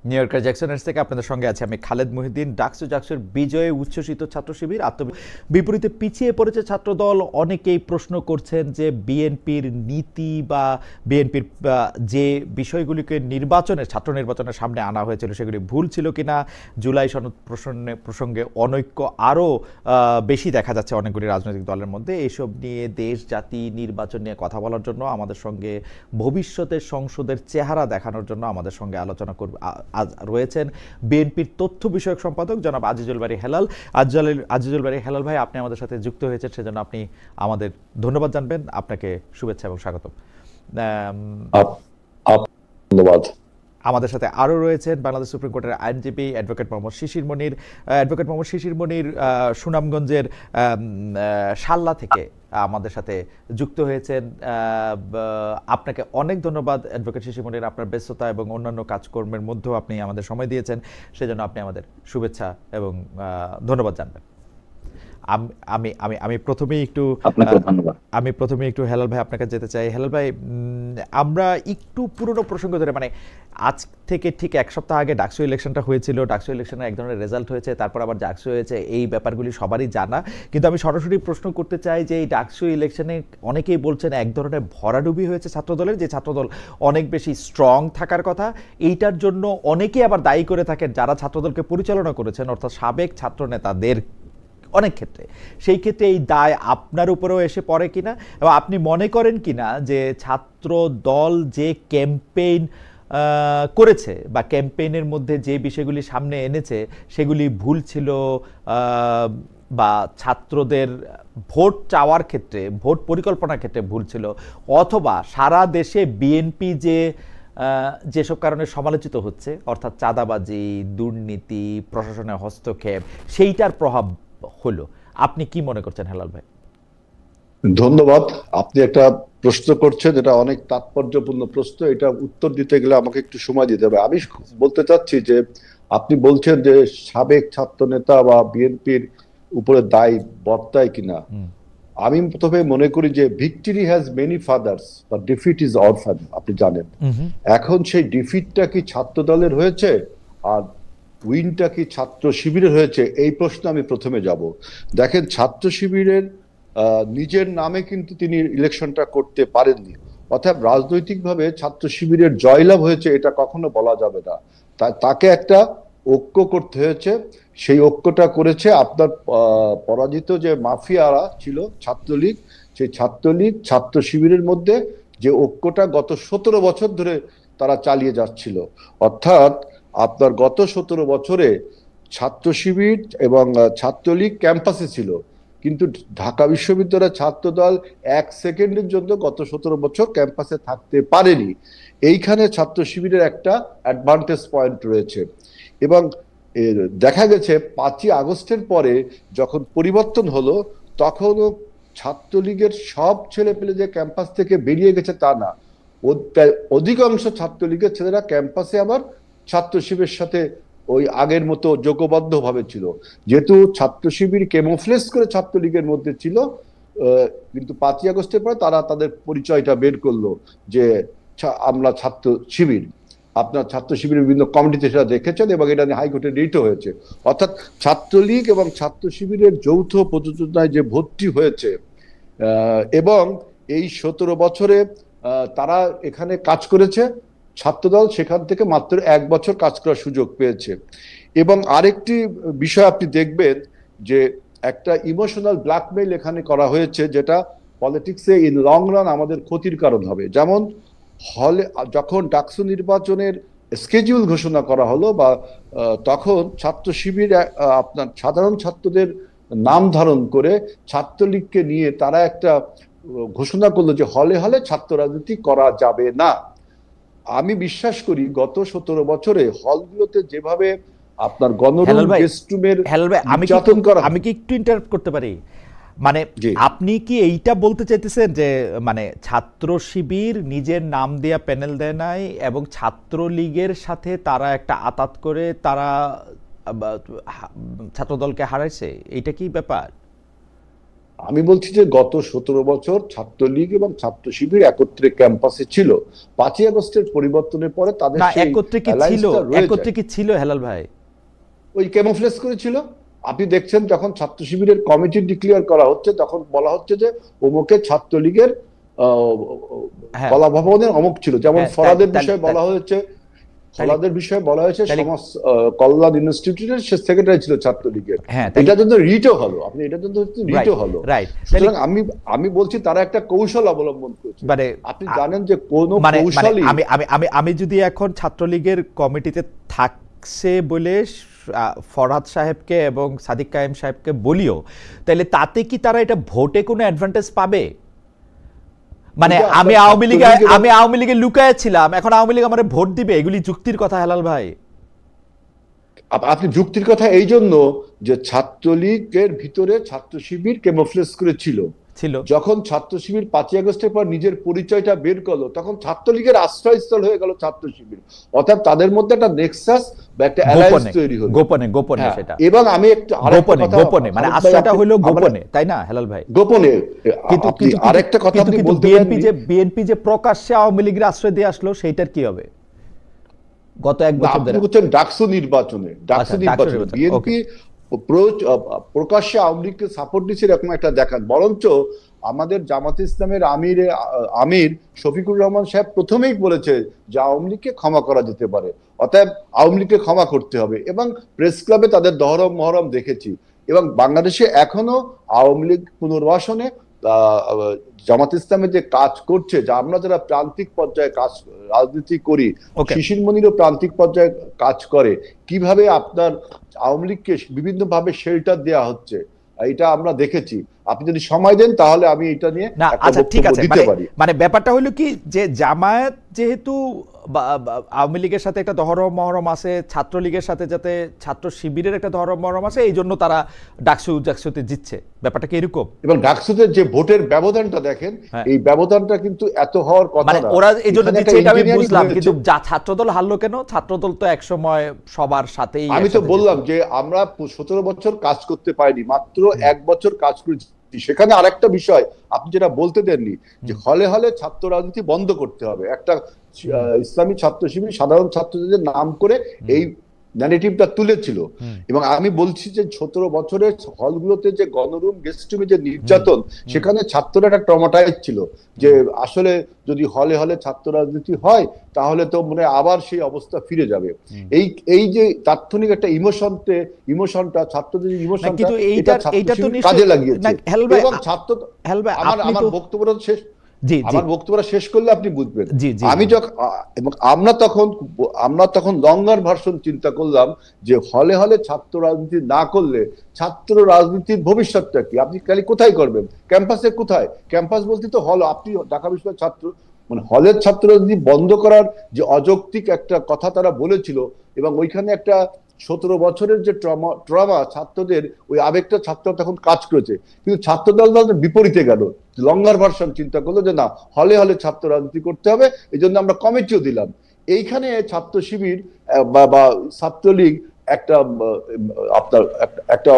New ইয়র্কের জ্যাকসনের থেকে আপনাদের সঙ্গে আছে আমি খালেদ মহিউদ্দিন। ডাকসুর বিজয়ে উচ্ছ্বসিত ছাত্র শিবির, বিপরীতে পিছিয়ে পড়েছে ছাত্রদল। অনেকেই প্রশ্ন করছেন যে বিএনপির নীতি বা বিএনপির যে বিষয়গুলিকে ছাত্র নির্বাচনের সামনে আনা হয়েছিল সেগুলি ভুল ছিল কিনা। জুলাই সনদ প্রসঙ্গে অনৈক্য আরও বেশি দেখা যাচ্ছে অনেকগুলি রাজনৈতিক দলের মধ্যে। এইসব নিয়ে দেশ জাতি নির্বাচন নিয়ে কথা বলার জন্য আমাদের সঙ্গে ভবিষ্যতের সংসদের চেহারা দেখানোর জন্য আমাদের সঙ্গে আলোচনা করবে রয়েছেন বিএনপির তথ্য বিষয়ক সম্পাদক জনাব আজিজুল বারী হেলাল। আজিজুল বারী হেলাল ভাই, আপনি আমাদের সাথে যুক্ত হয়েছেন, সেজন্য আপনি আমাদের ধন্যবাদ জানবেন। আপনাকে শুভেচ্ছা এবং স্বাগতম। ধন্যবাদ। আমাদের সাথে আরও রয়েছেন বাংলাদেশ সুপ্রিম কোর্টের আইনজীবী অ্যাডভোকেট মোহাম্মদ শিশির মনির। অ্যাডভোকেট মোহাম্মদ শিশির মনির সুনামগঞ্জের শাল্লা থেকে আমাদের সাথে যুক্ত হয়েছেন। আপনাকে অনেক ধন্যবাদ অ্যাডভোকেট শিশির মনির, আপনার ব্যস্ততা এবং অন্যান্য কাজকর্মের মধ্যেও আপনি আমাদের সময় দিয়েছেন, সেজন্য আপনি আমাদের শুভেচ্ছা এবং ধন্যবাদ জানবেন। আমি প্রথমেই একটু হেলাল ভাই আপনাকে যেতে চাই। হেলাল ভাই, আমরা একটু পুরনো প্রসঙ্গ ধরে, মানে আজ থেকে ঠিক এক সপ্তাহ আগে ডাকসু ইলেকশনটা হয়েছিল। ডাকসু ইলেকশনে এক ধরনের রেজাল্ট হয়েছে, তারপর আবার ডাকসু হয়েছে, এই ব্যাপারগুলি সবারই জানা। কিন্তু আমি সরাসরি প্রশ্ন করতে চাই যে এই ডাকসু ইলেকশনে অনেকেই বলছেন এক ধরনের ভরাডুবি হয়েছে ছাত্রদলের, যে ছাত্রদল অনেক বেশি স্ট্রং থাকার কথা। এইটার জন্য অনেকেই আবার দায়ী করে থাকেন যারা ছাত্রদলকে পরিচালনা করেছেন, অর্থাৎ সাবেক ছাত্র নেতাদের অনেক ক্ষেত্রে। সেই ক্ষেত্রে এই দায় আপনার উপরেও এসে পড়ে কিনা, এবং আপনি মনে করেন কিনা যে ছাত্র দল যে ক্যাম্পেইন করেছে বা ক্যাম্পেইনের মধ্যে যে বিষয়গুলি সামনে এনেছে সেগুলি ভুল ছিল, বা ছাত্রদের ভোট চাওয়ার ক্ষেত্রে, ভোট পরিকল্পনার ক্ষেত্রে ভুল ছিল, অথবা সারা দেশে বিএনপি যেসব কারণে সমালোচিত হচ্ছে, অর্থাৎ চাঁদাবাজি, দুর্নীতি, প্রশাসনের হস্তক্ষেপ, সেইটার প্রভাব হলো। আপনি কি মনে করছেন হেলাল ভাই? ধন্যবাদ। আপনি একটা প্রশ্ন করছেন, এটা অনেক তাৎপর্যপূর্ণ প্রশ্ন। এটা উত্তর দিতে গেলে আমাকে একটু সময় দিতে হবে। আমি বলতে চাচ্ছি যে আপনি বলছেন যে সাবেক ছাত্র নেতা বা বিএনপির উপরে দায় বর্তায় কিনা। আমি প্রথমে মনে করি যে ভিক্টরি হ্যাজ মেনি ফাদার্স বা ডিফিট ইজ অরফ্যান। আপনি জানেন, এখন সেই ডিফিটটা কি ছাত্র দলের হয়েছে আর উইনটা কি ছাত্র শিবিরের হয়েছে, এই প্রশ্ন আমি প্রথমে যাব। দেখেন, ছাত্র শিবিরের নিজের নামে কিন্তু তিনি ইলেকশনটা করতে পারেননি, অর্থাৎ রাজনৈতিকভাবে ছাত্র শিবিরের জয়লাভ হয়েছে এটা কখনো বলা যাবে না। তাকে একটা ঐক্য করতে হয়েছে। সেই ঐক্যটা করেছে আপনার পরাজিত যে মাফিয়ারা ছিল ছাত্রলীগ, সেই ছাত্রলীগ ছাত্র শিবিরের মধ্যে যে ঐক্যটা গত 17 বছর ধরে তারা চালিয়ে যাচ্ছিল। অর্থাৎ আপনার গত 17 বছরে ছাত্র শিবির এবং ছাত্রলীগ ক্যাম্পাসে ছিল, কিন্তু ঢাকা বিশ্ববিদ্যালয়ের ছাত্রদল 1 সেকেন্ডের জন্য গত 17 বছর ক্যাম্পাসে থাকতে পারেনি। এইখানে ছাত্র শিবিরের একটা অ্যাডভান্টেজ পয়েন্ট রয়েছে। এবং দেখা গেছে 5ই আগস্টের পরে যখন পরিবর্তন হলো, তখনও ছাত্রলীগের সব ছেলে পেলে যে ক্যাম্পাস থেকে বেরিয়ে গেছে তা না, অধিকাংশ ছাত্রলীগের ছেলেরা ক্যাম্পাসে আবার ছাত্র শিবিরের সাথে ওই আগের মতো যোগবদ্ধ ভাবে ছিল। যেহেতু ছাত্র শিবির ক্যামোফ্লেজ করে ছাত্রলীগের মধ্যে ছিল, কিন্তু 5ই আগস্টের পরে তারা তাদের পরিচয়টা বের করলো যে আমরা ছাত্র শিবির। আপনার ছাত্র শিবিরের বিভিন্ন কমিটিতে সেটা দেখেছেন এবং এটা নিয়ে হাইকোর্টে রিটও হয়েছে। অর্থাৎ ছাত্রলীগ এবং ছাত্র শিবিরের যৌথ প্রযোজনায় যে ভর্তি হয়েছে, এবং এই 17 বছরে তারা এখানে কাজ করেছে, ছাত্রদল সেখান থেকে মাত্র 1 বছর কাজ করার সুযোগ পেয়েছে। এবং আরেকটি বিষয় আপনি দেখবেন যে একটা ইমোশনাল ব্ল্যাকমেইল এখানে করা হয়েছে, যেটা পলিটিক্সে ইন লং রান আমাদের ক্ষতির কারণ হবে। যেমন হলে যখন ডাকসু নির্বাচনের স্কেডিউল ঘোষণা করা হলো, বা তখন ছাত্র শিবির আপনার সাধারণ ছাত্রদের নাম ধারণ করে ছাত্রলীগকে নিয়ে তারা একটা ঘোষণা করলো যে হলে হলে ছাত্র রাজনীতি করা যাবে না। আমি বিশ্বাস করি গত 17 বছরে হলগুলোতে যেভাবে আপনার গণরুম গেস্টরুমের নির্যাতন করা। আমি কি একটু ইন্টারাপ্ট করতে পারি? মানে আপনি কি এইটা বলতে চাইতেছেন যে মানে ছাত্র শিবির নিজের নাম দেয়া প্যানেল দেয় নাই এবং ছাত্রলীগের সাথে তারা একটা আতাত করে তারা ছাত্রদলকে হারাইছে, এইটা কি ব্যাপার? আমি বলছি যে গত 17 বছর ছাত্রলীগ এবং ছাত্র শিবির একত্রে ক্যাম্পাসে ছিল। 5ই আগস্টের পরিবর্তনের পরে তাদের না, সেই একত্রে কি ছিল? অ্যালায়েন্সটা রয়ে একত্রে যায়। কি ছিল হেলাল ভাই? ওই ক্যামোফ্লেজ করেছিল। আপনি দেখছেন যখন ছাত্র শিবিরের কমিটি ডিক্লেয়ার করা হচ্ছে তখন বলা হচ্ছে যে অমুকে ছাত্রলীগের হ্যাঁ কলা ভবনের অমুক ছিল। যেমন হ্যাঁ, ফরাদের বিষয়ে বলা হয়েছে, ফলাদের বিষয়ে বলা হয়েছে সমাজ কল্যাণ ইনস্টিটিউটের সে সেক্রেটারি ছিল ছাত্রলীগের। হ্যাঁ, এটার জন্য রিটও হলো, আপনি এটার জন্য রিটও হলো। রাইট। সুতরাং আমি বলছি তারা একটা কৌশল অবলম্বন করেছে। মানে আপনি জানেন যে কোন কৌশলই আমি যদি এখন ছাত্রলীগের কমিটিতে থাকছে বলে ফরহাদ সাহেবকে এবং সাদিক কায়েম সাহেবকে বলিও, তাহলে তাতে কি তারা এটা ভোটে কোনো অ্যাডভান্টেজ পাবে? মানে আমি আওয়ামী লীগে লুকায় ছিলাম, এখন আওয়ামী লীগ আমার ভোট দিবে, এগুলি যুক্তির কথা হেলাল ভাই? আপনি যুক্তির কথা এই জন্য যে ছাত্রলীগের ভিতরে ছাত্র শিবির ক্যামোফ্লেজ করেছিল। যখন ছাত্র শিবির 5ই আগস্টের পর নিজের পরিচয়টা বের করলো তখন ছাত্রলীগের আশ্রয়স্থল হয়ে গেল ছাত্র শিবির। অর্থাৎ তাদের মধ্যে একটা নেক্সাস বা একটা অ্যালায়েন্স তৈরি হলো গোপনে সেটা। এবং আমি একটু গোপনে মানে আশ্রয়টা হলো গোপনে, তাই না হেলাল ভাই? গোপনে। কিন্তু আরেকটা কথা আপনি বলতে পারেন, বিএনপি যে প্রকাশ্যে আওয়ামী লীগের আশ্রয় দিয়ে আসলো সেইটার কি হবে গত এক বছর ধরে? আপনি বলছেন ডাকসু নির্বাচনে বিএনপি প্রকাশ্যে আওয়ামী লীগকে সাপোর্ট দিচ্ছে এরকম একটা দেখান। বরঞ্চ আমাদের জামাত ইসলামের আমির শফিকুর রহমান সাহেব প্রথমেই বলেছে যে আওয়ামী লীগকে ক্ষমা করা যেতে পারে, অতএব আওয়ামী লীগকে ক্ষমা করতে হবে। এবং প্রেস ক্লাবে তাদের দহরম মহরম দেখেছি। এবং বাংলাদেশে এখনো আওয়ামী লীগ পুনর্বাসনে জামাত ইসলামের যে কাজ করছে, যা আমরা যারা প্রান্তিক পর্যায়ে কাজ রাজনীতি করি, শিশির মনিরও প্রান্তিক পর্যায়ে কাজ করে, কিভাবে আপনার আওয়ামী লীগকে বিভিন্ন ভাবে শেল্টার দেওয়া হচ্ছে এটা আমরা দেখেছি। আপনি যদি সময় দেন তাহলে আমি এটা নিয়ে আচ্ছা ঠিক আছে। মানে ব্যাপারটা হলো কি যে জামায়াত যেহেতু আওয়ামী লীগের সাথে একটা দহরম মহরম আছে, ছাত্রলীগের সাথে যাতে ছাত্র শিবিরের একটা দহরম মহরম আছে, এই জন্য তারা ডাকসুতে জিতছে, ব্যাপারটা কি এরকম? এবং ডাকসুতে যে ভোটের ব্যবধানটা দেখেন, এই ব্যবধানটা কিন্তু এত হওয়ার কথা না। ওরা এই জন্য জিতছে এটা আমি বুঝলাম, কিন্তু ছাত্রদল হারলো কেন? ছাত্রদল তো একসময় সবার সাথেই। আমি তো বললাম যে আমরা 17 বছর কাজ করতে পারিনি, মাত্র 1 বছর কাজ করেছি। সেখানে আরেকটা বিষয় আপনি যেটা বলতে দেননি যে হলে হলে ছাত্র রাজনীতি বন্ধ করতে হবে। একটা ইসলামী ছাত্র শিবির সাধারণ ছাত্রদের নাম করে এই ন্যারেটিভটা তুলেছিল। এবং আমি বলছি যে 17 বছরের হলগুলোতে যে গণরুম গেস্ট রুমে যে নির্যাতন, সেখানে ছাত্ররা একটা ট্রমাটাইজ ছিল যে আসলে যদি হলে হলে ছাত্র রাজনীতি হয় তাহলে তো মনে আবার সেই অবস্থা ফিরে যাবে। এই যে তাৎক্ষণিক একটা ইমোশনটা ছাত্রদের ইমোশনটা এটা তো কাজে লাগিয়েছে। এবং ছাত্র আমার বক্তব্যটা শেষ, আমার বক্তব্যটা শেষ করলে আপনি বুঝবেন। আমি যখন এবং আমরা তখন লঙ্গার ভার্সন চিন্তা করলাম যে হলে হলে ছাত্র রাজনীতি না করলে ছাত্র রাজনীতির ভবিষ্যৎটা কি? আপনি খালি কোথায় করবেন? ক্যাম্পাসে কোথায়? ক্যাম্পাস বলতে তো হল। আপনি ঢাকা বিশ্ববিদ্যালয়ের ছাত্র মানে হলের ছাত্র রাজনীতি বন্ধ করার যে অযৌক্তিক একটা কথা তারা বলেছিল, এবং ওইখানে একটা 17 বছরের যে ট্রমা ছাত্রদের, ওই আবেগটা ছাত্র তখন কাজ করেছে। কিন্তু ছাত্রদল বিপরীতে গেল, লঙ্গার ভার্সন চিন্তা করলো যে না, হলে হলে ছাত্র রাজনীতি করতে হবে, এই জন্য আমরা কমিটিও দিলাম। এইখানে ছাত্র শিবির বা ছাত্রলীগ একটা আপনার একটা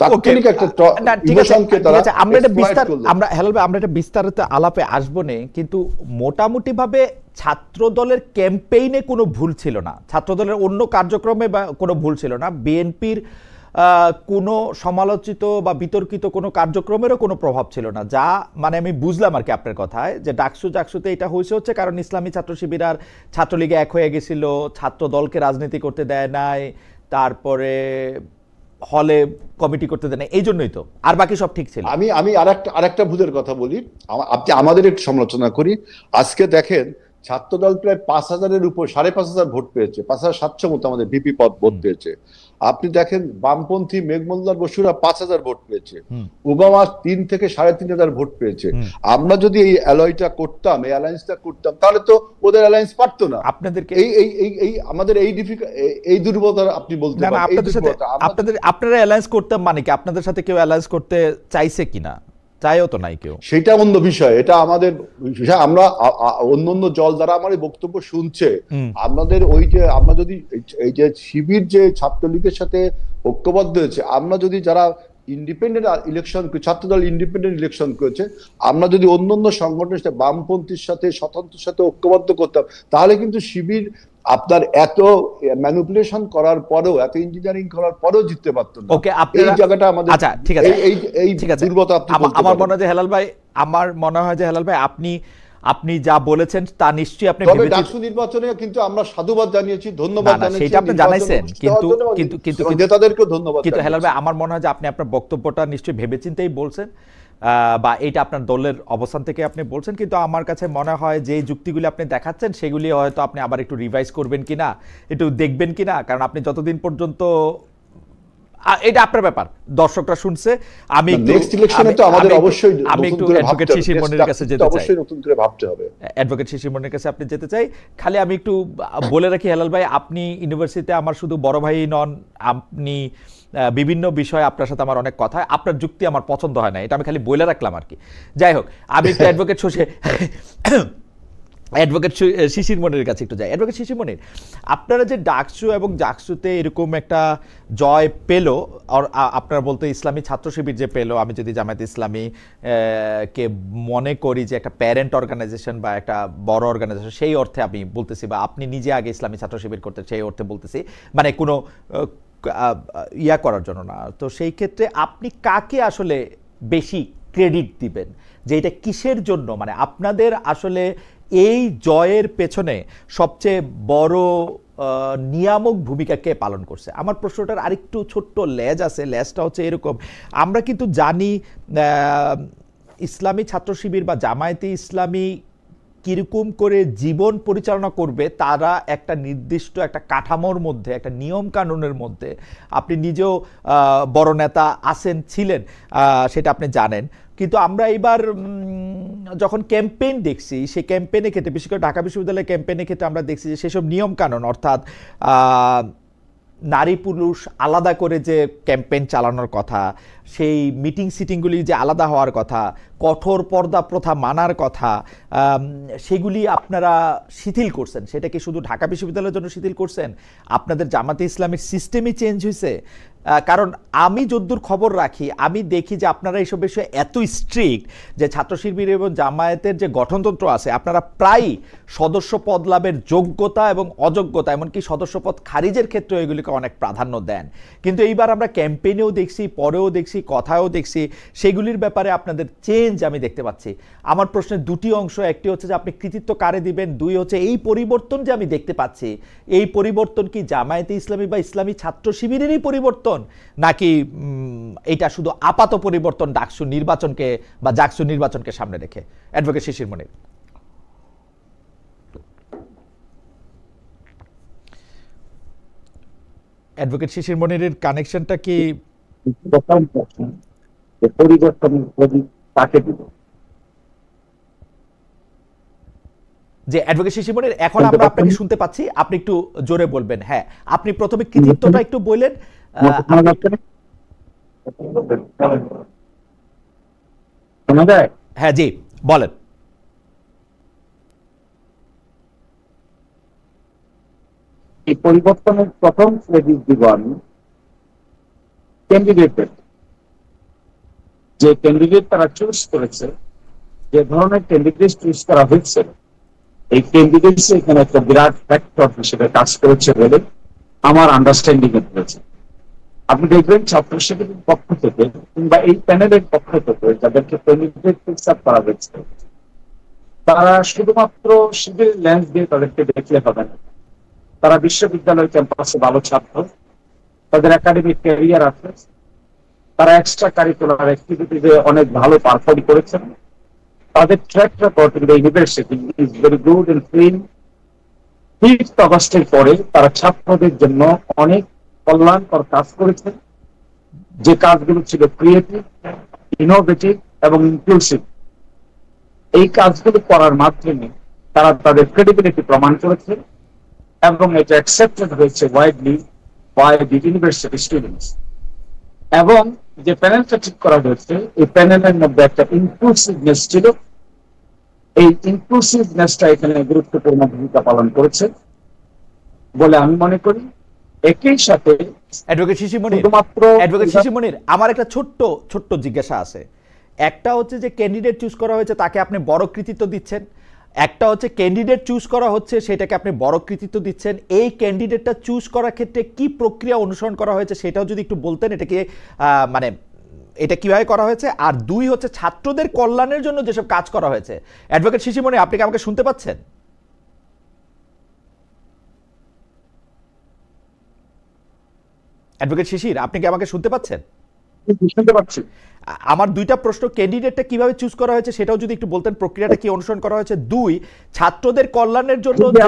তাৎক্ষণিক একটা ইমোশনকে তারা আমরা হেলাল ভাই আমরা এটা বিস্তারিত আলাপে আসবো না, কিন্তু মোটামুটি ভাবে ছাত্র দলের ক্যাম্পেইনে কোনো ভুল ছিল না, ছাত্র দলের অন্য কার্যক্রমে বা কোনো ভুল ছিল না, বিএনপির কোনো সমালোচিত বা বিতর্কিত কোনো কার্যক্রমেরও কোনো প্রভাব ছিল না। যা মানে আমি বুঝলাম আর কি আপনার কথায়, যে ডাকসুতে এটা হচ্ছে কারণ ইসলামী ছাত্র শিবির আর ছাত্রলীগে এক হয়ে গেছিল, ছাত্র দলকে রাজনীতি করতে দেয় নাই, তারপরে হলে কমিটি করতে দেয় না, এই জন্যই তো, আর বাকি সব ঠিক ছিল। আমি আরেকটা ভুলের কথা বলি, আপনি আমাদের একটু সমালোচনা করি। আজকে দেখেন ছাত্রদল প্রায় 5,000-এর উপর 5,500 ভোট পেয়েছে, 5,700 মতো আমাদের ভিপি পদ ভোট পেয়েছে। আপনি দেখেন বামপন্থী মেঘমল্লার বসুরা 5,000 ভোট পেয়েছে, ওবামা 3 থেকে 3,500 ভোট পেয়েছে। আমরা যদি এই অ্যালয়টা করতাম, এই অ্যালায়েন্সটা করতাম, তাহলে তো ওদের অ্যালায়েন্স পারতো না। আপনাদেরকে এই আমাদের এই দুর্বলতা আপনি বলতে পারেন। আপনারা অ্যালায়েন্স করতাম মানে কি আপনাদের সাথে কেউ অ্যালায়েন্স করতে চাইছে কিনা? চাইও তো নাই কেউ, সেটা অন্য বিষয়, এটা আমাদের বিষয়। আমরা অন্য জল দ্বারা আমার এই বক্তব্য শুনছে, আমাদের ওই যে আমরা যদি এই যে শিবির যে ছাত্রলীগের সাথে ঐক্যবদ্ধ হয়েছে, আমরা যদি যারা ইন্ডিপেন্ডেন্ট ইলেকশন, ছাত্রদল ইন্ডিপেন্ডেন্ট ইলেকশন করেছে। আমরা যদি অন্য অন্য সংগঠনের সাথে, বামপন্থীর সাথে, স্বতন্ত্রের সাথে ঐক্যবদ্ধ করতাম, তাহলে কিন্তু শিবির আপনার এত ম্যানিপুলেশন করার পরেও, এত ইঞ্জিনিয়ারিং করার পরেও জিততে পারতো না। ওকে, এই জায়গাটা আমাদের, আচ্ছা ঠিক আছে, এই দুর্বলতা আপনি বলতে পারেন। আমার মনে হয় যে হেলাল ভাই আপনি যা বলেছেন তা নিশ্চয়ই আপনি তবে ডাকসু নির্বাচনে কিন্তু আমরা সাধুবাদ জানিয়েছি, ধন্যবাদ জানিয়েছি, সেটা আপনি জানাইছেন, কিন্তু নেতাদেরকেও ধন্যবাদ। কিন্তু হেলাল ভাই, আমার মনে হয় যে আপনি আপনার বক্তব্যটা নিশ্চয়ই ভেবেচিন্তেই বলছেন, বা এটা আপনার দলের অবস্থান থেকে আপনি বলছেন, কিন্তু আমার কাছে মনে হয় যে যুক্তিগুলি আপনি দেখাচ্ছেন সেগুলি হয়তো আপনি আবার একটু রিভাইজ করবেন কিনা, একটু দেখবেন কিনা, কারণ আপনি যতদিন পর্যন্ত, এটা আপনার ব্যাপার, দর্শকরা শুনছে। আমি নেক্সট ইলেকশনে তো আমাদের অবশ্যই আমি একটু অ্যাডভোকেট শিশির মনিরের কাছে যেতে চাই, অবশ্যই নতুন করে ভাবতে হবে। অ্যাডভোকেট শিশির মনিরের কাছে আপনি যেতে চাই। খালি আমি একটু বলে রাখি হেলাল ভাই, আপনি ইউনিভার্সিটিতে আমার শুধু বড় ভাই নন, আপনি বিভিন্ন বিষয়ে আপনার সাথে আমার অনেক কথা, আপনার যুক্তি আমার পছন্দ হয় না, এটা আমি খালি বলে রাখলাম আর কি। যাই হোক, আমি একটু অ্যাডভোকেট শিশির মনিরের কাছে একটু যাই। অ্যাডভোকেট শিশির মনির, আপনারা যে ডাকসু এবং জাকসুতে এরকম একটা জয় পেল, আর আপনারা বলতে ইসলামী ছাত্র শিবির যে পেল, আমি যদি জামায়াত ইসলামী কে মনে করি যে একটা প্যারেন্ট অর্গানাইজেশন বা একটা বড় অর্গানাইজেশন, সেই অর্থে আমি বলতেছি, বা আপনি নিজে আগে ইসলামী ছাত্র শিবির করতে, সেই অর্থে বলতেছি, মানে কোনো ইয়া করার জন্য না। তো সেই ক্ষেত্রে আপনি কাকে আসলে বেশি ক্রেডিট দিবেন, যে এটা কিসের জন্য, মানে আপনাদের আসলে এই জয়ের পেছনে সবচেয়ে বড় নিয়ামক ভূমিকা কে পালন করছে? আমার প্রশ্নটার আরেকটু ছোট্ট লেজ আছে, লেজটা হচ্ছে এরকম, আমরা কিন্তু জানি ইসলামী ছাত্র শিবির বা জামায়াতে ইসলামী কিরকম করে জীবন পরিচালনা করবে, তারা একটা নির্দিষ্ট একটা কাঠামোর মধ্যে, একটা নিয়ম কানুনের মধ্যে, আপনি নিজেও বড় নেতা আছেন, ছিলেন, সেটা আপনি জানেন। কিন্তু আমরা এবার যখন ক্যাম্পেইন দেখছি, সেই ক্যাম্পেইনের ক্ষেত্রে, বিশেষ করে ঢাকা বিশ্ববিদ্যালয়ের ক্যাম্পেইনের ক্ষেত্রে আমরা দেখছি যে সেসব নিয়ম কানুন, অর্থাৎ নারী পুরুষ আলাদা করে যে ক্যাম্পেইন চালানোর কথা, সেই মিটিং সিটিংগুলি যে আলাদা হওয়ার কথা, কঠোর পর্দা প্রথা মানার কথা, সেগুলি আপনারা শিথিল করছেন। সেটা কি শুধু ঢাকা বিশ্ববিদ্যালয়ের জন্য শিথিল করছেন? আপনাদের জামাতে ইসলামের সিস্টেমই চেঞ্জ হয়েছে? কারণ আমি যদ্দূর খবর রাখি, আমি দেখি যে আপনারা এইসব বিষয়ে এত স্ট্রিক্ট যে ছাত্র শিবির এবং জামায়াতের যে গঠনতন্ত্র আছে, আপনারা প্রায় সদস্য পদ লাভের যোগ্যতা এবং অযোগ্যতা, এমনকি সদস্য পদ খারিজের ক্ষেত্রে এগুলিকে অনেক প্রাধান্য দেন। কিন্তু এইবার আমরা ক্যাম্পেইনেও দেখছি, পরেও দেখছি, কথায়ও দেখছি, সেগুলির ব্যাপারে আপনাদের চেঞ্জ আমি দেখতে পাচ্ছি। আমার প্রশ্নের দুটি অংশ, একটি হচ্ছে যে আপনি কৃতিত্ব কারে দিবেন, দুই হচ্ছে এই পরিবর্তন যে আমি দেখতে পাচ্ছি, এই পরিবর্তন কি জামায়াতে ইসলামী বা ইসলামী ছাত্র শিবিরেরই পরিবর্তন, নাকি এটা শুধু আপাত পরিবর্তন ডাকসু নির্বাচনকে বা জাকসু নির্বাচনকে সামনে রেখে? অ্যাডভোকেট শিশির মনির। অ্যাডভোকেট শিশির মনিরের কানেকশনটা কি? পরিবর্তন তাকে দিব যে অ্যাডভোকেট শিশির মনির, এখন আমরা আপনাকে শুনতে পাচ্ছি, আপনি একটু জোরে বলবেন। হ্যাঁ, আপনি প্রথমে কৃতিত্বটা একটু বললেন। হ্যাঁ জি, বলেন। এই পরিবর্তনের প্রথম ক্রেডিট দিব আমি ক্যান্ডিডেটের, যে ক্যান্ডিডেট তারা চুজ করেছে, যে ধরনের ক্যান্ডিডেট চুজ করা হয়েছে, এই ক্যান্ডিডেট এখানে একটা বিরাট ফ্যাক্টর হিসেবে কাজ করেছে বলে আমার আন্ডারস্ট্যান্ডিং হয়েছে। আপনি দেখবেন ছাত্র শিবিরের পক্ষ থেকে কিংবা এই প্যানেলের পক্ষ থেকে যাদেরকে ক্যান্ডিডেট ফিক্স আপ করা হয়েছে, তারা শুধুমাত্র শিবির লেন্স দিয়ে তাদেরকে দেখলে হবে না। তারা বিশ্ববিদ্যালয় ক্যাম্পাসে ভালো ছাত্র, তাদের একাডেমিক ক্যারিয়ার আছে, তারা এক্সট্রা কারিকুলার অ্যাক্টিভিটিতে অনেক ভালো পারফর্ম করেছেন, তাদের track record in the university is very good and clean. 5th অগস্টের পরে তারা ছাত্রদের জন্য অনেক কল্যাণকর কাজ করেছেন, যে কাজগুলো ছিল ক্রিয়েটিভ, ইনোভেটিভ এবং ইনক্লুসিভ। এই কাজগুলো করার মাধ্যমে তারা তাদের ক্রেডিবিলিটি প্রমাণ করেছে এবং এটা অ্যাকসেপ্টেড হয়েছে widely by the university students. এবং যে প্যানেলটা ঠিক করা হয়েছে, এই প্যানেলের মধ্যে একটা ইনক্লুসিভনেস ছিল। এই ইনক্লুসিভনেসটা এখানে গুরুত্বপূর্ণ ভূমিকা পালন করেছে বলে আমি মনে করি। একই সাথে অ্যাডভোকেট শিশির মনির, আমার একটা ছোট্ট জিজ্ঞাসা আছে। একটা হচ্ছে যে ক্যান্ডিডেট চুজ করা হয়েছে তাকে আপনি বড় কৃতিত্ব দিচ্ছেন, একটা হচ্ছে ক্যান্ডিডেট চুজ করা হচ্ছে সেটাকে আপনি বড় কৃতিত্ব দিচ্ছেন। এই ক্যান্ডিডেটটা চুজ করার ক্ষেত্রে কি প্রক্রিয়া অনুসরণ করা হয়েছে সেটাও যদি একটু বলতেন, এটাকে মানে এটা কিভাবে করা হয়েছে। আর দুই হচ্ছে ছাত্রদের কল্যাণের জন্য যেসব কাজ করা হয়েছে। অ্যাডভোকেট শিশির মনির, আপনি কি আমাকে শুনতে পাচ্ছেন? অ্যাডভোকেট শিশির, আপনি কি আমাকে শুনতে পাচ্ছেন? শুনতে পাচ্ছি। আমার দুইটা প্রশ্ন, ক্যান্ডিডেটটা কিভাবে চুজ করা হয়েছে সেটাও যদি একটু বলতেন, প্রক্রিয়াটা কি অনুসরণ করা হয়েছে। দুই, ছাত্রদের কল্যাণের জন্য যে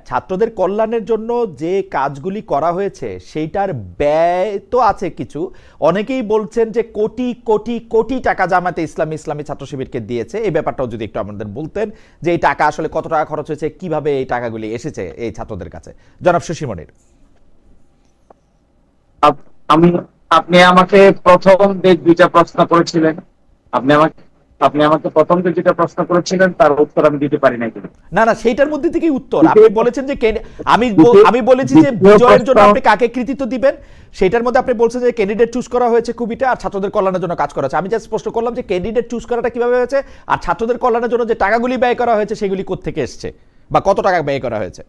ছাত্রদের কল্যাণের জন্য যে কাজগুলি করা হয়েছে সেইটার ব্যয় তো আছে কিছু। অনেকেই বলছেন যে কোটি কোটি কোটি টাকা জামায়াতে ইসলামী ছাত্র শিবিরকে দিয়েছে। এই ব্যাপারটাও যদি একটু আমাদের বলতেন যে এই টাকা আসলে কত টাকা খরচ হয়েছে, কিভাবে এই টাকাগুলি এসেছে এই ছাত্রদের কাছে। জনাব শিশির মনির। আপনি আমাকে প্রথম যে দুইটা প্রশ্ন করেছিলেন, আপনি আমাকে প্রথম যে যেটা প্রশ্ন করেছিলেন তার উত্তর আমি দিতে পারি নাই। না, সেইটার মধ্যে থেকেই উত্তর। আপনি বলেছেন যে আমি বলেছি যে বিজয়ের জন্য আপনি কাকে কৃতিত্ব দিবেন, সেটার মধ্যে আপনি বলছেন যে ক্যান্ডিডেট চুজ করা হয়েছে খুবইটা, আর ছাত্রদের কল্যাণের জন্য কাজ করা হয়েছে। আমি জাস্ট স্পষ্ট করলাম যে ক্যান্ডিডেট চুজ করাটা কিভাবে হয়েছে, আর ছাত্রদের কল্যাণের জন্য যে টাকাগুলি ব্যয় করা হয়েছে সেগুলি কোত্থেকে এসছে বা কত টাকা ব্যয় করা হয়েছে।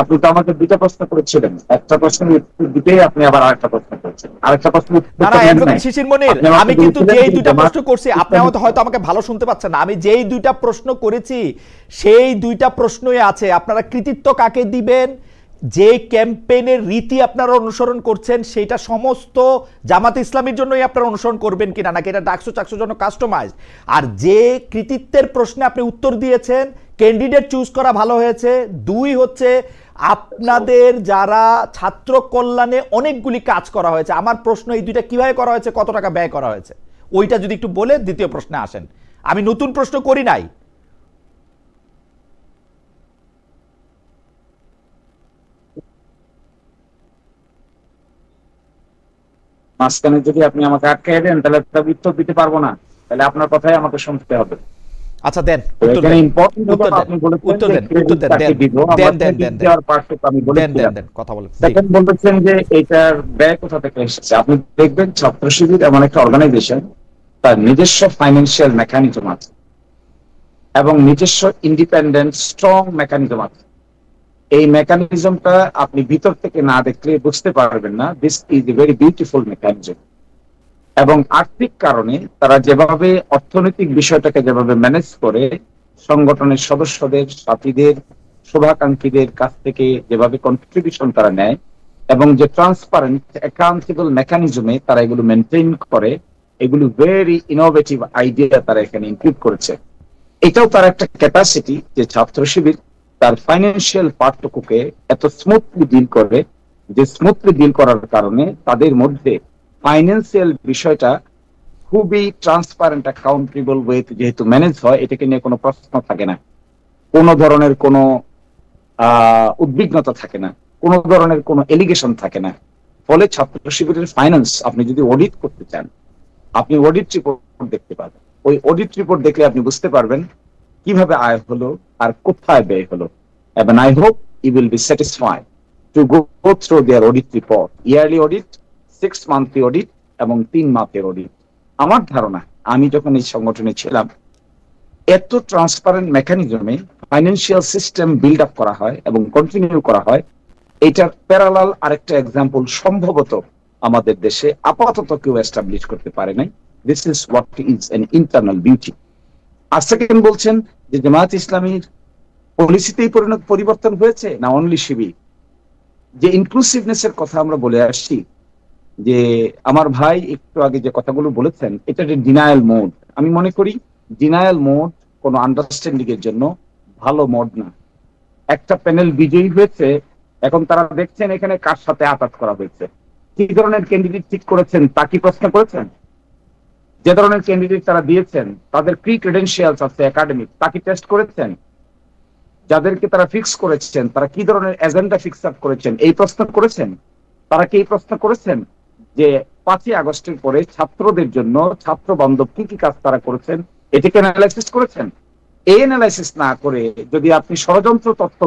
আপনি তো আমাকে দুইটা প্রশ্ন করেছিলেন, একটা প্রশ্নের উত্তর দিতেই আপনি আবার আরেকটা প্রশ্ন করেছেন, আরেকটা প্রশ্ন। না অ্যাডভোকেট শিশির মনির, আমি কিন্তু যেই দুইটা প্রশ্ন করছি আপনি হয়তো আমাকে ভালো শুনতে পাচ্ছেন না। আমি যেই দুইটা প্রশ্ন করেছি সেই দুইটা প্রশ্নই আছে। আপনারা কৃতিত্ব কাকে দিবেন, যে ক্যাম্পেইনের রীতি আপনারা অনুসরণ করছেন সেটা সমস্ত জামাতে ইসলামীর জন্যই আপনারা অনুসরণ করবেন কিনা, নাকি এটা ডাকসুর জন্য কাস্টমাইজ। আর যে কৃতিত্বের প্রশ্নে আপনি উত্তর দিয়েছেন ক্যান্ডিডেট চুজ করা ভালো হয়েছে। দুই হচ্ছে আপনাদের যারা ছাত্র কল্যাণে অনেকগুলি কাজ করা হয়েছে। আমার প্রশ্ন এই দুইটা কিভাবে করা হয়েছে, কত টাকা ব্যয় করা হয়েছে, ওইটা যদি একটু বলে দ্বিতীয় প্রশ্নে আসেন। আমি নতুন প্রশ্ন করি নাই। মাঝখানে যদি আপনি আমাকে আটকাই দেন তাহলে উত্তর দিতে পারবো না, তাহলে আপনার কথাই আমাকে শুনতে হবে। আচ্ছা দেন, বলতেছেন যে এটার ব্যয় কোথা থেকে এসেছে। আপনি দেখবেন ছাত্র শিবির এমন একটা অর্গানাইজেশন, তার নিজস্ব ফাইন্যান্সিয়াল মেকানিজম আছে এবং নিজস্ব ইন্ডিপেন্ডেন্ট স্ট্রং মেকানিজম আছে। এই মেকানিজমটা আপনি ভিতর থেকে না দেখলে বুঝতে পারবেন না। This is a very beautiful mechanism. এবং আর্থিক কারণে তারা যেভাবে অর্থনৈতিক বিষয়টাকে যেভাবে ম্যানেজ করে, সংগঠনের সদস্যদের, সাথীদের, শুভাকাঙ্ক্ষীদের কাছ থেকে যেভাবে কন্ট্রিবিউশন তারা নেয় এবং যে ট্রান্সপারেন্ট অ্যাকাউন্টেবল মেকানিজমে তারা এগুলো মেনটেন করে, এগুলো ভেরি ইনোভেটিভ আইডিয়া তারা এখানে ইনক্লুড করেছে। এটাও তার একটা ক্যাপাসিটি যে ছাত্র শিবির তার ফাইন্যান্সিয়াল পার্টটুকুকে এত স্মুথলি ডিল করে, যে স্মুথলি ডিল করার কারণে তাদের মধ্যে ফাইন্যান্সিয়াল বিষয়টা খুবই ট্রান্সপারেন্ট অ্যাকাউন্টেবল ওয়েতে যেহেতু ম্যানেজ হয়, এটাকে নিয়ে কোনো প্রশ্ন থাকে না, কোনো ধরনের কোনো উদ্বিগ্নতা থাকে না, কোনো ধরনের কোনো এলিগেশন থাকে না। ফলে ছাত্র শিবিরের ফাইন্যান্স আপনি যদি অডিট করতে চান, আপনি অডিট রিপোর্ট দেখতে পাবেন। ওই অডিট রিপোর্ট দেখলে আপনি বুঝতে পারবেন কিভাবে আয় হলো আর কোথায় ব্যয় হলো। এবং I hope you will be satisfied to go through their audit report, yearly audit, 6 monthly audit এবং 3 মাসের অডিট। আমার ধারণা, আমি যখন এই সংগঠনে ছিলাম, এত ট্রান্সপারেন্ট মেকানিজমে ফাইন্যান্সিয়াল সিস্টেম বিল্ড আপ করা হয় এবং কন্টিনিউ করা হয়, এটার প্যারালাল আরেকটা এক্সাম্পল সম্ভবত আমাদের দেশে আপাতত কেউ এস্টাবলিশ করতে পারে নাই। This is what is an internal beauty. আর সেকেন্ড বলছেন যে জামায়াত ইসলামীর পলিসিতেই পরিবর্তন হয়েছে না অনলি শিবির। যে ইনক্লুসিভনেস এর কথা আমরা বলে আসছি, যে আমার ভাই একটু আগে যে কথাগুলো বলেছেন, এটা যে ডিনায়াল মোড, আমি মনে করি ডিনায়াল মোড কোনো আন্ডারস্ট্যান্ডিং এর জন্য ভালো মোড না। একটা প্যানেল বিজয়ী হয়েছে, এখন তারা দেখছেন এখানে কার সাথে আঘাত করা হয়েছে, কি ধরনের ক্যান্ডিডেট ঠিক করেছেন তা কি প্রশ্ন করেছেন? যে ধরনের ক্যান্ডিডেট তারা দিয়েছেন তাদের প্রি ক্রেডেন্সিয়ালস আছে একাডেমিক, তা কি টেস্ট করেছেন? যাদেরকে তারা ফিক্স করেছেন তারা কি ধরনের এজেন্ডা ফিক্স আপ করেছেন, এই প্রশ্ন করেছেন? তারা কি এই প্রশ্ন করেছেন যে 5ই আগস্টের পরে ছাত্রদের জন্য ছাত্র বান্ধব কি কি কাজ তারা করেছেন, এটাকে অ্যানালাইসিস করেছেন? এই অ্যানালাইসিস না করে যদি আপনি ষড়যন্ত্র তত্ত্ব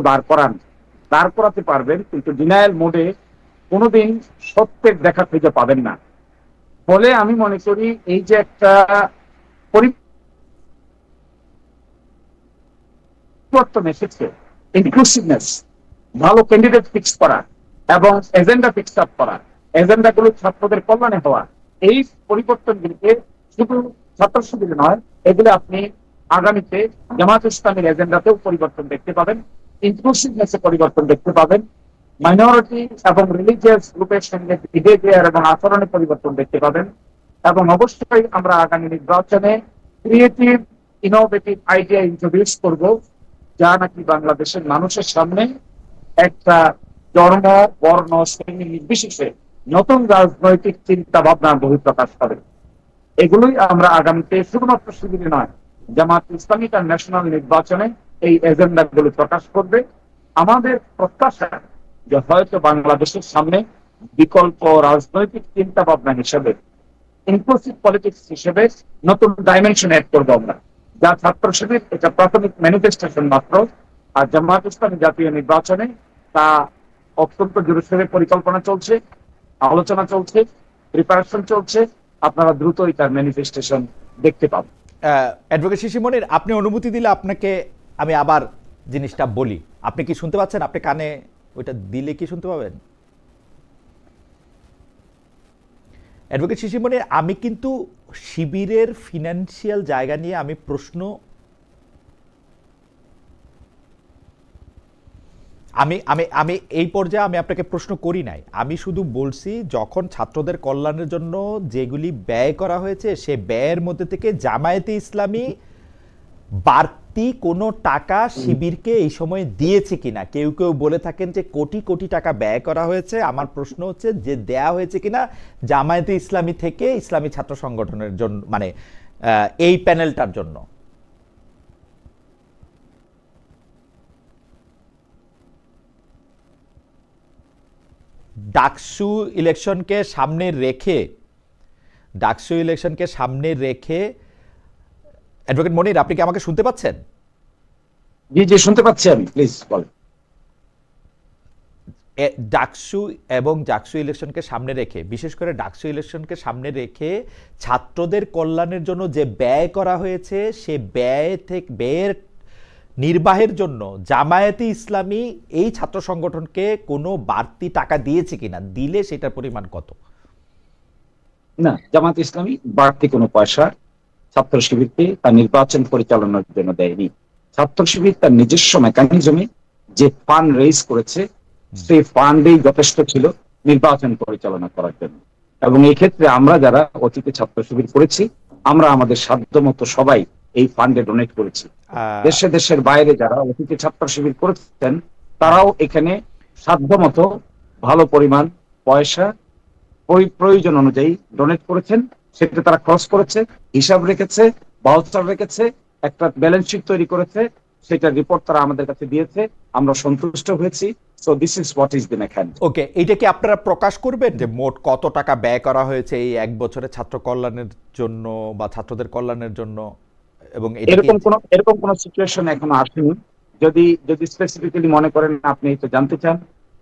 দাঁড় করাতে পারবেন, কিন্তু ডিনায়াল মোডে কোনোদিন সত্যের দেখা খুঁজে পাবেন না। ফলে আমি মনে করি এই যে একটা পরিবর্তন এসেছে, ইনক্লুসিভনেস, ভালো ক্যান্ডিডেট ফিক্স করা এবং এজেন্ডা ফিক্স আপ করা, এজেন্ডা গুলো ছাত্রদের কল্যাণে হওয়া, এই পরিবর্তনগুলিকে শুধু ছাত্র শিবিরে নয়, এগুলো আপনি আগামীতে জামাত ইসলামের এজেন্ডাতেও পরিবর্তন দেখতে পাবেন, ইনক্লুসিভনেসে পরিবর্তন দেখতে পাবেন, মাইনরিটি এবং রিলিজিয়াস গ্রুপের সঙ্গে বিহেভিয়ার এবং আচরণে পরিবর্তন দেখতে পাবেন। এবং অবশ্যই আমরা আগামী নির্বাচনে ক্রিয়েটিভ ইনোভেটিভ আইডিয়া ইন্ট্রোডিউস করব, যা নাকি বাংলাদেশের মানুষের সামনে একটা ধর্ম, বর্ণ, শ্রেণী নির্বিশেষে নতুন রাজনৈতিক চিন্তা ভাবনার বহিঃপ্রকাশ করে। এগুলোই আমরা আগামীতে শুধুমাত্র শিবিরে নয়, জামাত ইসলামী তার ন্যাশনাল নির্বাচনে এই এজেন্ডা গুলো প্রকাশ করবে। আমাদের প্রত্যাশা যে হয়তো বাংলাদেশের সামনে বিকল্প রাজনৈতিক চিন্তা ভাবনা হিসেবে, ইনক্লুসিভ পলিটিক্স হিসেবে নতুন ডাইমেনশন অ্যাড করবো আমরা, যা ছাত্র শিবির এটা প্রাথমিক ম্যানিফেস্টেশন মাত্র। আর জামাত ইসলামী জাতীয় নির্বাচনে তা অত্যন্ত জোরসোরে পরিকল্পনা চলছে, আলোচনা চলছে, প্রিপারেশন চলছে। আপনারা দ্রুতই তার ম্যানিফেস্টেশন দেখতে পাবেন। অ্যাডভোকেট শিশির মনির, আপনি অনুমতি দিলে আপনাকে আমি আবার জিনিসটা বলি। আপনি কি শুনতে পাচ্ছেন? আপনি কানে ওইটা দিলে কি শুনতে পাবেন? অ্যাডভোকেট শিশির মনির, আমি কিন্তু শিবিরের ফিনান্সিয়াল জায়গা নিয়ে আমি প্রশ্ন আমি এই পর্যায়ে আমি আপনাকে প্রশ্ন করি নাই। আমি শুধু বলছি যখন ছাত্রদের কল্যাণের জন্য যেগুলি ব্যয় করা হয়েছে সে ব্যয়ের মধ্যে থেকে জামায়াতে ইসলামী বাড়তি কোনো টাকা শিবিরকে এই সময় দিয়েছে কিনা। কেউ কেউ বলে থাকেন যে কোটি কোটি টাকা ব্যয় করা হয়েছে। আমার প্রশ্ন হচ্ছে যে দেয়া হয়েছে কিনা জামায়াতে ইসলামী থেকে ইসলামী ছাত্র সংগঠনের জন্য, মানে এই প্যানেলটার জন্য। ডাকসু ইলেকশনকে সামনে রেখে অ্যাডভোকেট মনির, আপনি কি আমাকে শুনতে পাচ্ছেন? জি জি, শুনতে পাচ্ছি আমি, প্লিজ বলেন। ডাকসু এবং জাকসু ইলেকশনকে সামনে রেখে, বিশেষ করে ডাকসু ইলেকশনকে সামনে রেখে ছাত্রদের কল্যাণের জন্য যে ব্যয় করা হয়েছে সে ব্যয়ের নির্বাহের জন্য জামায়াতে ইসলামী এই ছাত্র সংগঠনকে কোনো বাড়তি টাকা দিয়েছে কিনা, দিলে সেটার পরিমাণ কত? না, জামাত ইসলামী বাড়তি কোনো পয়সা ছাত্র শিবিরকে তার নির্বাচন পরিচালনার জন্য দেয়নি। ছাত্র শিবির তার নিজস্ব মেকানিজমে যে ফান্ড রেইজ করেছে সেই ফান্ডেই যথেষ্ট ছিল নির্বাচন পরিচালনা করার জন্য। এবং এই ক্ষেত্রে আমরা যারা অতীতে ছাত্র শিবির করেছি, আমরা আমাদের সাধ্য মতো সবাই এই ফান্ডে ডোনেট করেছি। দেশের বাইরে যারা অতীতে ছাত্র শিবির করেছেন তারাও এখানে সাধ্য মতো ভালো পরিমাণ পয়সা প্রয়োজন অনুযায়ী ডোনেট করেছেন। সেটা তারা খরচ করেছে, হিসাব রেখেছে, বাউচার রেখেছে, একটা ব্যালেন্স শিট তৈরি করেছে, সেটা রিপোর্ট তারা আমাদের কাছে দিয়েছে, আমরা সন্তুষ্ট হয়েছি। So this is what is the mechanism. Okay, এটা কি আপনারা প্রকাশ করবেন যে মোট কত টাকা ব্যয় করা হয়েছে এই এক বছরে ছাত্র কল্যাণের জন্য বা ছাত্রদের কল্যাণের জন্য? এবং এরকম কোন সিচুয়েশন এখনো আসেনি। যদি স্পেসিফিক্যালি মনে করেন আপনি এটা জানতে চান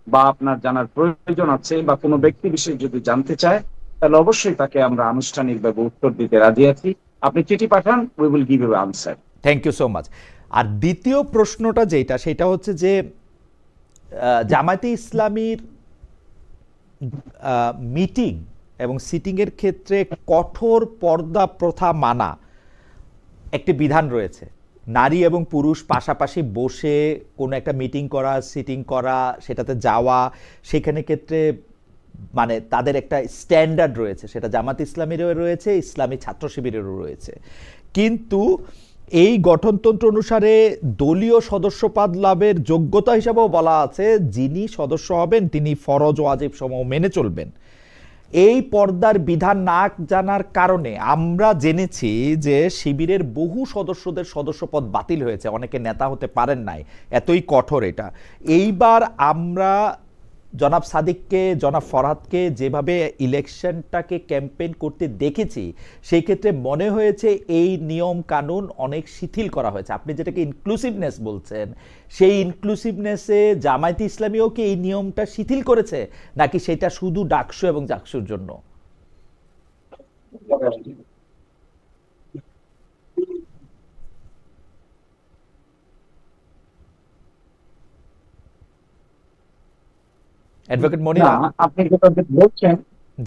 বা আপনার জানার প্রয়োজন আছে বা কোনো ব্যক্তি বিশেষ যদি জানতে চায়, তাহলে অবশ্যই তাকে আমরা আনুষ্ঠানিকভাবে উত্তর দিতে রাজি আছি। আপনি চিঠি পাঠান, we will give you answer. Thank you so much. আর দ্বিতীয় প্রশ্নটা সেটা হচ্ছে যে জামায়াতে ইসলামীর মিটিং এবং সিটিংয়ের ক্ষেত্রে কঠোর পর্দা প্রথা মানা একটি বিধান রয়েছে। নারী এবং পুরুষ পাশাপাশি বসে কোনো একটা মিটিং করা, সিটিং করা, সেটাতে যাওয়া, সেখানে ক্ষেত্রে মানে তাদের একটা স্ট্যান্ডার্ড রয়েছে, সেটা জামাত ইসলামীরও রয়েছে, ইসলামী ছাত্র শিবিরেরও রয়েছে। কিন্তু এই গঠনতন্ত্র অনুসারে দলীয় সদস্যপদ লাভের যোগ্যতা হিসাবেও বলা আছে যিনি সদস্য হবেন তিনি ফরজ ওয়াজিব সমূহ মেনে চলবেন। এই পর্দার বিধান না জানার কারণে আমরা জেনেছি যে শিবিরের বহু সদস্যদের সদস্যপদ বাতিল হয়েছে, অনেকে নেতা হতে পারেন নাই, এতই কঠোর এটা। এইবার আমরা জনাব সাদিককে, জনাব ফরহাদকে যেভাবে ইলেকশনটাকে ক্যাম্পেইন করতে দেখেছি, সেই ক্ষেত্রে মনে হয়েছে এই নিয়ম কানুন অনেক শিথিল করা হয়েছে। আপনি যেটাকে ইনক্লুসিভনেস বলছেন, সেই ইনক্লুসিভনেসে জামায়াতে ইসলামীও কি এই নিয়মটা শিথিল করেছে, নাকি সেটা শুধু ডাকসু এবং জাকসুর জন্য? অ্যাডভোকেট মনির, আপনি যেটা বলছেন,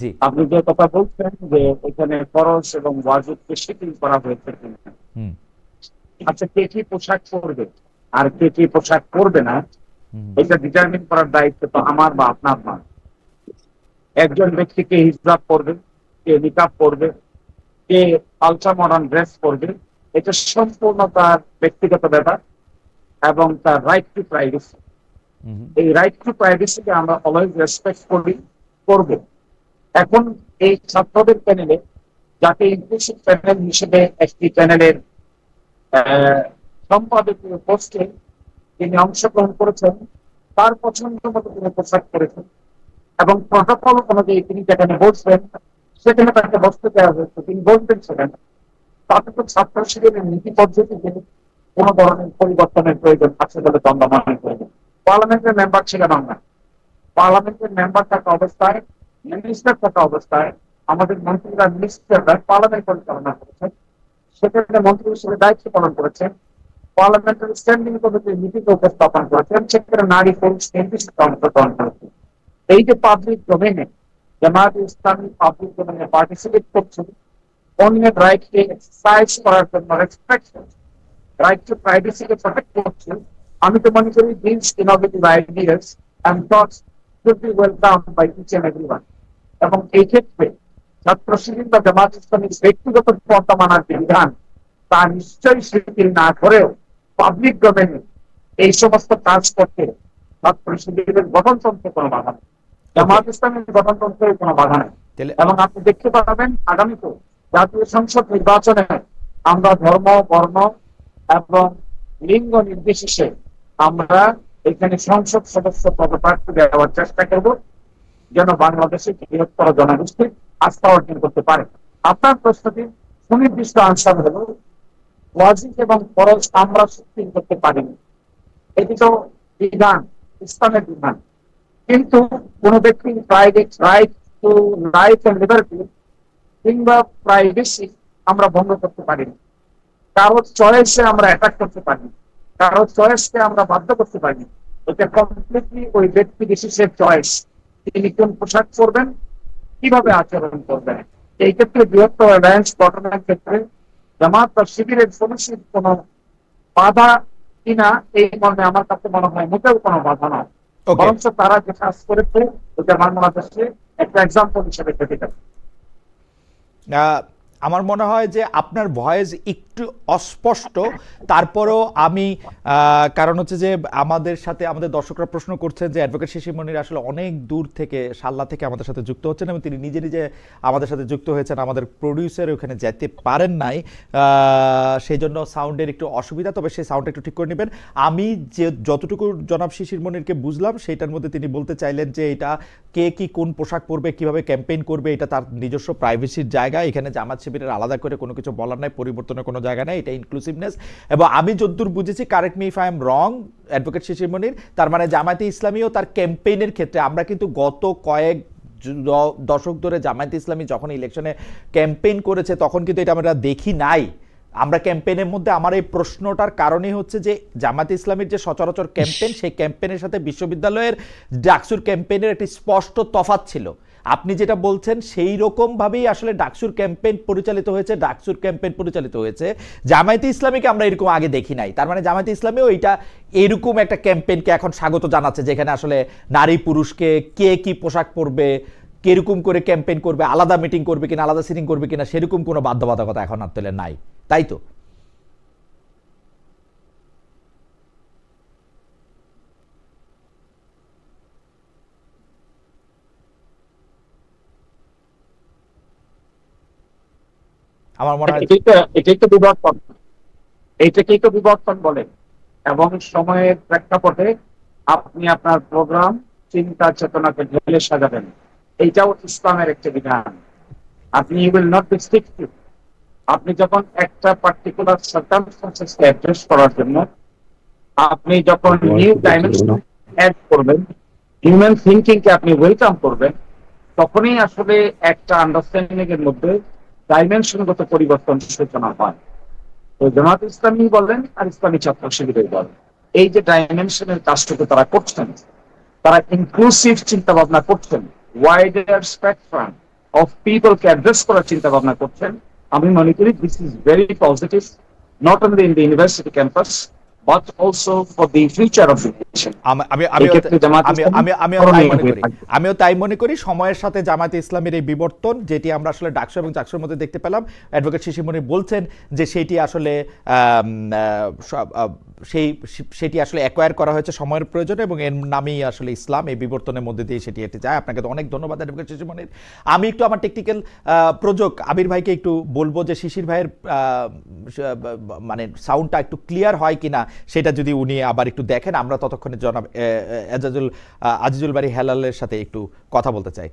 জি, আপনি যে কথা বলছেন যে এখানে ফরজ এবং ওয়াজিবকে শিথিল করা হয়েছে, আচ্ছা কে কি পোশাক পরবে আর কে কি পোশাক পরবে না, এটা ডিটারমিন করার দায়িত্ব তো আমার বা আপনার না। একজন ব্যক্তিকে হিজাব পরবে, কে নিকাব পরবে, কে আলট্রা মডার্ন ড্রেস পরবে, এটা সম্পূর্ণ তার ব্যক্তিগত ব্যাপার এবং তার রাইট টু প্রাইভেসি। এই রাইট টু প্রাইভেসিকে আমরা অলওয়েজ রেসপেক্ট করব। এখন এই ছাত্রদের প্যানেলে, যাকে ইনক্লুসিভ প্যানেল হিসেবে একটি প্যানেলের সম্পাদকীয় পোস্টে তিনি অংশগ্রহণ করেছেন, তার পছন্দ মতো তিনি পোশাক করেছেন এবং প্রটোকল অনুযায়ী তিনি যেখানে বসবেন সেখানে তাকে বসতে দেওয়া হয়েছে, তিনি বসবেন সেখানে। তাতে তো ছাত্র শিবিরের নীতি পদ্ধতিতে কোন ধরনের পরিবর্তনের প্রয়োজন আছে বলে দ্বন্দ্ব মনে করেন। পার্লামেন্টের মেম্বার ছিলেন আমরা, পার্লামেন্টের মেম্বার থাকা অবস্থায়, মিনিস্টার থাকা অবস্থায় আমাদের মন্ত্রীরা, মিনিস্টাররা পার্লামেন্ট পরিচালনা করেছেন, সেখানে মন্ত্রী হিসেবে দায়িত্ব পালন করেছেন, পার্লামেন্টের স্ট্যান্ডিং কমিটির নীতিতে উপস্থাপন করেছেন, সেখানে নারী পুরুষ নির্দিষ্ট অংশগ্রহণ করেছেন। এই যে পাবলিক ডোমেনে জামায়াতে ইসলামী পাবলিক ডোমেনে পার্টিসিপেট করছেন, অন্যের রাইটকে এক্সারসাইজ করার জন্য রেসপেক্ট, রাইট টু প্রাইভেসিকে প্রোটেক্ট করছেন, আমি তো মনে করি this innovative ideas and thoughts should be welcome by each and everyone. এবং এই ক্ষেত্রে ছাত্র শিবির বা জামায়াত ইসলামীর ব্যক্তিগত পন্থা মানার যে বিধান, তা নিশ্চয়ই শিথিল না করেও পাবলিক ডোমেনে এই সমস্ত কাজ করতে ছাত্র শিবিরের গঠনতন্ত্রে কোনো বাধা নেই, জামায়াত ইসলামের গঠনতন্ত্রের কোনো বাধা নেই। এবং আপনি দেখতে পাবেন আগামীতে জাতীয় সংসদ নির্বাচনে আমরা ধর্ম, বর্ণ এবং লিঙ্গ নির্বিশেষে আমরা এখানে সংসদ সদস্য পদপ্রার্থী দেওয়ার চেষ্টা করব, যেন বাংলাদেশের বৃহত্তর জনগোষ্ঠী আস্থা অর্জন করতে পারে। আপনার প্রশ্নটি সুনির্দিষ্ট আনসার হলো, ওয়াজিব এবং ফরজ আমরা শিথিল করতে পারিনি, এটি তো বিধান, ইসলামের বিধান। কিন্তু কোন ব্যক্তির right to life and liberty কিংবা প্রাইভেসি আমরা ভঙ্গ করতে পারিনি, কারো চয়েসে আমরা অ্যাটাক করতে পারি, কারো চয়েসকে আমরা বাধ্য করতে পারি। এটা কমপ্লিটলি ওই ব্যক্তি বিশেষের চয়েস, তিনি কোন পোশাক পরবেন, কিভাবে আচরণ করবেন। এই ক্ষেত্রে বৃহত্তর অ্যালায়েন্স গঠনের ক্ষেত্রে জামাত বা শিবিরের সদস্যের কোন বাধা কিনা এই মর্মে আমার কাছে মনে হয় মোটেও কোনো বাধা নয়, বরঞ্চ তারা যে কাজ করেছে ওটা বাংলাদেশে একটা এক্সাম্পল হিসেবে পেতে পারে। আমার মনে হয় যে আপনার ভয়েস একটু অস্পষ্ট, তারপরেও আমি, কারণ হচ্ছে যে আমাদের সাথে আমাদের দর্শকরা প্রশ্ন করছেন যে অ্যাডভোকেট শিশির মনির আসলে অনেক দূর থেকে, সাল্লা থেকে আমাদের সাথে যুক্ত হচ্ছেন এবং তিনি নিজে নিজে আমাদের সাথে যুক্ত হয়েছেন, আমাদের প্রডিউসার ওখানে যেতে পারেন নাই, সেই জন্য সাউন্ডের একটু অসুবিধা, তবে সেই সাউন্ডটা একটু ঠিক করে নেবেন। আমি যে যতটুকু জনাব শিশির মনিরকে বুঝলাম সেইটার মধ্যে তিনি বলতে চাইলেন যে এটা কে কি কোন পোশাক পরবে, কিভাবে ক্যাম্পেইন করবে, এটা তার নিজস্ব প্রাইভেসির জায়গা, এখানে জামাত শিবিরের আলাদা করে কোনো কিছু বলার নাই, পরিবর্তনের কোনো জায়গা নেই, এটা ইনক্লুসিভনেস। এবং আমি যতদূর বুঝেছি, correct me if I am wrong advocate Shishir Monir, তার মানে জামায়াতে ইসলামীও তার ক্যাম্পেইনের ক্ষেত্রে, আমরা কিন্তু গত কয়েক দশক ধরে জামায়াতে ইসলামী যখন ইলেকশনে ক্যাম্পেইন করেছে তখন কিন্তু এটা আমরা দেখি নাই। আমরা ক্যাম্পেইনের মধ্যে আমার এই প্রশ্নটার কারণই হচ্ছে যে জামায়াতে ইসলামীর যে সচরাচর ক্যাম্পেইন, সেই ক্যাম্পেইনের সাথে বিশ্ববিদ্যালয়ের ডাকসুর ক্যাম্পেইনের একটি স্পষ্ট তফাৎ ছিল। আপনি যেটা বলছেন সেই রকমভাবেই আসলে ডাকসুর ক্যাম্পেইন পরিচালিত হয়েছে, ডাকসুর ক্যাম্পেইন পরিচালিত হয়েছে। জামায়াতে ইসলামীকে আমরা এরকম আগে দেখি নাই, তার মানে জামায়াতে ইসলামীও এটা এরকম একটা ক্যাম্পেইনকে এখন স্বাগত জানাচ্ছে, যেখানে আসলে নারী পুরুষকে কে কি পোশাক পরবে, কিরকম করে ক্যাম্পেইন করবে, আলাদা মিটিং করবে কিনা, আলাদা সিটিং করবে কিনা, সেরকম কোনো বাধ্যবাধকতা এখন আর তোলে নাই, তাই তো? আমার মনে হয় এটাই তো বিবর্তন, এইটাকেই তো বিবর্তন বলে। এবং সময়ের প্রেক্ষাপটে আপনি আপনার প্রোগ্রাম চিন্তা চেতনাকে ঢেলে সাজাবেন, এইটাও ইসলামের একটা বিধান। আপনি উইল নট বি স্ট্রিক্টিভ। আপনি যখন একটা পার্টিকুলার সার্কামস্টেন্সেসকে অ্যাড্রেস করার জন্য আপনি যখন নিউ ডাইমেনশন অ্যাড করবেন, হিউম্যান থিঙ্কিং কে আপনি ওয়েলকাম করবেন, তখনই আসলে একটা আন্ডারস্ট্যান্ডিং এর মধ্যে ডাইমেনশনগত পরিবর্তন সূচনা হয়। তো জামাত ইসলামী বলেন আর ইসলামী ছাত্র শিবিরের বলেন, এই যে ডাইমেনশনের কাজটুকু তারা করছেন, তারা ইনক্লুসিভ চিন্তা ভাবনা করছেন, ওয়াইডার স্পেকট্রাম অফ পিপলকে অ্যাড্রেস করার চিন্তা ভাবনা করছেন। আমি মনে করি this is very positive, not only in the university campus but also for the future of education. আমিও তাই মনে করি। সময়ের সাথে জামায়াতে ইসলামের এই বিবর্তন, যেটি আমরা আসলে ডাকসু এবং চাকসুর মধ্যে দেখতে পেলাম, অ্যাডভোকেট শিশির মনির বলছেন যে সেটি আসলে সেটি আসলে অ্যাকোয়ার করা হয়েছে সময়ের প্রয়োজনে এবং এর নামেই আসলে ইসলাম। এই বিবর্তনের মধ্যে দিয়ে সেটি এটি যায়। আপনাকে তো অনেক ধন্যবাদ অ্যাডভোকেট শিশির মনির। আমি একটু আমার টেকনিক্যাল প্রযোজক আবির ভাইকে একটু বলবো যে শিশির ভাইয়ের মানে সাউন্ডটা একটু ক্লিয়ার হয় কিনা সেটা যদি উনি আবার একটু দেখেন। আমরা ততক্ষণে জনাব আজিজুল বারী হেলালের সাথে একটু কথা বলতে চাই।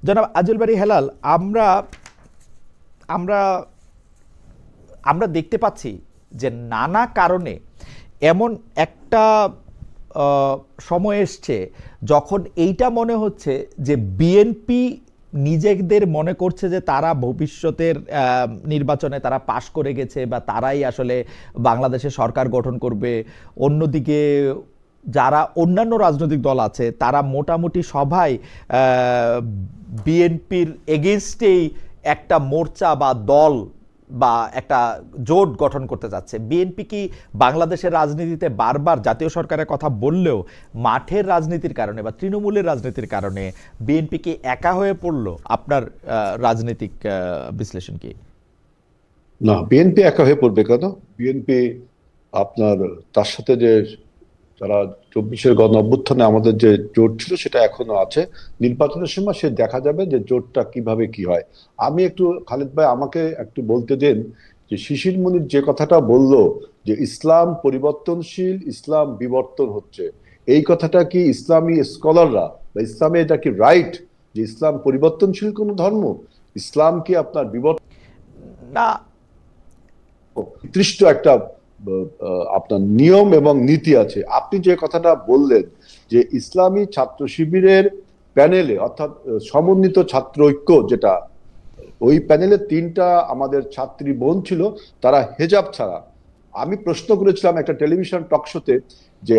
জনাব আজিজুল বারী হেলাল, আমরা দেখতে পাচ্ছি যে নানা কারণে এমন একটা সময় এসছে যখন এইটা মনে হচ্ছে যে বিএনপি নিজেদের মনে করছে যে তারা ভবিষ্যতের নির্বাচনে তারা পাশ করে গেছে বা তারাই আসলে বাংলাদেশে সরকার গঠন করবে। অন্যদিকে যারা অন্যান্য রাজনৈতিক দল আছে তারা মোটামুটি সবাই বিএনপির এগেইনস্টেই একটা মোর্চা বা দল বা একটা জোট গঠন করতে যাচ্ছে। বিএনপি কি বাংলাদেশের রাজনীতিতে বারবার জাতীয় সরকারের কথা বললেও মাঠের রাজনীতির কারণে বা তৃণমূলের রাজনীতির কারণে বিএনপি কি একা হয়ে পড়লো? আপনার রাজনৈতিক বিশ্লেষণ কি? না, বিএনপি একা হয়ে পড়বে কেন? বিএনপি আপনার তার সাথে যে যারা 24-এর গণ অভ্যুত্থানে আমাদের যে জোট ছিল সেটা এখনো আছে। নির্বাচনের সময় সে দেখা যাবে যে জোটটা কিভাবে কি হয়। আমি একটু খালিদ ভাই আমাকে একটু বলতে দেন যে শিশির মনির যে কথাটা বলল যে ইসলাম পরিবর্তনশীল, ইসলাম বিবর্তন হচ্ছে, এই কথাটা কি ইসলামী স্কলাররা বা ইসলামে এটা কি রাইট যে ইসলাম পরিবর্তনশীল কোন ধর্ম? ইসলাম কি আপনার বিবর্তন না, নির্দিষ্ট একটা আপনার নিয়ম এবং নীতি আছে। আপনি যে কথাটা বললেন যে ইসলামী ছাত্র শিবিরের প্যানেলে অর্থাৎ সমন্বিত ছাত্র ঐক্য, যেটা ওই প্যানেলে 3টা আমাদের ছাত্রী বোন ছিল, তারা হেজাব ছাড়া। আমি প্রশ্ন করেছিলাম একটা টেলিভিশন টক শোতে যে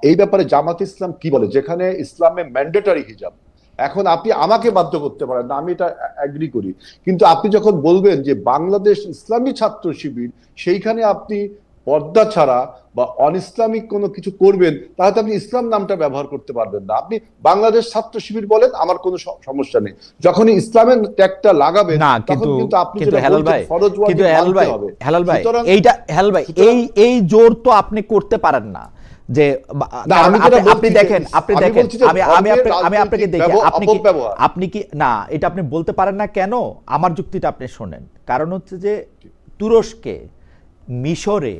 এই ব্যাপারে জামাত ইসলাম কি বলে, যেখানে ইসলামে ম্যান্ডেটরি হিজাব। এখন আপনি আমাকে বাধ্য করতে পারেন না, আমি এটা এগ্রি করি, কিন্তু আপনি যখন বলবেন যে বাংলাদেশ ইসলামী ছাত্র শিবির, সেইখানে আপনি পর্দা ছাড়া বা অন ইসলামিক কোনো কিছু করবেন, তাহলে আপনি ইসলাম নামটা ব্যবহার করতে পারবেন না। আপনি বাংলাদেশ ছাত্র শিবির বলেন, আমার কোনো সমস্যা নেই। যখনই ইসলামের ট্যাগটা লাগাবেন না, কিন্তু আপনি এই জোর তো আপনি করতে পারেন না যে আপনি দেখেন আমি আপনাকে দেখি আপনি কি না, এটা আপনি বলতে পারেন না কেন? আমার যুক্তিটা আপনি শোনেন। কারণ হচ্ছে যে তুরস্কে, মিশরে,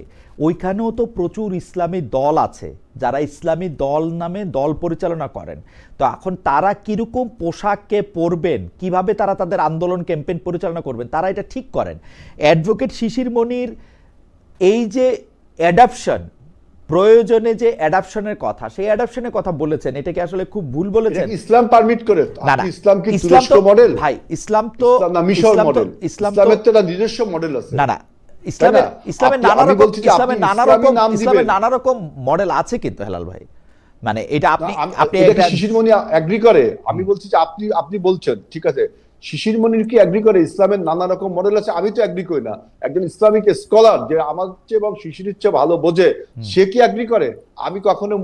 ওইখানেও তো প্রচুর ইসলামী দল আছে যারা ইসলামী দল নামে দল পরিচালনা করেন। তো এখন তারা কিরকম পোশাককে পরবেন, কিভাবে তারা তাদের আন্দোলন ক্যাম্পেইন পরিচালনা করবেন, তারা এটা ঠিক করেন। অ্যাডভোকেট শিশির মনির এই যে অ্যাডাপশন, প্রয়োজনে যে অ্যাডাপশনের কথা, সেই অ্যাডাপশনের কথা বলেছেন, এটা কি আসলে খুব ভুল বলেছেন? ইসলাম পারমিট করে? না, ইসলাম কি তুরস্ক মডেল? ভাই ইসলাম তো না, মিশর মডেল। ইসলামের তো নিজস্ব মডেল আছে। না, ইসলামের নানা রকম মডেল আছে কিন্তু হেলাল ভাই, মানে এটা আপনি শিশির মনি এগ্রি করে? আমি বলছি যে আপনি বলছেন ঠিক আছে, শিশির মনির কি এগ্রি করে ইসলামের নানা রকম মডেল আছে? আমি তো এগ্রি করি না। একজন ইসলামিক স্কলার যে আমার চেয়ে এবং শিশিরের চেয়ে ভালো বোঝে, সে কি এগ্রি করে? আমি কখনো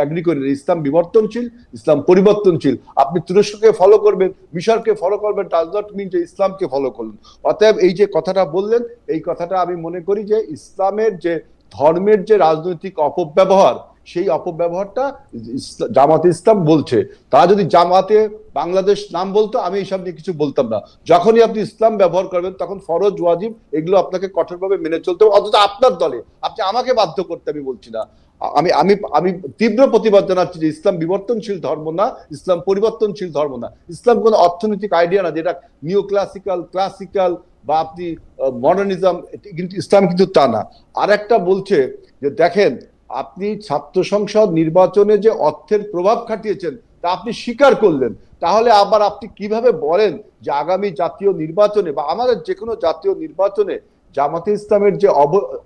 এগ্রি করি না। ইসলাম বিবর্তনশীল, ইসলাম পরিবর্তনশীল। আপনি তুরস্ককে ফলো করবেন, মিশরকে ফলো করবেন, ডাজ নট মিন যে ইসলামকে ফলো করলেন। অতএব এই যে কথাটা বললেন, এই কথাটা আমি মনে করি যে ইসলামের যে ধর্মের যে রাজনৈতিক অপব্যবহার, সেই অপব্যবহারটা জামাতে ইসলাম বলছে। তারা যদি জামাতে বাংলাদেশ নাম বলতো, আমি এইসব নিয়ে কিছু বলতাম না। যখনই আপনি ইসলাম ব্যবহার করবেন, তখন ফরজ ওয়াজিব এগুলো আপনাকে কঠোরভাবে মেনে চলতে হবে। অথচ আপনার দলে আপনি আমাকে বাধ্য করতে আমি বলছি না। আমি আমি আমি তীব্র প্রতিবাদ জানাচ্ছি যে ইসলাম বিবর্তনশীল ধর্ম না, ইসলাম পরিবর্তনশীল ধর্ম না। ইসলাম কোনো অর্থনৈতিক আইডিয়া না যেটা নিও ক্লাসিক্যাল বা আপনি মডার্নিজম, কিন্তু ইসলাম কিন্তু তা না। আর একটা বলছে যে দেখেন আপনি ছাত্র সংসদ নির্বাচনে যে অর্থের প্রভাব খাটিয়েছেন তা আপনি স্বীকার করলেন, তাহলে আবার আপনি কিভাবে বলেন যে আগামী জাতীয় নির্বাচনে বা আমাদের যে কোনো জাতীয় নির্বাচনে জামাতে ইসলামের যে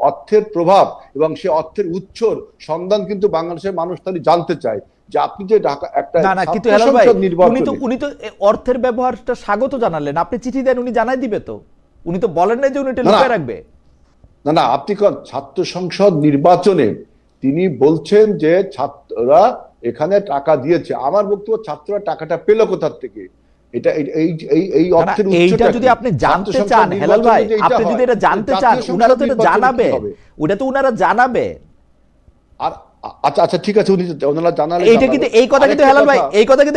অর্থের প্রভাব এবং সে অর্থের উৎসর সন্ধান কিন্তু বাংলাদেশের মানুষ তাহলে জানতে চায় যে আপনি যে ঢাকা একটা কিন্তু হেলাল ভাই উনি তো অর্থের ব্যবহারটা স্বাগত জানালেন, আপনি চিঠি দেন উনি জানাই দিবে, তো উনি তো বলেন না যে উনি এটা লুকিয়ে রাখবে। না আপনি কোন ছাত্র সংসদ নির্বাচনে তিনি বলছেন যে ছাত্ররা এখানে টাকা দিয়েছে। আমার বক্তব্য ছাত্ররা টাকাটা পেল কোথা থেকে, এটা এই অর্থের এইটা যদি আপনি জানতে চান হেলাল ভাই, আপনি যদি এটা জানতে চান উনারা তো এটা জানাবে, ওটা তো উনারা জানাবে। আর আচ্ছা ঠিক আছে, ওনারা জানালে এইটা কিন্তু এই কথা কিন্তু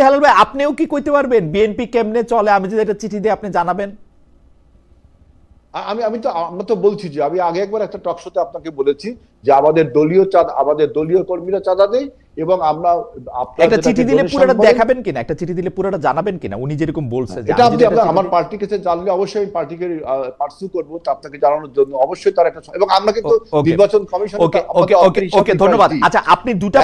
হেলাল ভাই আপনিও কি কইতে পারবেন বিএনপি কেমনে চলে? আমি যদি একটা চিঠি দিয়ে আপনি জানাবেন। আমরা তো বলছি যে আমি আগে একবার একটা টক শোতে আপনাকে বলেছি যে আমাদের দলীয় কর্মীরা চাঁদা দেয় এবং আমরা একটা চিঠি দিলে পুরোটা দেখাবেন কিনা, একটা চিঠি দিলে পুরোটা জানাবেন কিনা উনি যেরকম বলছে? এটা আপনি আমার পার্টির কাছে জানলে অবশ্যই আমি পার্টিকে পার্সু করব আপনাকে জানানোর জন্য, অবশ্যই তার একটা, এবং আমরা কিন্তু নির্বাচন কমিশন। ওকে ধন্যবাদ। আচ্ছা আপনি দুটা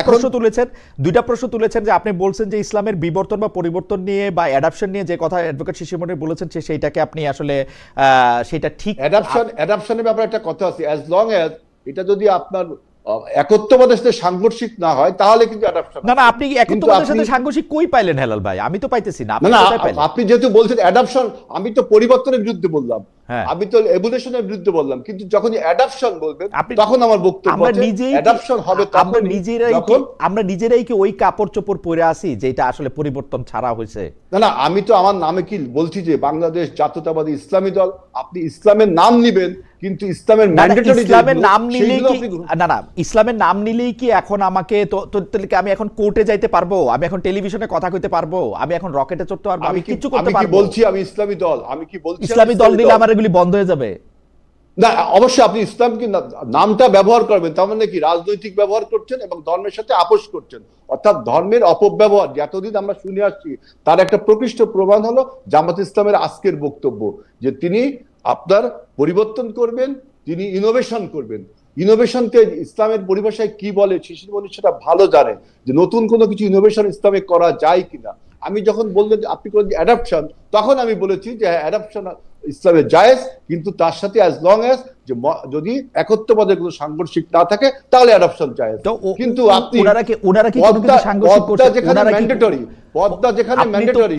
প্রশ্ন তুলেছেন যে আপনি বলছেন যে ইসলামের বিবর্তন বা পরিবর্তন নিয়ে বা অ্যাডাপশন নিয়ে যে কথা অ্যাডভোকেট শিশির মনির বলেছেন সেইটাকে আপনি আসলে সেটা ঠিক অ্যাডাপশনের ব্যাপারে একটা কথা আছে, অ্যাজ লং অ্যাজ এটা যদি আপনার একত্ববাদের সাথে সাংঘর্ষিক না হয় তাহলে কিন্তু অ্যাডাপশন। না আপনি একত্ববাদের সাথে সাংঘর্ষিক কই পাইলেন হেলাল ভাই? আমি তো পাইতেছি না। আপনি যেহেতু বলছেন অ্যাডাপশন, আমি তো পরিবর্তনের বিরুদ্ধে বললাম, আমি তো এভলিউশনের বিরুদ্ধে বললাম, কিন্তু যখন অ্যাডাপশন বলবেন তখন আমার বক্তব্য অ্যাডাপশন হবে। আমরা নিজেরাই কি ওই কাপড় চোপড় পরে আছি যেটা আসলে পরিবর্তন ছাড়া হয়েছে? না আমি তো আমার নামে কি বলছি যে বাংলাদেশ জাতীয়তাবাদী ইসলামী দল, আপনি ইসলামের নাম নিবেন কিন্তু ইসলামের ম্যান্ডেটরি ইসলামের নাম নিলেই কি ইসলামের নাম নিলেই কি এখন আমাকে আমি এখন কোর্টে যাইতে পারবো, আমি এখন টেলিভিশনে কথা কইতে পারবো, আমি এখন রকেটে চড়তে পারবো, আমি কিছু করতে পারবো? আমি কি বলছি আমি ইসলামী দল? আমি কি বলছি ইসলামী দল নিলে আমার এগুলি বন্ধ হয়ে যাবে? না অবশ্যই আপনি ইসলামকে নামটা ব্যবহার করবেন, তার মানে কি রাজনৈতিক ব্যবহার করছেন এবং ধর্মের সাথে আপোষ করছেন, অর্থাৎ ধর্মের অপব্যবহার যতদিন আমরা শুনে আসছি তার একটা প্রকৃষ্ট প্রমাণ হলো জামাত ইসলামের আজকের বক্তব্য যে তিনি আপনার পরিবর্তন করবেন, তিনি ইনোভেশন করবেন। ইনোভেশনকে ইসলামের পরিভাষায় কি বলে শিশির মনির সেটা ভালো জানে যে নতুন কোনো কিছু ইনোভেশন ইসলামে করা যায় কিনা। আমি যখন বললেন আপনি করেন অ্যাডাপশন, তখন আমি বলেছি যে অ্যাডাপশন ইসলামে জায়েজ, কিন্তু তার সাথে অ্যাজ লং অ্যাজ যে যদি একত্ববাদের কোনো সাংঘর্ষিক না থাকে তাহলে অ্যাডাপশন জায়েজ। কিন্তু আপনি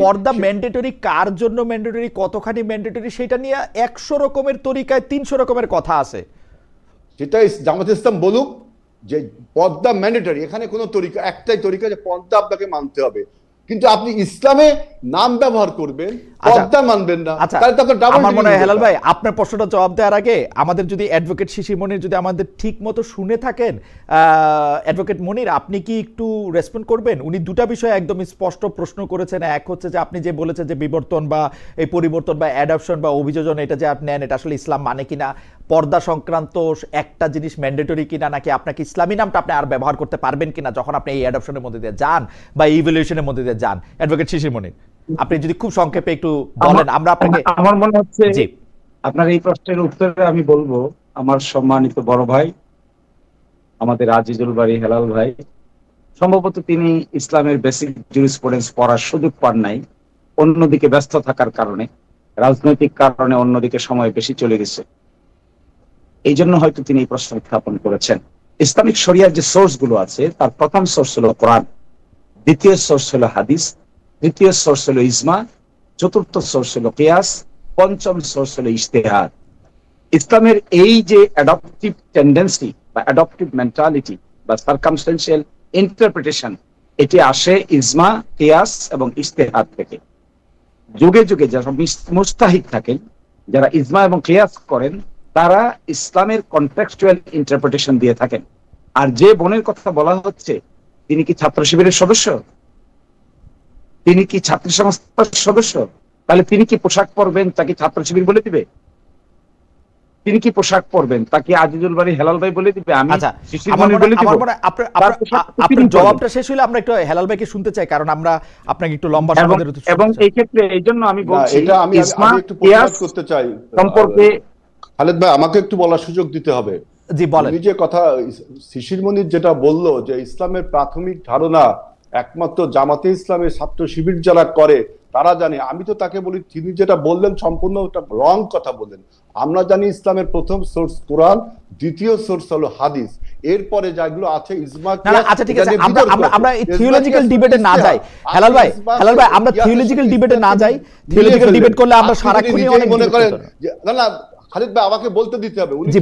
পর্দা ম্যান্ডেটরি কার জন্য ম্যান্ডেটরি, কতখানি ম্যান্ডেটরি, সেটা নিয়ে 100 রকমের তরিকায় 300 রকমের কথা আছে। যেটা জামাত ইসলাম বলুক যে পর্দা ম্যান্ডেটরি, এখানে কোনো তরিকা একটাই তরিকা যে পর্দা আপনাকে মানতে হবে, কিন্তু আপনি ইসলামে নাম ব্যবহার করবেন, পর্দা মানবেন না। আমার মনে হয় হেলাল ভাই আপনার প্রশ্নটা জবাব দেওয়ার আগে আমাদের যদি অ্যাডভোকেট শিশির মনির যদি আমাদের ঠিক মতো শুনে থাকেন, অ্যাডভোকেট মনির আপনি কি একটু রেসপন্ড করবেন? উনি দুটা বিষয় একদম স্পষ্ট প্রশ্ন করেছেন। এক হচ্ছে যে আপনি যে বলেছেন যে বিবর্তন বা এই পরিবর্তন বা অ্যাডাপশন বা অভিযোজন এটা যে আপনি নেন এটা আসলে ইসলাম মানে কিনা, পর্দা সংক্রান্ত একটা জিনিস ম্যান্ডেটরি কিনা, নাকি আপনাকে ইসলামী নামটা আপনি আর ব্যবহার করতে পারবেন কিনা যখন আপনি এই অ্যাডাপশনের মধ্যে দিয়ে যান বা ইভ্যালুয়েশনের মধ্যে দিয়ে যান। অ্যাডভোকেট শিশির মনির আপনি যদি খুব সংক্ষেপে একটু বলেন। আমরা আপনাকে, আমার মনে হচ্ছে আপনার এই প্রশ্নের উত্তরে আমি বলবো আমার সম্মানিত বড় ভাই আমাদের আজিজুল বারী হেলাল ভাই সম্ভবত তিনি ইসলামের বেসিক জুরিসপ্রুডেন্স পড়ার সুযোগ পান নাই, অন্যদিকে ব্যস্ত থাকার কারণে, রাজনৈতিক কারণে অন্যদিকে সময় বেশি চলে গেছে, এই জন্য হয়তো তিনি এই প্রশ্ন উত্থাপন করেছেন। ইসলামিক শরিয়ার যে সোর্স গুলো আছে তার প্রথম সোর্স হলো কোরআন, দ্বিতীয় সোর্স হলো হাদিস, তৃতীয় সোর্স হলো ইজমা, চতুর্থ সোর্স হলো কিয়াস, পঞ্চম সোর্স হলো ইজতিহাদ। ইসলামের এই যে অ্যাডপটিভ টেন্ডেন্সি বা অ্যাডপটিভ মেন্টালিটি বা সার্কামস্টেন্সিয়াল ইন্টারপ্রিটেশন, এটি আসে ইজমা, কিয়াস এবং ইজতিহাদ থেকে। যুগে যুগে যারা মুস্তাহিদ থাকেন, যারা ইজমা এবং কিয়াস করেন, তারা ইসলামের কনটেক্সচুয়াল ইন্টারপ্রিটেশন দিয়ে থাকেন। আর যে বোনের কথা বলা হচ্ছে তিনি কি ছাত্র শিবিরের সদস্য, তিনি কি ছাত্র সংস্থার সদস্য, তাহলে তিনি কি পোশাক পরবেন তাকে ছাত্র শিবির বলে দিবে? তিনি কি পোশাক পরবেন, তাকে আজিজুল বাড়ি হেলাল ভাই বলে দিবে, আমি আচ্ছা শিশির মনি বলে দিব? আপনার জবাবটা শেষ হলে আমরা একটু হেলাল ভাইকে শুনতে চাই, কারণ আমরা আপনাকে একটু লম্বা সময় ধরে এবং এই ক্ষেত্রে এই জন্য আমি বলছি এটা আমি একটু প্রতিবাদ করতে চাই সম্পর্কে। খালেদ ভাই, আমাকে একটু বলার সুযোগ দিতে হবে। জি বলেন। উনি যে কথা শিশির মনির যেটা বললো যে ইসলামের প্রাথমিক ধারণা একমাত্র জামাতে ইসলামের ছাত্র শিবির যারা করে তারা জানে, আমি তো তাকে বলি তিনি যেটা বললেন সম্পূর্ণ রং কথা বললেন। আমরা জানি ইসলামের প্রথম সোর্স কোরআন, দ্বিতীয় সোর্স হলো হাদিস, এরপরে যেগুলো আছে ইজমা। আচ্ছা ঠিক আছে, আমরা এই থিওলজিক্যাল ডিবেটে না যাই হেলাল ভাই, আমরা থিওলজিক্যাল ডিবেটে না যাই। থিওলজিক্যাল ডিবেট করলে আমরা সারাক্ষণই অনেক মনে করেন না খালিদ ভাই, আমাকে বলতে দিতে হবে। জি